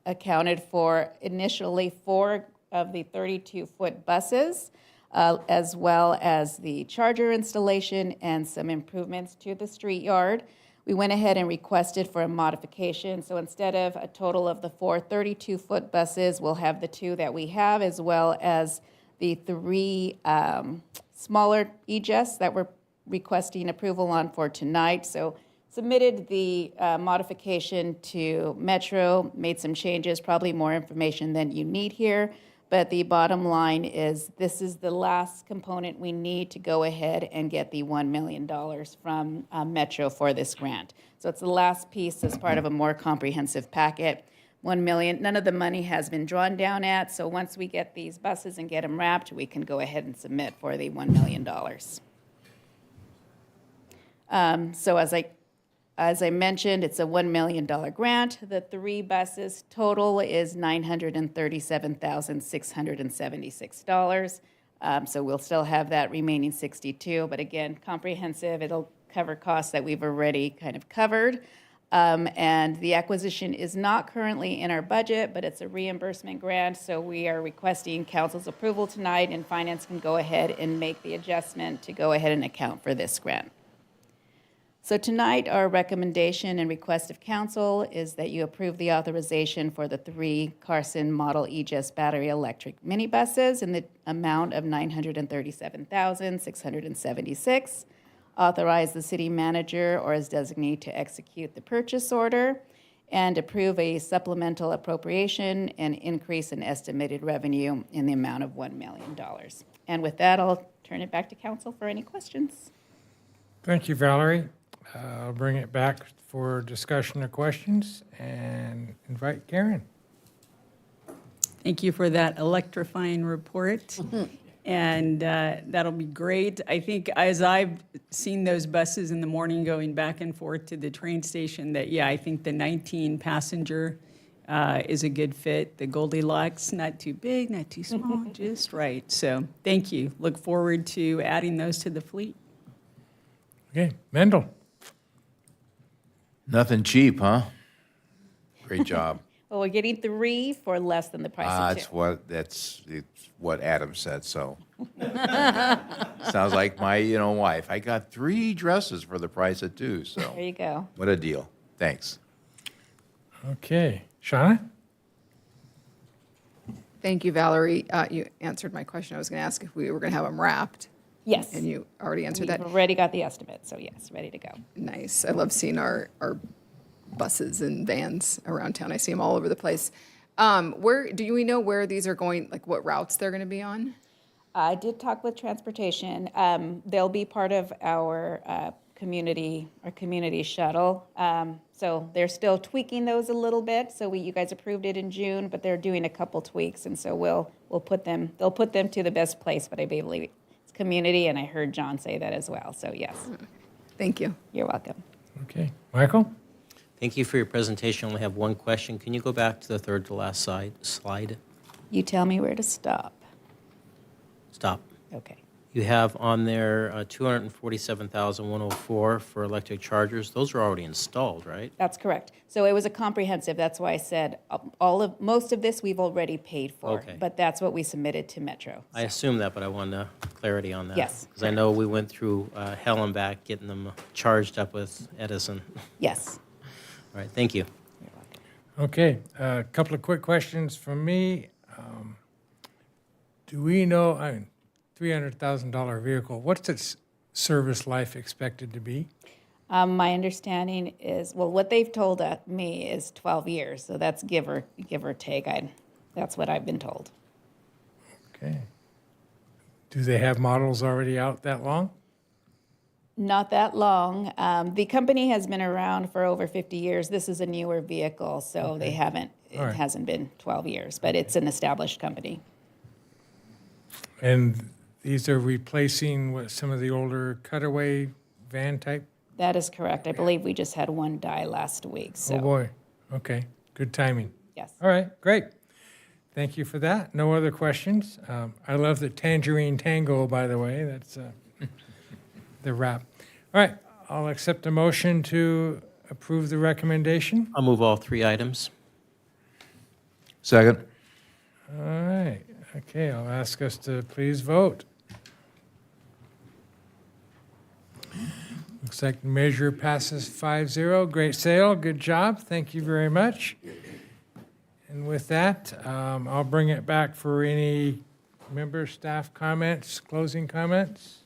S20: accounted for initially 4 of the 32-foot buses, as well as the charger installation and some improvements to the street yard. We went ahead and requested for a modification. So instead of a total of the 4 32-foot buses, we'll have the 2 that we have, as well as the 3 smaller EJES that we're requesting approval on for tonight. So submitted the modification to Metro, made some changes, probably more information than you need here. But the bottom line is this is the last component we need to go ahead and get the $1 million from Metro for this grant. So it's the last piece as part of a more comprehensive packet. $1 million, none of the money has been drawn down at, so once we get these buses and get them wrapped, we can go ahead and submit for the $1 million. So as I mentioned, it's a $1 million grant. The 3 buses total is $937,676. So we'll still have that remaining 62, but again, comprehensive. It'll cover costs that we've already kind of covered. And the acquisition is not currently in our budget, but it's a reimbursement grant, so we are requesting council's approval tonight, and finance can go ahead and make the adjustment to go ahead and account for this grant. So tonight, our recommendation and request of council is that you approve the authorization for the 3 Carson Model EJES battery electric minibuses in the amount of $937,676. Authorize the city manager or his designee to execute the purchase order, and approve a supplemental appropriation and increase in estimated revenue in the amount of $1 million. And with that, I'll turn it back to council for any questions.
S1: Thank you, Valerie. I'll bring it back for discussion or questions and invite Karen.
S16: Thank you for that electrifying report. And that'll be great. I think as I've seen those buses in the morning going back and forth to the train station, that, yeah, I think the 19 passenger is a good fit. The Goldilocks, not too big, not too small, just right. So thank you. Look forward to adding those to the fleet.
S1: Okay, Mendel.
S12: Nothing cheap, huh? Great job.
S20: Well, we're getting 3 for less than the price of 2.
S12: It's what Adam said, so. Sounds like my, wife. I got 3 dresses for the price of 2, so.
S20: There you go.
S12: What a deal. Thanks.
S1: Okay, Shauna?
S18: Thank you, Valerie. You answered my question. I was going to ask if we were going to have them wrapped.
S20: Yes.
S18: And you already answered that.
S20: We've already got the estimate, so yes, ready to go.
S18: Nice. I love seeing our buses and vans around town. I see them all over the place. Where do we know where these are going, like what routes they're going to be on?
S20: I did talk with transportation. They'll be part of our community shuttle. So they're still tweaking those a little bit. So you guys approved it in June, but they're doing a couple tweaks, and so they'll put them to the best place. But I believe it's community, and I heard John say that as well. So yes.
S18: Thank you.
S20: You're welcome.
S1: Okay, Michael?
S13: Thank you for your presentation. I only have one question. Can you go back to the third to last slide?
S20: You tell me where to stop.
S13: Stop.
S20: Okay.
S13: You have on there $247,104 for electric chargers. Those are already installed, right?
S20: That's correct. So it was a comprehensive. That's why I said most of this we've already paid for.
S13: Okay.
S20: But that's what we submitted to Metro.
S13: I assume that, but I wanted clarity on that.
S20: Yes.
S13: Because I know we went through hell and back getting them charged up with Edison.
S20: Yes.
S13: All right, thank you.
S1: Okay, a couple of quick questions from me. Do we know, $300,000 vehicle, what's its service life expected to be?
S20: My understanding is, well, what they've told me is 12 years. So that's give or take. That's what I've been told.
S1: Okay. Do they have models already out that long?
S20: Not that long. The company has been around for over 50 years. This is a newer vehicle, so they haven't, it
S1: All right.
S20: hasn't been 12 years, but it's an established company.
S1: And these are replacing what, some of the older cutaway van type?
S20: That is correct. I believe we just had one die last week, so.
S1: Oh, boy. Okay, good timing.
S20: Yes.
S1: All right, great. Thank you for that. No other questions? I love the Tangerine Tango, by the way. That's the wrap. All right, I'll accept a motion to approve the recommendation.
S13: I'll move all three items.
S12: Second.
S1: All right, okay, I'll ask us to please vote. Looks like the measure passes 5-0. Great sale, good job, thank you very much. And with that, I'll bring it back for any member, staff comments, closing comments.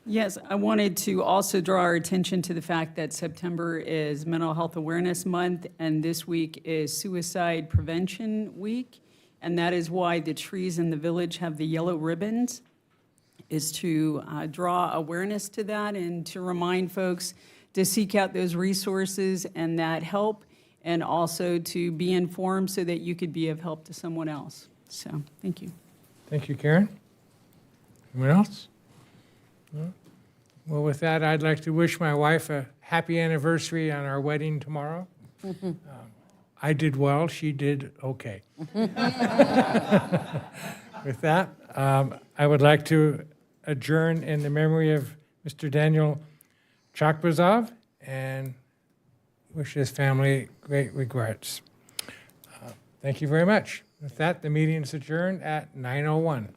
S16: Yes, I wanted to also draw our attention to the fact that September is Mental Health Awareness Month, and this week is Suicide Prevention Week. And that is why the trees in the village have the yellow ribbons, is to draw awareness to that and to remind folks to seek out those resources and that help, and also to be informed so that you could be of help to someone else. So, thank you.
S1: Thank you, Karen. Anyone else? No? Well, with that, I'd like to wish my wife a happy anniversary on our wedding tomorrow. I did well, she did okay. With that, I would like to adjourn in the memory of Mr. Daniel Chakbazov and wish his family great regrets. Thank you very much. With that, the meeting is adjourned at 9:01.